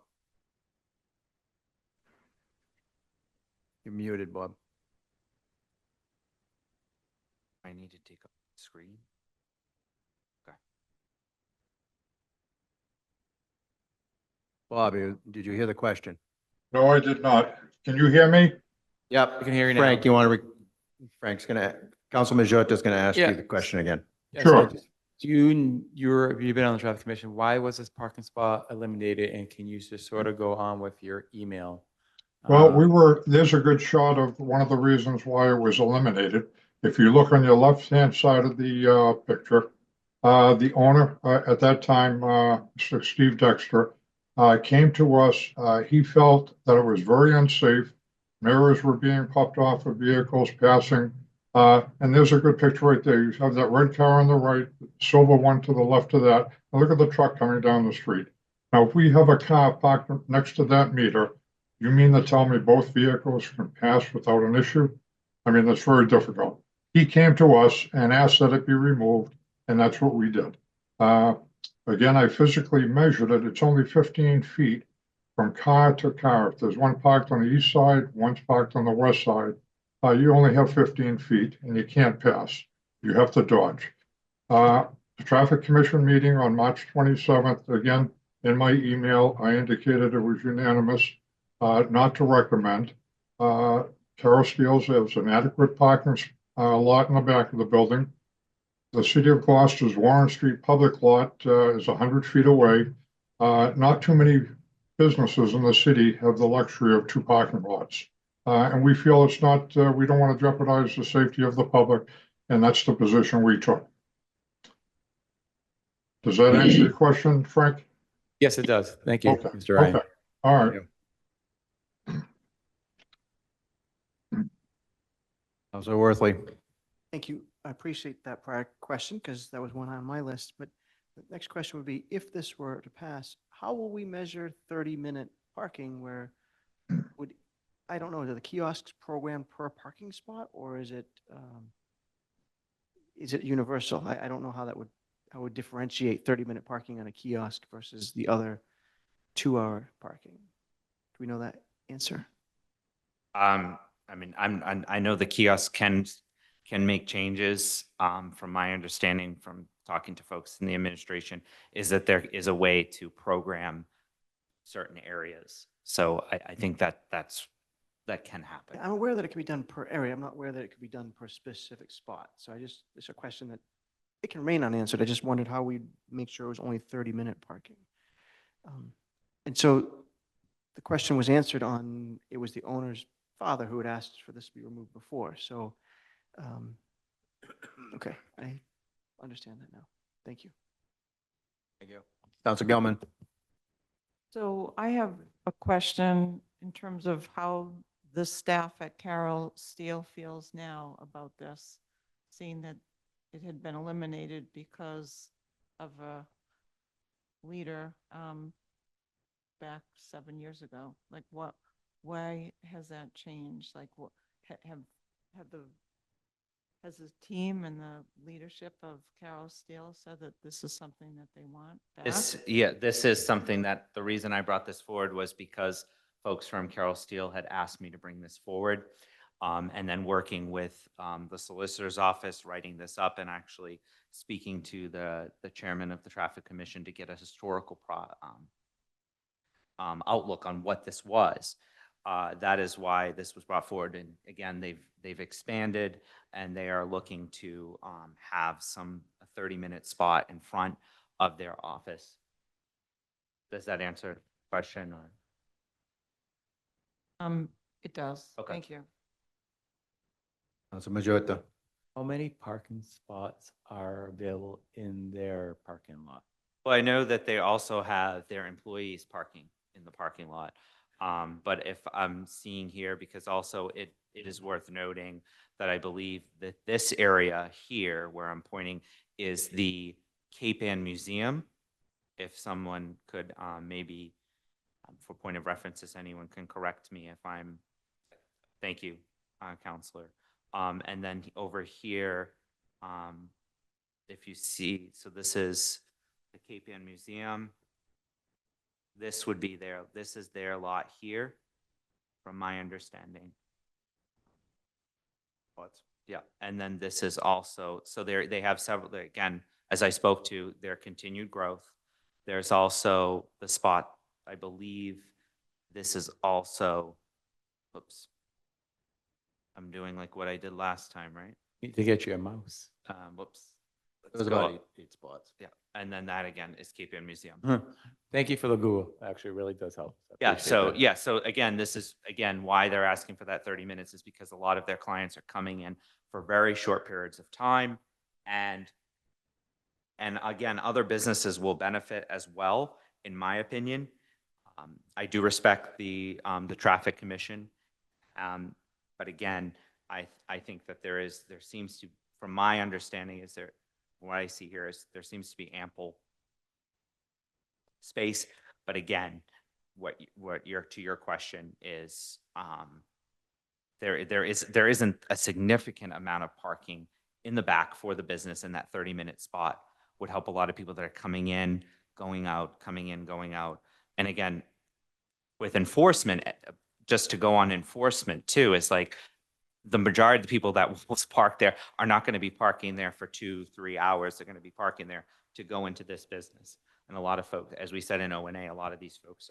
You're muted, Bob. I need to take up the screen. Okay. Bob, did you hear the question? No, I did not. Can you hear me? Yep. I can hear you now. Frank, Frank's gonna, Councilman Majota gonna ask you the question again. Yeah, Sure. so you've been on the traffic commission. Why was this parking spot eliminated? And can you just sort of go on with your email? Well, there's a good shot of one of the reasons why it was eliminated. If you look on your left-hand side of the picture, the owner at that time, Mr. Steve Dexter, came to us. He felt that it was very unsafe. Mirrors were being popped off of vehicles passing. And there's a good picture right there. You have that red car on the right, silver one to the left of that. And look at the truck coming down the street. Now, if we have a car parked next to that meter, you mean to tell me both vehicles can pass without an issue? I mean, that's very difficult. He came to us and asked that it be removed, and that's what we did. Again, I physically measured it. It's only 15 feet from car to car. If there's one parked on the east side, one's parked on the west side, you only have 15 feet and you can't pass. You have to dodge. The Traffic Commission meeting on March 27th, again, in my email, I indicated it was unanimous not to recommend. Carol Steele's has an adequate parking lot in the back of the building. The city of Gloucester's Warren Street public lot is 100 feet away. Not too many businesses in the city have the luxury of two parking lots. And we feel it's not, we don't want to jeopardize the safety of the public, and that's the position we took. Does that answer your question, Frank? Yes, it does. Thank you, Okay. Mr. Ryan. Okay. All right. Councilor Worthley. Thank you. I appreciate that prior question because that was one on my list. But the next question would be, if this were to pass, how will we measure 30-minute parking where I don't know, are the kiosks programmed per parking spot, or is it universal? I don't know how I would differentiate 30-minute parking on a kiosk versus the other 2-hour parking. Do we know that answer? I mean, I know the kiosk can make changes. From my understanding, from talking to folks in the administration, is that there is a way to program certain areas. So I think that can happen. I'm aware that it can be done per area. I'm not aware that it could be done per specific spot. So it's a question that it can remain unanswered. I just wondered how we make sure it was only 30-minute parking. And so the question was answered on, it was the owner's father who had asked for this to be removed before. So, okay, I understand that now. Thank you. Thank you. Councilor Gelman. So I have a question in terms of how the staff at Carroll Steele feels now about this, seeing that it had been eliminated because of a leader back 7 years ago. Like why has that changed? Like what has the team and the leadership of Carroll Steele said that this is something that they want back? This is something that the reason I brought this forward was because folks from Carroll Steele had asked me to bring this forward. and then working with the solicitor's office, writing this up, and actually speaking to the chairman of the Traffic Commission to get a historical outlook on what this was. That is why this was brought forward. And again, they've expanded, and they are looking to have a 30-minute spot in front of their office. Does that answer the question? Or? It does. Okay. Thank you. Council Majota. How many parking spots are available in their parking lot? Well, I know that they also have their employees parking in the parking lot. But if I'm seeing here, because also it is worth noting that I believe that this area here where I'm pointing is the Cape Ann Museum. If someone could maybe, for point of references, anyone can correct me if I'm, thank you, Counselor. And then over here, if you see, so this is the Cape Ann Museum. This would be this is their lot here, from my understanding. Yeah, and then this is also, so they have several, again, as I spoke to, their continued growth. There's also the spot, I believe this is also, oops. I'm doing like what I did last time, right? Need to get you a mouse. Whoops. It was about eight spots. Yeah, and then that again is Cape Ann Museum. Thank you for the Google. Actually, it really does help. I Yeah, appreciate so that. yeah, so again, this is again why they're asking for that 30 minutes is because a lot of their clients are coming in for very short periods of time, and again, other businesses will benefit as well, in my opinion. I do respect the Traffic Commission, but again, I think that there seems to, from my understanding, what I see here is there seems to be ample space. But again, to your question is, there isn't a significant amount of parking in the back for the business, and that 30-minute spot would help a lot of people that are coming in, going out, coming in, going out. And again, with enforcement, just to go on enforcement too, is like the majority of the people that will park there are not going to be parking there for 2-3 hours. They're going to be parking there to go into this business. And a lot of folks, as we said in O&A, a lot of these folks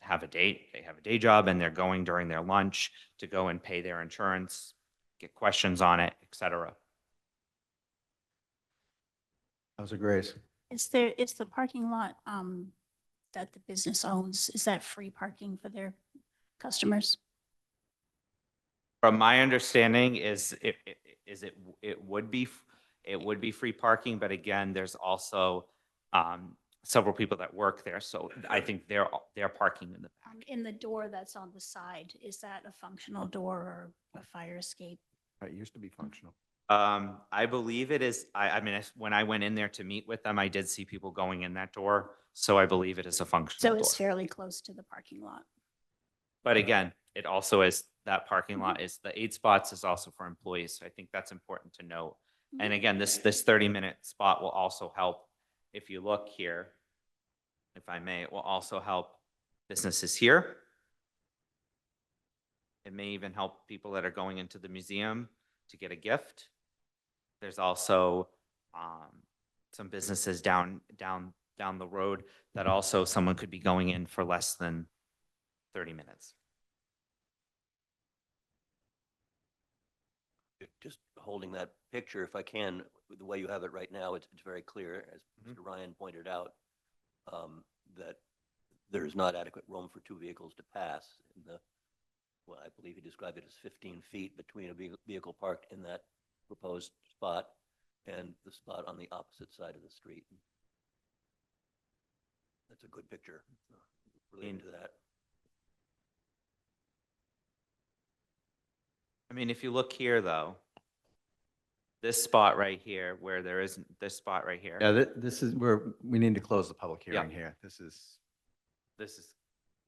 have a day job, and they're going during their lunch to go and pay their insurance, get questions on it, et cetera. Council Grace. Is the parking lot that the business owns, is that free parking for their customers? From my understanding it would be free parking, but again, there's also several people that work there, so I think they're parking in the back. In the door that's on the side, is that a functional door or a fire escape? It used to be functional. I believe it is. I mean, when I went in there to meet with them, I did see people going in that door, so I believe it is a functional So door. it's fairly close to the parking lot. But again, it also is, that parking lot is, the 8 spots is also for employees. So I think that's important to note. And again, this 30-minute spot will also help. If you look here, if I may, it will also help businesses here. It may even help people that are going into the museum to get a gift. There's also some businesses down the road that also someone could be going in for less than 30 minutes. Just holding that picture, if I can, the way you have it right now, it's very clear, as Mr. Ryan pointed out, that there's not adequate room for 2 vehicles to pass. Well, I believe he described it as 15 feet between a vehicle parked in that proposed spot and the spot on the opposite side of the street. That's a good picture relating to that. I mean, if you look here, though, this spot right here, where there isn't this spot right here. Yeah, this is where we need to close the public Yeah. hearing here. This is,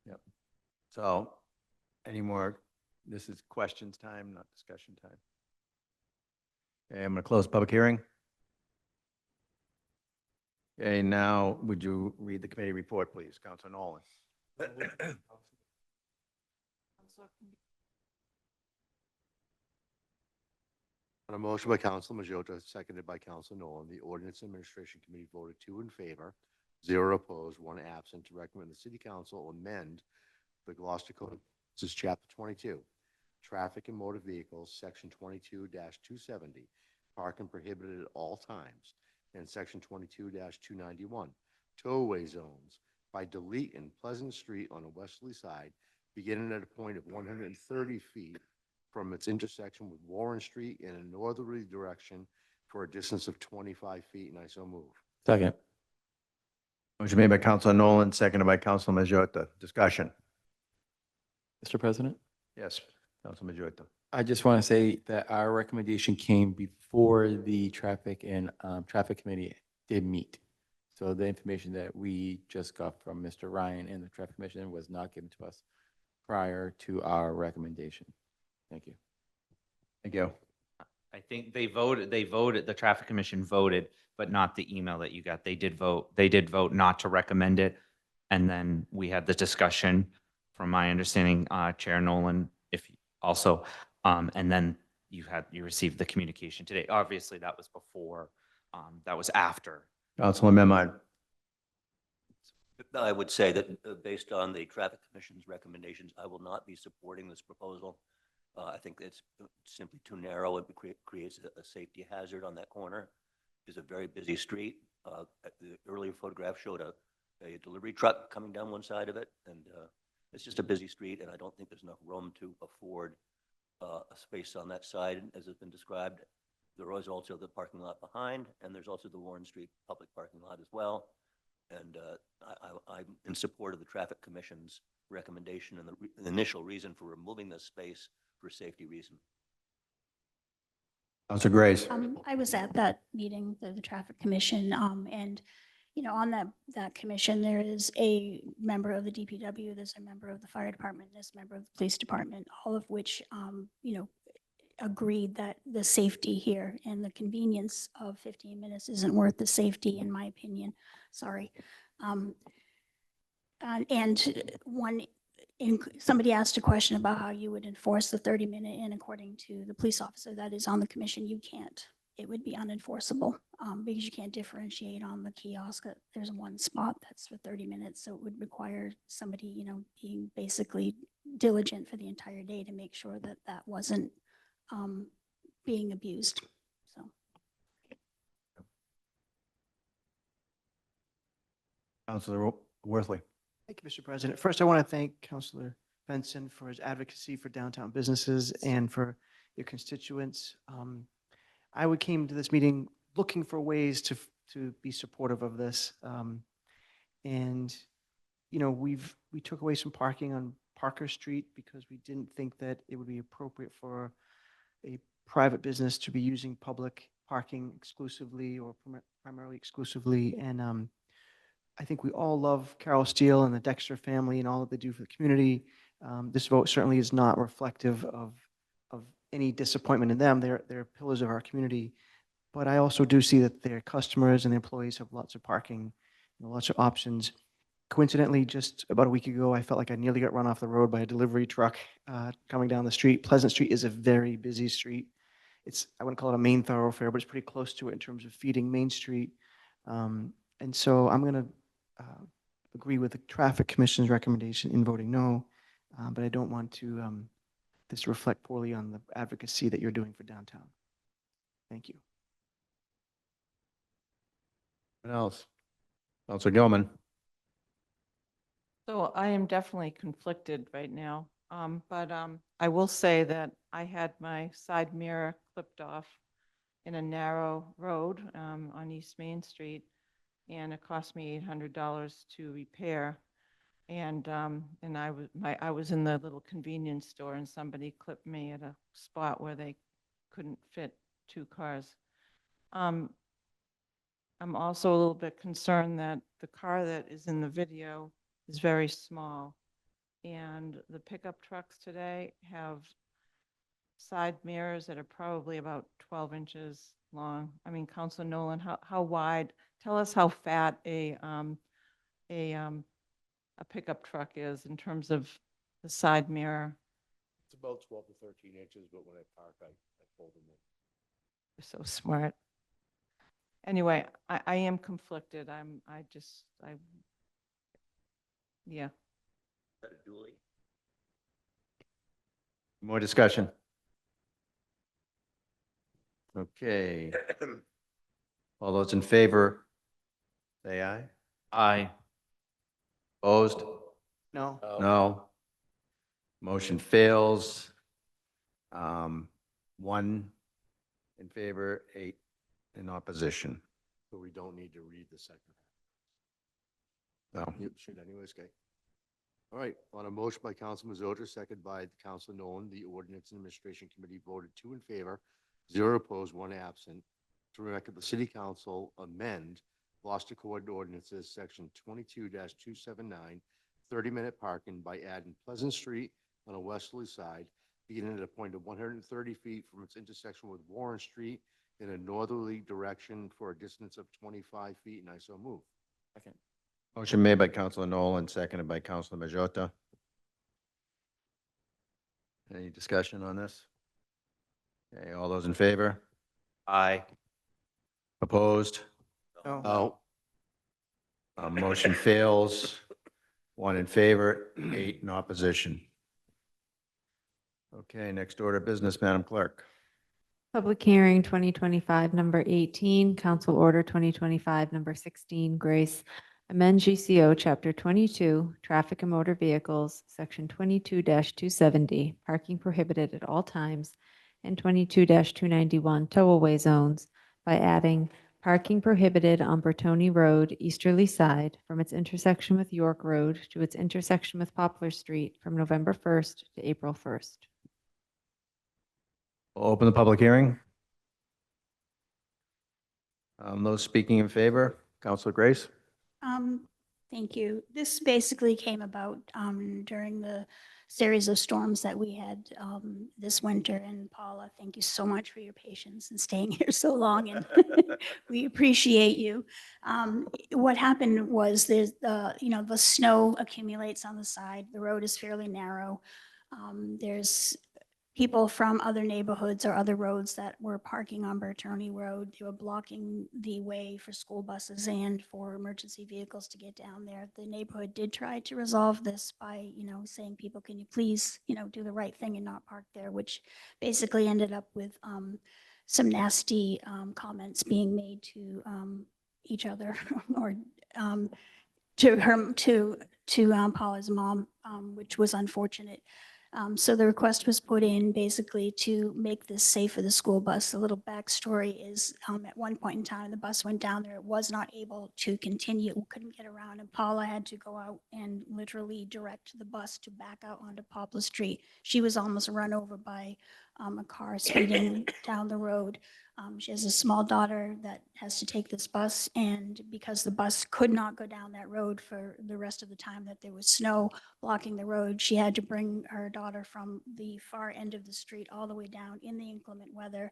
Yep. so any more, this is questions time, not discussion time. Okay, I'm going to close the public hearing. Okay, now would you read the committee report, please? Councilor Nolan. On a motion by Council Majota, seconded by Council Nolan, the Ordinance Administration Committee voted 2 in favor, 0 opposed, 1 absent, to recommend the City Council amend the Gloucester Code. This is Chapter 22, Traffic and Motor Vehicles, Section 22-270, parking prohibited at all times, and Section 22-291, towaway zones, by deleting Pleasant Street on the westerly side, beginning at a point of 130 feet from its intersection with Warren Street in a northerly direction for a distance of 25 feet, and I so move. Second. Motion made by Councilor Nolan, seconded by Councilor Majota. Discussion. Mr. President, Yes, Councilor Majota. I just want to say that our recommendation came before the Traffic and Traffic Committee did meet. So the information that we just got from Mr. Ryan and the Traffic Commission was not given to us prior to our recommendation. Thank you. Thank you. I think they voted, the Traffic Commission voted, but not the email that you got. They did vote not to recommend it. And then we had the discussion, from my understanding, Chair Nolan, if also, and then you received the communication today. Obviously, that was before, that was after. Councilor Memard. I would say that based on the Traffic Commission's recommendations, I will not be supporting this proposal. I think it's simply too narrow. It creates a safety hazard on that corner. It's a very busy street. The earlier photograph showed a delivery truck coming down one side of it, and it's just a busy street, and I don't think there's enough room to afford a space on that side, as has been described. There is also the parking lot behind, and there's also the Warren Street public parking lot as well. And I'm in support of the Traffic Commission's recommendation and the initial reason for removing this space for safety reason. Councilor Grace. I was at that meeting, the Traffic Commission, and, you know, on that commission, there is a member of the DPW, there's a member of the fire department, there's a member of the police department, all of which, you know, agreed that the safety here and the convenience of 15 minutes isn't worth the safety, in my opinion. Sorry. Somebody asked a question about how you would enforce the 30-minute, and according to the police officer that is on the commission, you can't. It would be unenforceable because you can't differentiate on the kiosk. There's one spot that's for 30 minutes, so it would require somebody, you know, being basically diligent for the entire day to make sure that that wasn't being abused. So. Councilor Worthley. Thank you, Mr. President. First, I want to thank Councilor Benson for his advocacy for downtown businesses and for your constituents. I came to this meeting looking for ways to be supportive of this. And, you know, we took away some parking on Parker Street because we didn't think that it would be appropriate for a private business to be using public parking exclusively or primarily exclusively. And I think we all love Carol Steele and the Dexter family and all that they do for the community. This vote certainly is not reflective of any disappointment in them. They're pillars of our community. But I also do see that their customers and their employees have lots of parking, lots of options. Coincidentally, just about a week ago, I felt like I nearly got run off the road by a delivery truck coming down the street. Pleasant Street is a very busy street. I wouldn't call it a main thoroughfare, but it's pretty close to it in terms of feeding Main Street. And so I'm going to agree with the Traffic Commission's recommendation in voting no, but I don't want to this reflect poorly on the advocacy that you're doing for downtown. Thank you. What else? Councilor Gilman. So I am definitely conflicted right now, but I will say that I had my side mirror clipped off in a narrow road on East Main Street, and it cost me $800 to repair. And I was in the little convenience store, and somebody clipped me at a spot where they couldn't fit 2 cars. I'm also a little bit concerned that the car that is in the video is very small, and the pickup trucks today have side mirrors that are probably about 12 inches long. I mean, Councilor Nolan, how wide? Tell us how fat a pickup truck is in terms of the side mirror. It's about 12 to 13 inches, but when I park, I fold them in. You're so smart. Anyway, I am conflicted. Yeah. More discussion? Okay. All those in favor, say aye. Aye. Opposed? No. No. Motion fails. 1 in favor, 8 in opposition. So we don't need to read the second No. half. You should anyways, okay. All right, on a motion by Council Mazzotra, second by Council Nolan, the Ordinance and Administration Committee voted 2 in favor, 0 opposed, 1 absent, to record the City Council amend Gloucester Code Ordinances, Section 22-279, 30-minute parking by adding Pleasant Street on a westerly side, beginning at a point of 130 feet from its intersection with Warren Street in a northerly direction for a distance of 25 feet, and I so move. Second. Motion made by Councilor Nolan, seconded by Councilor Majota. Any discussion on this? Okay, all those in favor? Aye. Opposed? No. Motion fails. 1 in favor, 8 in opposition. Okay, next order of business, Madam Clerk. Public hearing 2025, number 18, Council Order 2025, number 16, Grace. Amend GCO Chapter 22, Traffic and Motor Vehicles, Section 22-270, Parking Prohibited at All Times, and 22-291, Towaway Zones by adding parking prohibited on Bertoni Road, easterly side, from its intersection with York Road to its intersection with Poplar Street from November 1st to April 1st. We'll open the public hearing. Those speaking in favor, Councilor Grace. Thank you. This basically came about during the series of storms that we had this winter. And Paula, thank you so much for your patience and staying here so long, and we appreciate you. What happened was there's the snow accumulates on the side. The road is fairly narrow. There's people from other neighborhoods or other roads that were parking on Bertoni Road. They were blocking the way for school buses and for emergency vehicles to get down there. The neighborhood did try to resolve this by, saying, people, can you please, do the right thing and not park there, which basically ended up with some nasty comments being made to each other or to Paula's mom, which was unfortunate. So the request was put in basically to make this safe for the school bus. The little backstory is at one point in time, the bus went down there. It was not able to continue, couldn't get around, and Paula had to go out and literally direct the bus to back out onto Poplar Street. She was almost run over by a car speeding down the road. She has a small daughter that has to take this bus, and because the bus could not go down that road for the rest of the time that there was snow blocking the road, she had to bring her daughter from the far end of the street all the way down in the inclement weather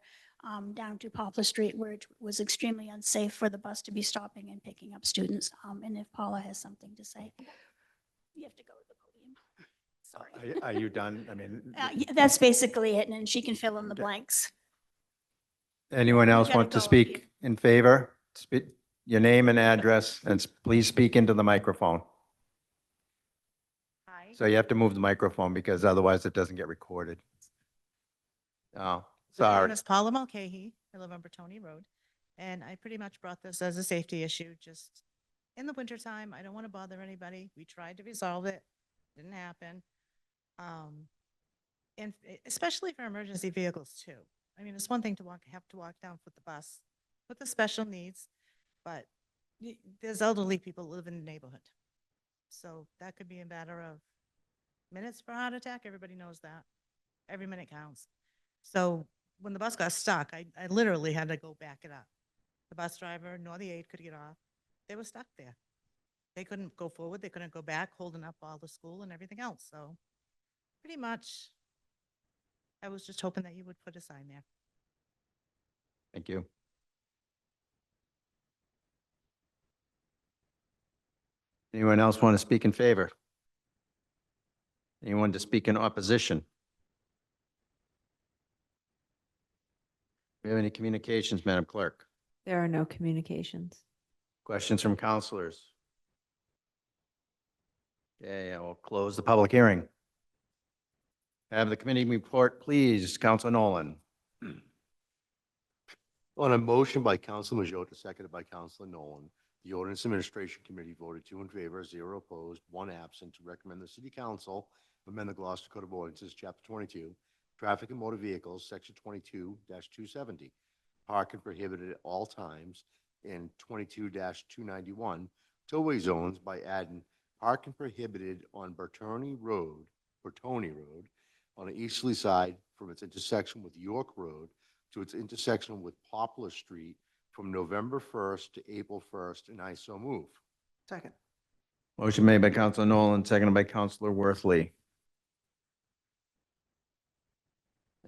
down to Poplar Street, where it was extremely unsafe for the bus to be stopping and picking up students. And if Paula has something to say, you have to go to the podium. Sorry. Are you done? I mean, Yeah, that's basically it, and then she can fill in the blanks. anyone else gotta want to go if speak in favor? Speak your name and address, and please speak into the microphone. Hi. So you have to move the microphone because otherwise it doesn't get recorded. Oh, My name sorry. is Paula Mulcahy. I live on Bertoni Road. And I pretty much brought this as a safety issue, just in the wintertime. I don't want to bother anybody. We tried to resolve it. Didn't happen. And especially for emergency vehicles too. I mean, it's one thing to have to walk down with the bus with the special needs, but there's elderly people who live in the neighborhood. So that could be a matter of minutes for a heart attack. Everybody knows that. Every minute counts. So when the bus got stuck, I literally had to go back it up. The bus driver nor the aide could get off. They were stuck there. They couldn't go forward. They couldn't go back, holding up all the school and everything else. So pretty much, I was just hoping that you would put a sign there. Thank you. Anyone else want to speak in favor? Anyone to speak in opposition? we have any communications, Madam Clerk? There are no communications. Questions from counselors? Okay, I will close the public hearing. Have the committee report, please. Council Nolan. On a motion by Council Majota, seconded by Councilor Nolan, the Ordinance Administration Committee voted 2 in favor, 0 opposed, 1 absent to recommend the City Council amend the Gloucester Code of Ordinances, Chapter 22, Traffic and Motor Vehicles, Section 22-270, parking prohibited at all times, and 22-291, tollway zones by adding parking prohibited on Bertoni Road on the easterly side from its intersection with York Road to its intersection with Poplar Street from November 1st to April 1st, and I so move. Second. Motion made by Councilor Nolan, seconded by Councilor Worthley.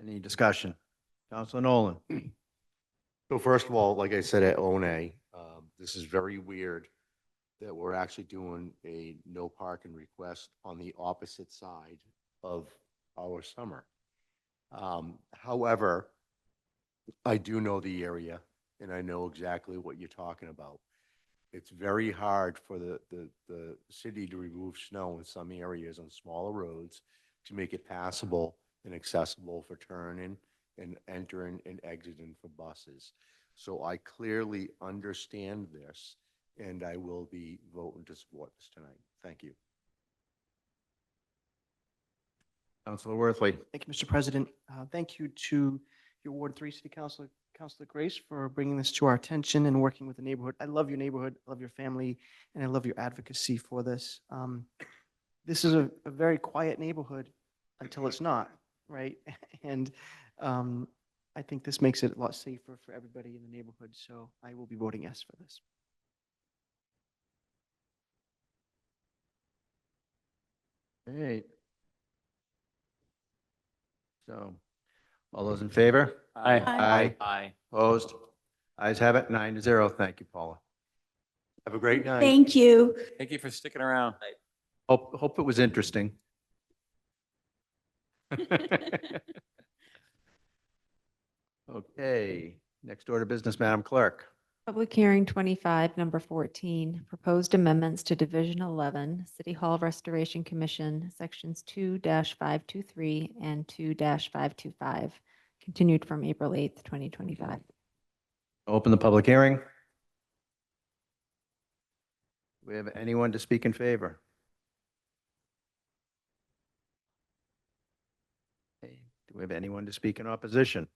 Any discussion? Councilor Nolan. So first of all, like I said at ONA, this is very weird that we're actually doing a no parking request on the opposite side of our summer. However, I do know the area and I know exactly what you're talking about. It's very hard for the city to remove snow in some areas on smaller roads to make it passable and accessible for turning and entering and exiting for buses. So I clearly understand this, and I will be voting to support this tonight. Thank you. Councilor Worthley. Thank you, Mr. President. Thank you to your Ward 3 City Councilor, Councilor Grace, for bringing this to our attention and working with the neighborhood. I love your neighborhood, I love your family, and I love your advocacy for this. This is a very quiet neighborhood until it's not, right? And I think this makes it a lot safer for everybody in the neighborhood, so I will be voting yes for this. Great. So, all those in favor? Aye. Aye. Aye. Opposed? Ayes have it, 9-0. Thank you, Paula. Have a great night. Thank you. Thank you for sticking around. Hope it was interesting. Okay, next order of business, Madam Clerk. Public hearing 25, number 14, proposed amendments to Division 11, City Hall Restoration Commission, Sections 2-523 and 2-525, continued from April 8th, 2025. Open the public hearing. Do we have anyone to speak in favor? Okay, do we have anyone to speak in opposition?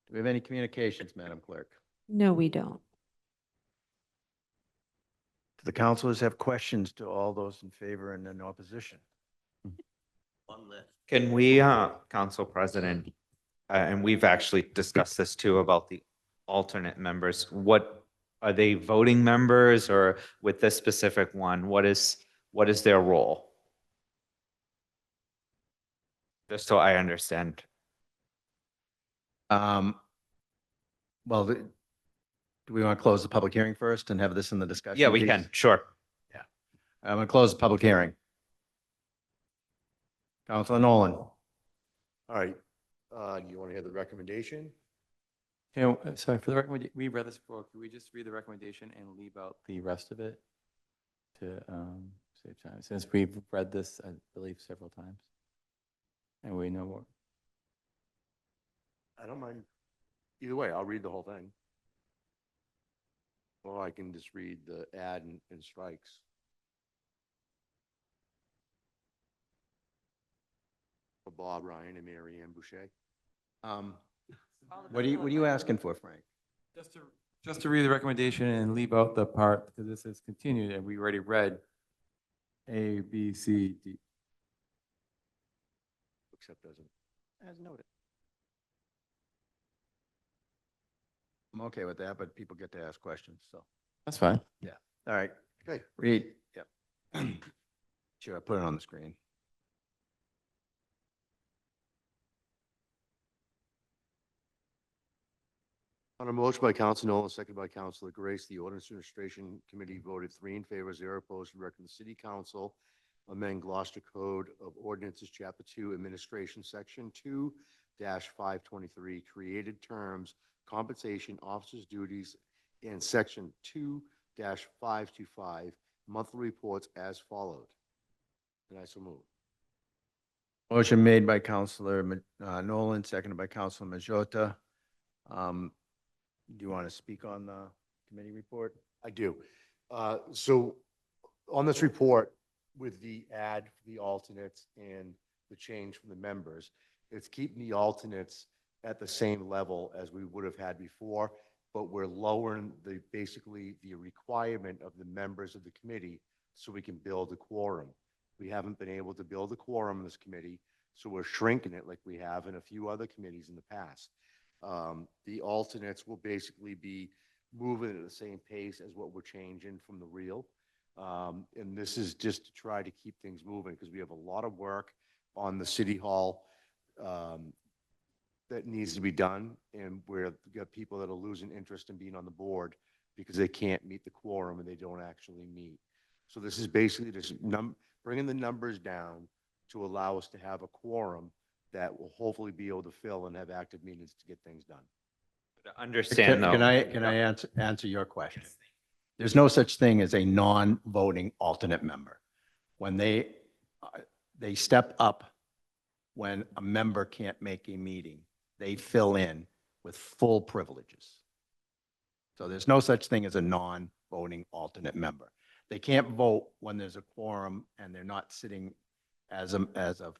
Do we have any communications, Madam Clerk? No, we don't. Do the councilors have questions to all those in favor and in opposition? One list. Can we, Council President, and we've actually discussed this too about the alternate members, what, are they voting members, or with this specific one, what is their role? Just so I understand. Well, do we want to close the public hearing first and have this in the discussion? Yeah, we piece? can, sure. Yeah. I'm going to close the public hearing. Councilor Nolan. All right. Do you want to hear the recommendation? Sorry, for the recommendation, we read this before. Could we just read the recommendation and leave out the rest of it to save time? Since we've read this, I believe, several times. And we know more. I don't mind. Either way, I'll read the whole thing. Or I can just read the add and strikes. For Bob, Ryan, and Mary Ann Boucher. What are you asking for, Frank? Just to read the recommendation and leave out the part, because this is continued and we already read A, B, C, D. Except doesn't. As noted. I'm okay with that, but people get to ask questions, so. That's fine. Yeah. All right. Okay. Read. Yep. Sure, I put it on the screen. On a motion by Council Nolan, seconded by Councilor Grace, the Ordinance Administration Committee voted 3 in favor, 0 opposed, to recommend the City Council amend Gloucester Code of Ordinances, Chapter 2, Administration, Section 523 created terms, compensation, officers' duties, and section 2-525 monthly reports as followed. And I so move. Motion made by Counselor Nolan, seconded by Counselor Majota. Do you want to speak on the committee report? I do. So on this report, with the add for the alternates and the change from the members, it's keeping the alternates at the same level as we would have had before, but we're lowering basically the requirement of the members of the committee so we can build a quorum. We haven't been able to build a quorum in this committee, so we're shrinking it like we have in a few other committees in the past. The alternates will basically be moving at the same pace as what we're changing from the real. And this is just to try to keep things moving because we have a lot of work on the city hall that needs to be done. And we've got people that are losing interest in being on the board because they can't meet the quorum and they don't actually meet. So this is basically just bringing the numbers down to allow us to have a quorum that will hopefully be able to fill and have active meetings to get things done. Understand though. Can I answer your question? There's no such thing as a non-voting alternate member. When they step up when a member can't make a meeting, they fill in with full privileges. So there's no such thing as a non-voting alternate member. They can't vote when there's a quorum and they're not sitting as a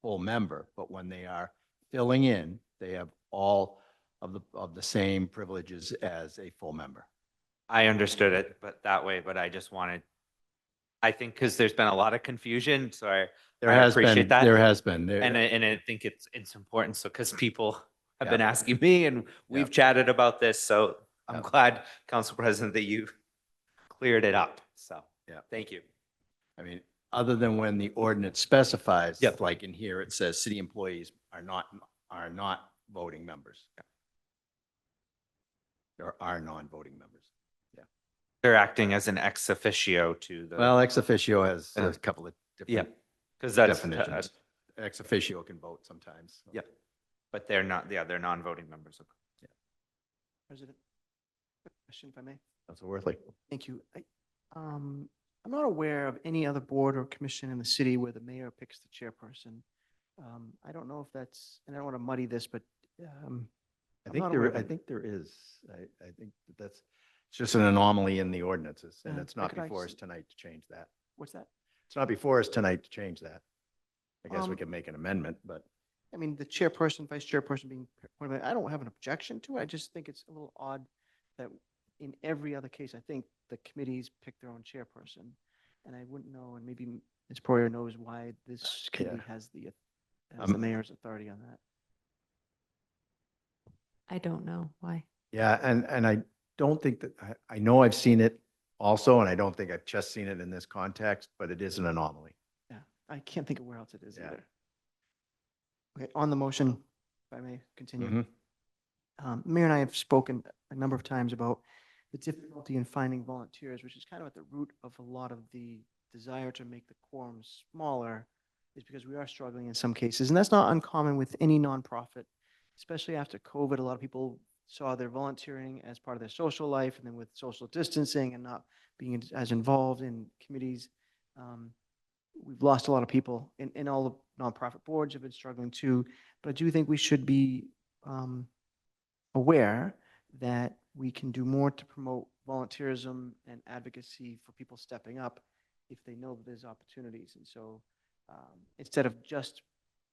full member, but when they are filling in, they have all of the same privileges as a full member. I understood it, but that way, but I just wanted, I think because there's been a lot of confusion, so I appreciate that. There has been. And I think it's important. So, because people have been asking me and we've chatted about this. So I'm glad, Council President, that you cleared it up. So, thank you. I mean, other than when the ordinance specifies, like in here, it says city employees are not voting members. There are non-voting members. They're acting as an ex officio to the. Well, ex officio has a couple of different because that's definitions. Ex officio can vote sometimes. So. Yeah, but they're not. Yeah, they're non-voting members. Yeah. President, quick question, if I may. Councilor Worthley. Thank you. I'm not aware of any other board or commission in the city where the mayor picks the chairperson. I don't know if that's, and I don't want to muddy this, but I think there is. I think that's just an anomaly in the ordinances, and it's not before us tonight to change that. What's that? It's not before us tonight to change that. I guess we can make an amendment, but. I mean, the chairperson, vice chairperson being appointed, I don't have an objection to it. I just think it's a little odd that in every other case, I think the committees pick their own chairperson. And I wouldn't know, and maybe Ms. Poirier knows why this committee has the mayor's authority on that. I don't know why. Yeah, and I don't think that, I know I've seen it also, and I don't think I've just seen it in this context, but it is an anomaly. Yeah, I can't think of where else it is either. Okay, on the motion, if I may continue. Mayor and I have spoken a number of times about the difficulty in finding volunteers, which is kind of at the root of a lot of the desire to make the quorum smaller, is because we are struggling in some cases. And that's not uncommon with any nonprofit, especially after COVID. A lot of people saw their volunteering as part of their social life, and then with social distancing and not being as involved in committees, we've lost a lot of people, and all the nonprofit boards have been struggling too. But I do think we should be aware that we can do more to promote volunteerism and advocacy for people stepping up if they know that there's opportunities. And so instead of just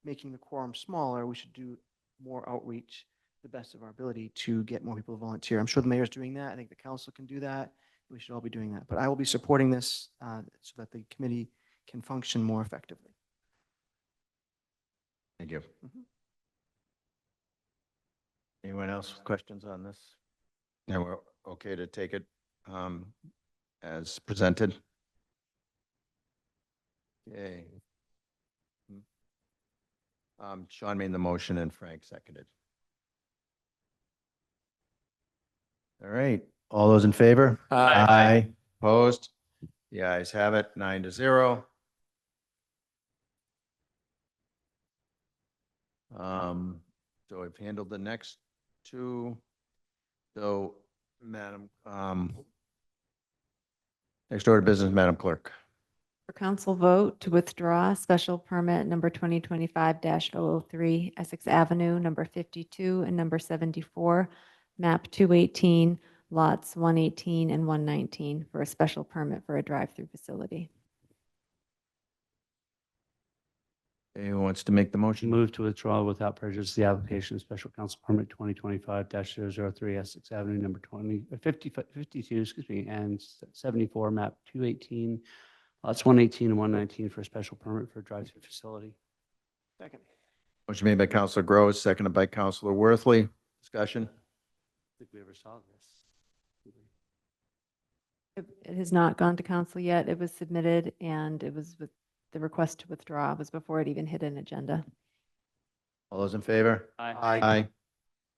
making the quorum smaller, we should do more outreach to the best of our ability to get more people to volunteer. I'm sure the mayor's doing that. I think the council can do that. We should all be doing that. But I will be supporting this so that the committee can function more effectively. Thank you. Anyone else with questions on this? Yeah, we're okay to take it as presented. Okay. Sean made the motion and Frank seconded. All right. All those in favor? Aye. Opposed? The ayes have it, 9-0. So I've handled the next two. So, Madam, next order of business, Madam Clerk. For council vote to withdraw special permit number 2025-003 Essex Avenue, number 52 and number 74, map 218, lots 118 and 119 for a special permit for a drive-through facility. Who wants to make the motion? Move to withdraw without prejudice the application of special council permit 2025-003 Essex Avenue, number 52, excuse me, and 74, map 218, lots 118 and 119 for a special permit for a drive-through facility. Second. Motion made by Counselor Groves, seconded by Counselor Worthley. Discussion? I think we ever saw this. It has not gone to council yet. It was submitted and it was with the request to withdraw was before it even hit an agenda. All those in favor? Aye. Aye.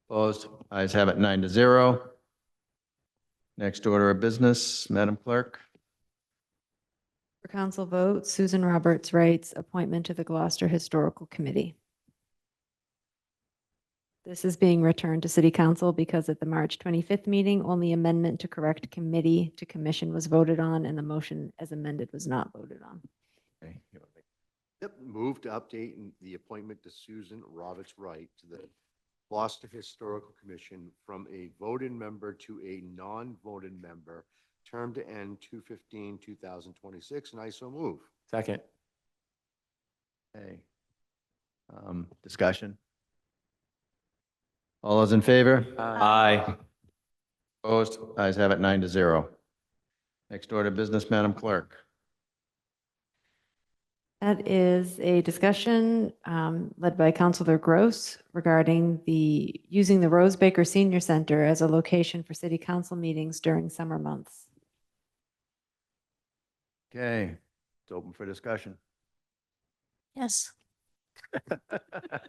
Opposed? Ayes have it 9-0. Next order of business, Madam Clerk. For council vote, Susan Roberts writes appointment to the Gloucester Historical Committee. This is being returned to City Council because at the March 25th meeting, only amendment to correct committee to commission was voted on and the motion as amended was not voted on. Okay. Yep, move to update the appointment to Susan Roberts Wright to the Gloucester Historical Commission from a voted member to a non-voted member, term to end 2/15/2026, and I so move. Second. Okay. Discussion? All those in favor? Aye. Opposed? Ayes have it 9-0. Next order of business, Madam Clerk. That is a discussion led by Councilor Gross regarding using the Rose Baker Senior Center as a location for city council meetings during summer months. Okay, it's open for discussion. Yes.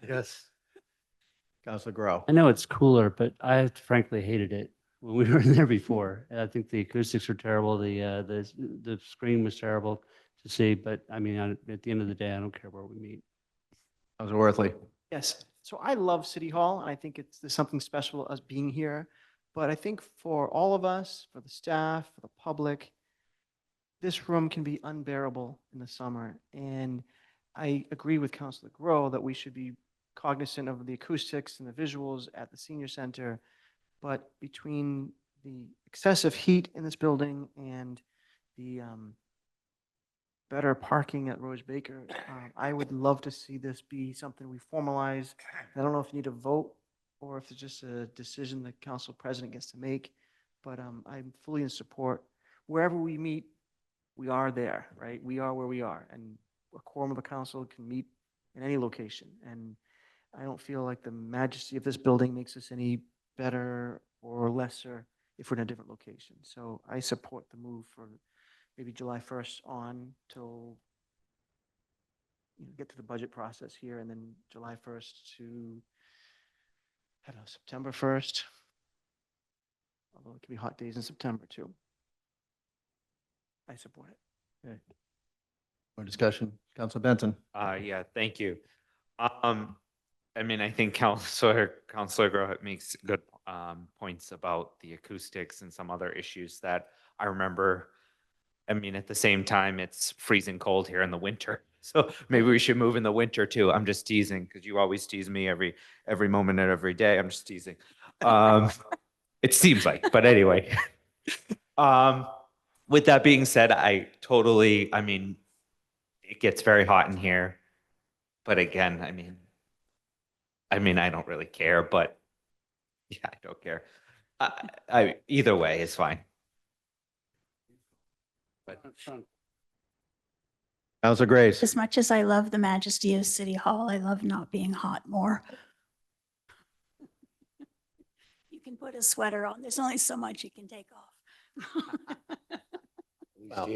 Yes. Counselor Grow. I know it's cooler, but I frankly hated it when we were in there before. I think the acoustics were terrible. The screen was terrible to see, but I mean, at the end of the day, I don't care where we meet. Counselor Worthley. Yes. So I love City Hall, and I think there's something special as being here. But I think for all of us, for the staff, for the public, this room can be unbearable in the summer. And I agree with Councilor Grow that we should be cognizant of the acoustics and the visuals at the senior center. But between the excessive heat in this building and the better parking at Rose Baker, I would love to see this be something we formalize. I don't know if you need a vote or if it's just a decision the council president gets to make, but I'm fully in support. Wherever we meet, we are there, right? We are where we are, and a quorum of the council can meet in any location. And I don't feel like the majesty of this building makes us any better or lesser if we're in a different location. So I support the move for maybe July 1st on till get to the budget process here, and then July 1st to, I don't know, September 1st. Although it can be hot days in September too. I support it. Okay. More discussion? Counselor Benson. Yeah, thank you. I mean, I think Counselor Grow makes good points about the acoustics and some other issues that I remember. I mean, at the same time, it's freezing cold here in the winter. So maybe we should move in the winter too. I'm just teasing because you always tease me every moment of every day. I'm just teasing. It seems like, but anyway. With that being said, I mean, it gets very hot in here. But again, I mean, I don't really care, but yeah, I don't care. Either way is fine. But Counselor Grace. As much as I love the majesty of City Hall, I love not being hot more. You can put a sweater on. There's only so much you can take off. Wow.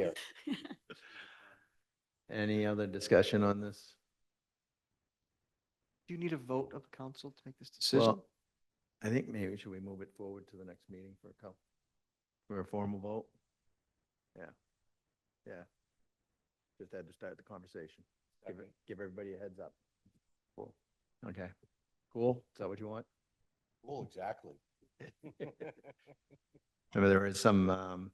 Any other discussion on this? Do you need a vote of the council to make this decision? Well, I think maybe should we move it forward to the next meeting for a formal vote? Yeah. Yeah. Just had to start the conversation. Give everybody a heads up. Cool. Okay. Cool? Is that what you want? Oh, exactly. Remember, there is some,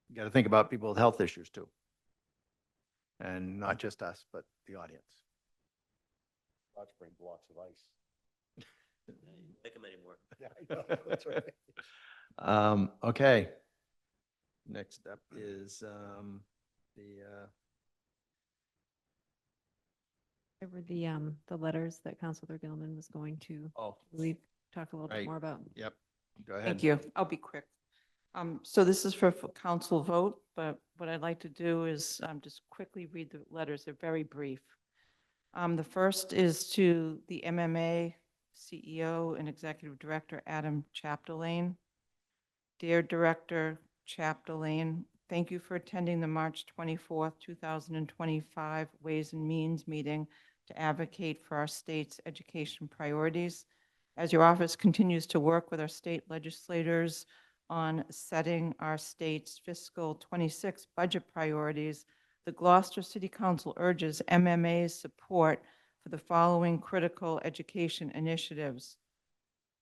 you got to think about people with health issues too. And not just us, but the audience. Let's bring blocks of ice. Make them anymore. Yeah, I know, that's right. Okay. Next up is the, There were the letters that Counselor Gilman was going to, oh, talk a little bit right. more about. Yep. Go ahead. Thank you. I'll be quick. So this is for council vote, but what I'd like to do is just quickly read the letters. They're very brief. The first is to the MMA CEO and Executive Director, Adam Chapdelaine. Dear Director Chapdelaine, thank you for attending the March 24th, 2025 Ways and Means meeting to advocate for our state's education priorities. As your office continues to work with our state legislators on setting our state's fiscal 26 budget priorities, the Gloucester City Council urges MMA's support for the following critical education initiatives.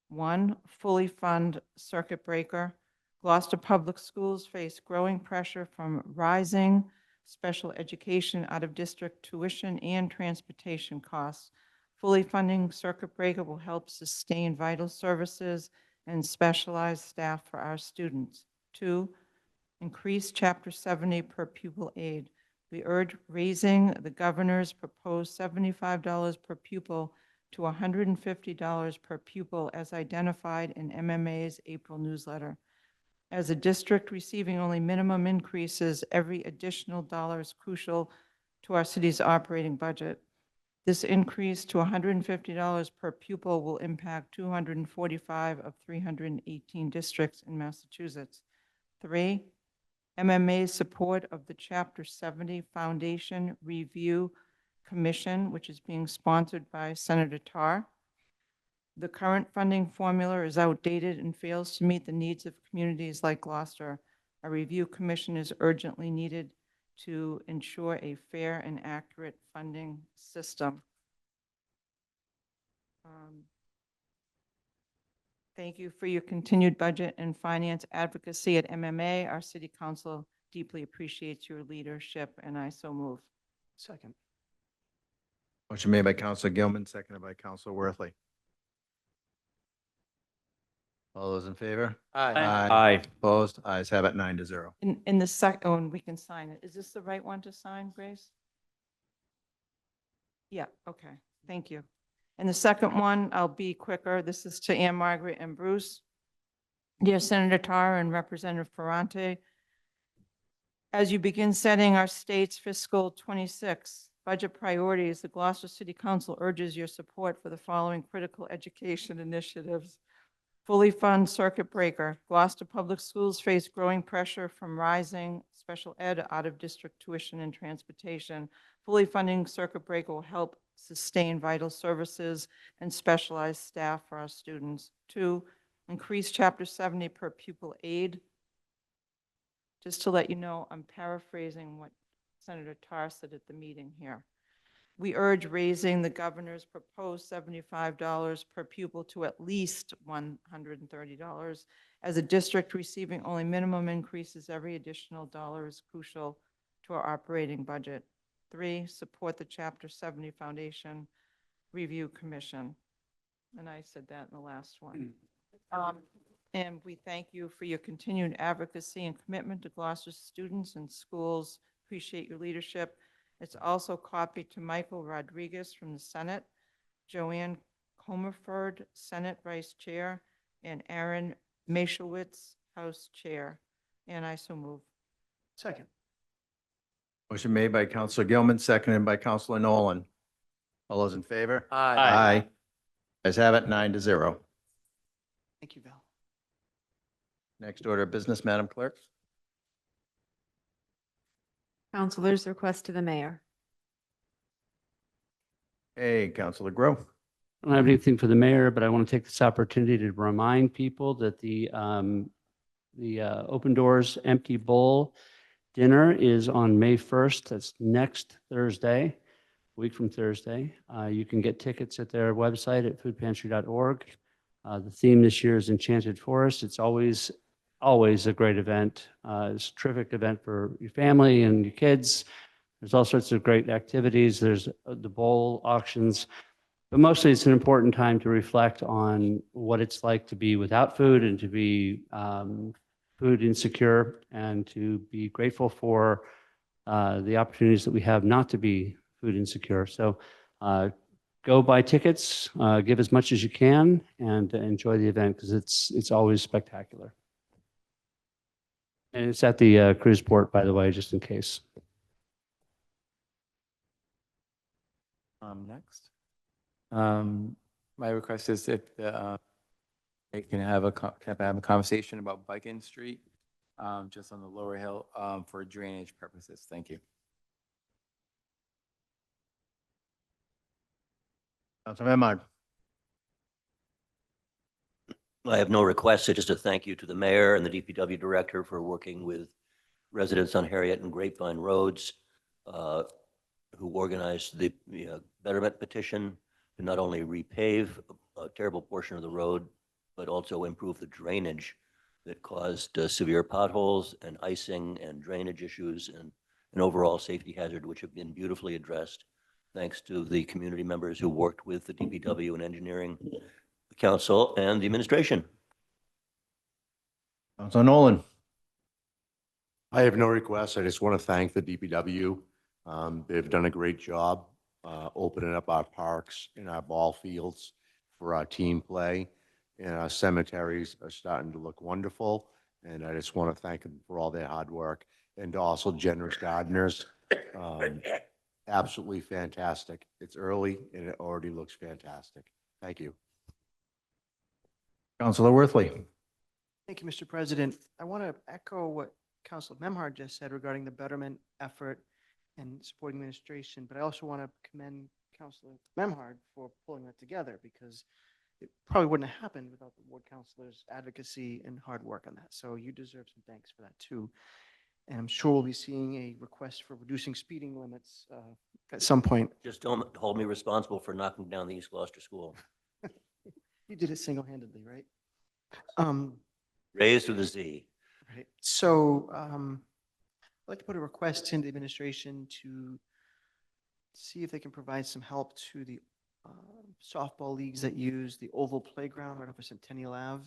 1, fully fund circuit breaker. Gloucester Public Schools face growing pressure from rising special education out-of-district tuition and transportation costs. Fully funding circuit breaker will help sustain vital services and specialized staff for our students. 2, increase Chapter 70 per pupil aid. We urge raising the governor's proposed $75 per pupil to $150 per pupil as identified in MMA's April newsletter. As a district receiving only minimum increases, every additional dollar is crucial to our city's operating budget. This increase to $150 per pupil will impact 245 of 318 districts in Massachusetts. 3, MMA's support of the Chapter 70 Foundation Review Commission, which is being sponsored by Senator Tarr. The current funding formula is outdated and fails to meet the needs of communities like Gloucester. A review commission is urgently needed to ensure a fair and accurate funding system. Thank you for your continued budget and finance advocacy at MMA. Our city council deeply appreciates your leadership, and I so move. Second. Motion made by Counselor Gilman, seconded by Counselor Worthley. All those in favor? Aye. Aye. Opposed? Ayes have it 9-0. In the second, oh, and we can sign it. Is this the right one to sign, Grace? Yeah, okay, thank you. And the second one, I'll be quicker. This is to Ann Margaret and Bruce. Dear Senator Tarr and Representative Ferrante, as you begin setting our state's fiscal 26 budget priorities, the Gloucester City Council urges your support for the following critical education initiatives. Fully fund circuit breaker. Gloucester Public Schools face growing pressure from rising special ed out-of-district tuition and transportation. Fully funding circuit breaker will help sustain vital services and specialized staff for our students. 2, increase Chapter 70 per pupil aid. Just to let you know, I'm paraphrasing what Senator Tarr said at the meeting here. We urge raising the governor's proposed $75 per pupil to at least $130. As a district receiving only minimum increases, every additional dollar is crucial to our operating budget. 3, support the Chapter 70 Foundation Review Commission. And I said that in the last one. And we thank you for your continued advocacy and commitment to Gloucester students and schools. Appreciate your leadership. It's also copied to Michael Rodriguez from the Senate, Joanne Comerford, Senate Vice Chair, and Aaron Mashowitz, House Chair. And I so move. Second. Motion made by Counselor Gilman, seconded by Counselor Nolan. All those in favor? Aye. Aye. Ayes have it 9-0. Thank you, Val. Next order of business, Madam Clerk. Counselor's request to the mayor. Hey, Counselor Grow. I don't have anything for the mayor, but I want to take this opportunity to remind people that the Open Doors Empty Bowl dinner is on May 1st. That's next Thursday. a week from Thursday. You can get tickets at their website at foodpantry.org. The theme this year is Enchanted Forest. It's always a great event. It's a terrific event for your family and your kids. There's all sorts of great activities. There's the bowl auctions, but mostly it's an important time to reflect on what it's like to be without food and to be food insecure, and to be grateful for the opportunities that we have not to be food insecure. So go buy tickets, give as much as you can, and enjoy the event because it's always spectacular. And it's at the cruise port, by the way, just in case. Next. My request is if they can have a conversation about Biken Street, just on the lower hill, for drainage purposes. Thank you. Councilman Memard. I have no requests, so just a thank you to the mayor and the DPW director for working with residents on Harriet and Grapevine Roads, who organized the betterment petition to not only repave a terrible portion of the road, but also improve the drainage that caused severe potholes and icing and drainage issues and an overall safety hazard, which have been beautifully addressed thanks to the community members who worked with the DPW and engineering, the council, and the administration. Councilor Nolan. I have no requests. I just want to thank the DPW. They've done a great job opening up our parks and our ball fields for our team play. And our cemeteries are starting to look wonderful. And I just want to thank them for all their hard work. And also generous gardeners. Absolutely fantastic. It's early and it already looks fantastic. Thank you. Councilor Worthley. Thank you, Mr. President. I want to echo what Councilor Memhard just said regarding the betterment effort and supporting administration, but I also want to commend Councilor Memhard for pulling that together, because it probably wouldn't have happened without the ward councilors' advocacy and hard work on that. So you deserve some thanks for that too. And I'm sure we'll be seeing a request for reducing speeding limits at some point. Just don't hold me responsible for knocking down the East Gloucester School. You did it single-handedly, right? Raised with a Z. Right. So I'd like to put a request into the administration to see if they can provide some help to the softball leagues that use the oval playground right off of Centennial Ave.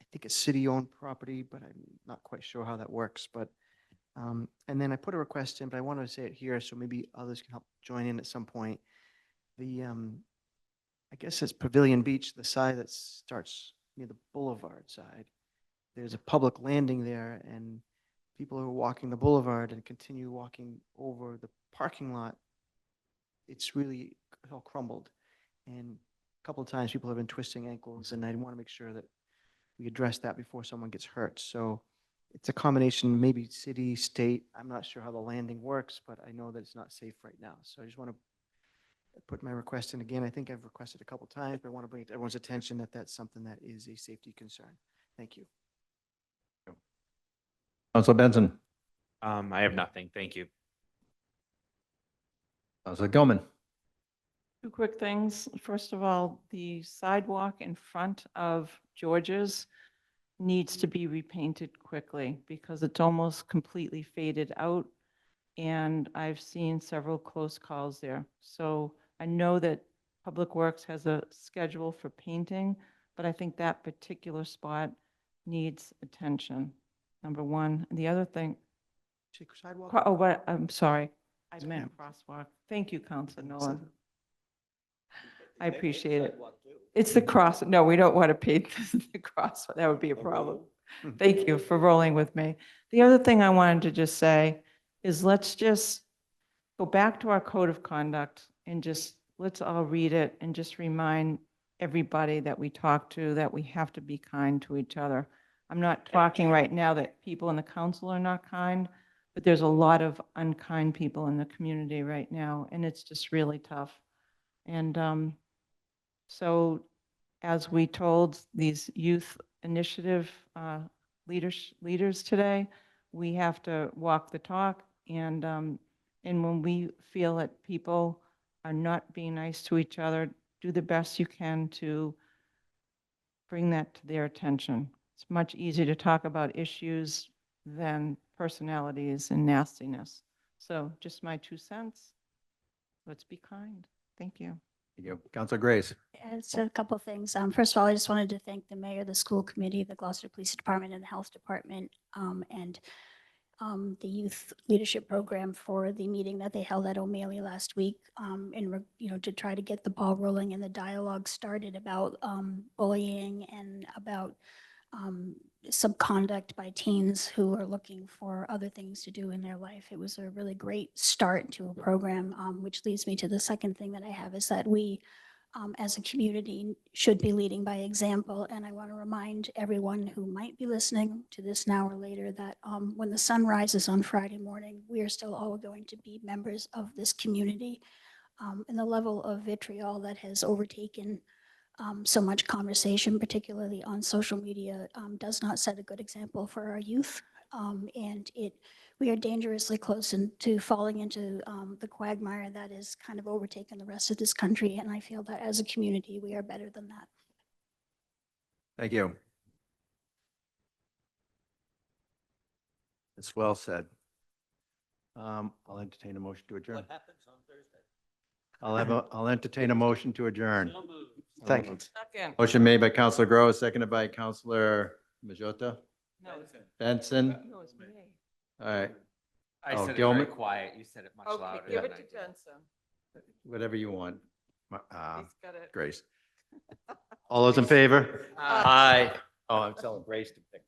I think it's city-owned property, but I'm not quite sure how that works. But and then I put a request in, but I want to say it here, so maybe others can help join in at some point. The I guess it's Pavilion Beach, the side that starts near the boulevard side. There's a public landing there, and people who are walking the boulevard and continue walking over the parking lot, it's really all crumbled. And a couple of times people have been twisting ankles, and I want to make sure that we address that before someone gets hurt. So it's a combination, maybe city, state. I'm not sure how the landing works, but I know that it's not safe right now. So I just want to put my request in again. I think I've requested a couple of times, but I want to bring it to everyone's attention that that's something that is a safety concern. Thank you. Councilor Benson. I have nothing. Thank you. Councilor Gilman. Two quick things. First of all, the sidewalk in front of George's needs to be repainted quickly because it's almost completely faded out. And I've seen several close calls there. So I know that Public Works has a schedule for painting, but I think that particular spot needs attention, number one. And the other thing, Sidewalk? oh, what, I'm sorry. I meant crosswalk. Thank you, Councilor Nolan. I appreciate it. It's the cross. No, we don't want to paint the crosswalk. That would be a problem. Thank you for rolling with me. The other thing I wanted to just say is let's just go back to our code of conduct and just let's all read it and just remind everybody that we talk to that we have to be kind to each other. I'm not talking right now that people in the council are not kind, but there's a lot of unkind people in the community right now, and it's just really tough. And so as we told these youth initiative leaders today, we have to walk the talk. And when we feel that people are not being nice to each other, do the best you can to bring that to their attention. It's much easier to talk about issues than personalities and nastiness. So just my 2 cents. Let's be kind. Thank you. Thank you. Counselor Grace. It's a couple things. First of all, I just wanted to thank the mayor, the school committee, the Gloucester Police Department, and the Health Department, and the youth leadership program for the meeting that they held at O'Malley last week, to try to get the ball rolling and the dialogue started about bullying and about some conduct by teens who are looking for other things to do in their life. It was a really great start to a program, which leads me to the second thing that I have is that we, as a community, should be leading by example. And I want to remind everyone who might be listening to this now or later that when the sun rises on Friday morning, we are still all going to be members of this community. And the level of vitriol that has overtaken so much conversation, particularly on social media, does not set a good example for our youth. We are dangerously close to falling into the quagmire that is kind of overtaken the rest of this country. And I feel that as a community, we are better than that. Thank you. It's well said. I'll entertain a motion to adjourn. What happens on Thursday? I'll entertain a motion to adjourn. Second. Second. Motion made by Counselor Gross, seconded by Counselor Majota. No, Benson. no, it's me. All right, I Oh, said it Gilman? very quiet. You said it much Okay, louder. give than it I to did. Jensen. whatever you want. He's got it. Grace. All those in favor? Aye. Oh, I'm telling Grace to pick.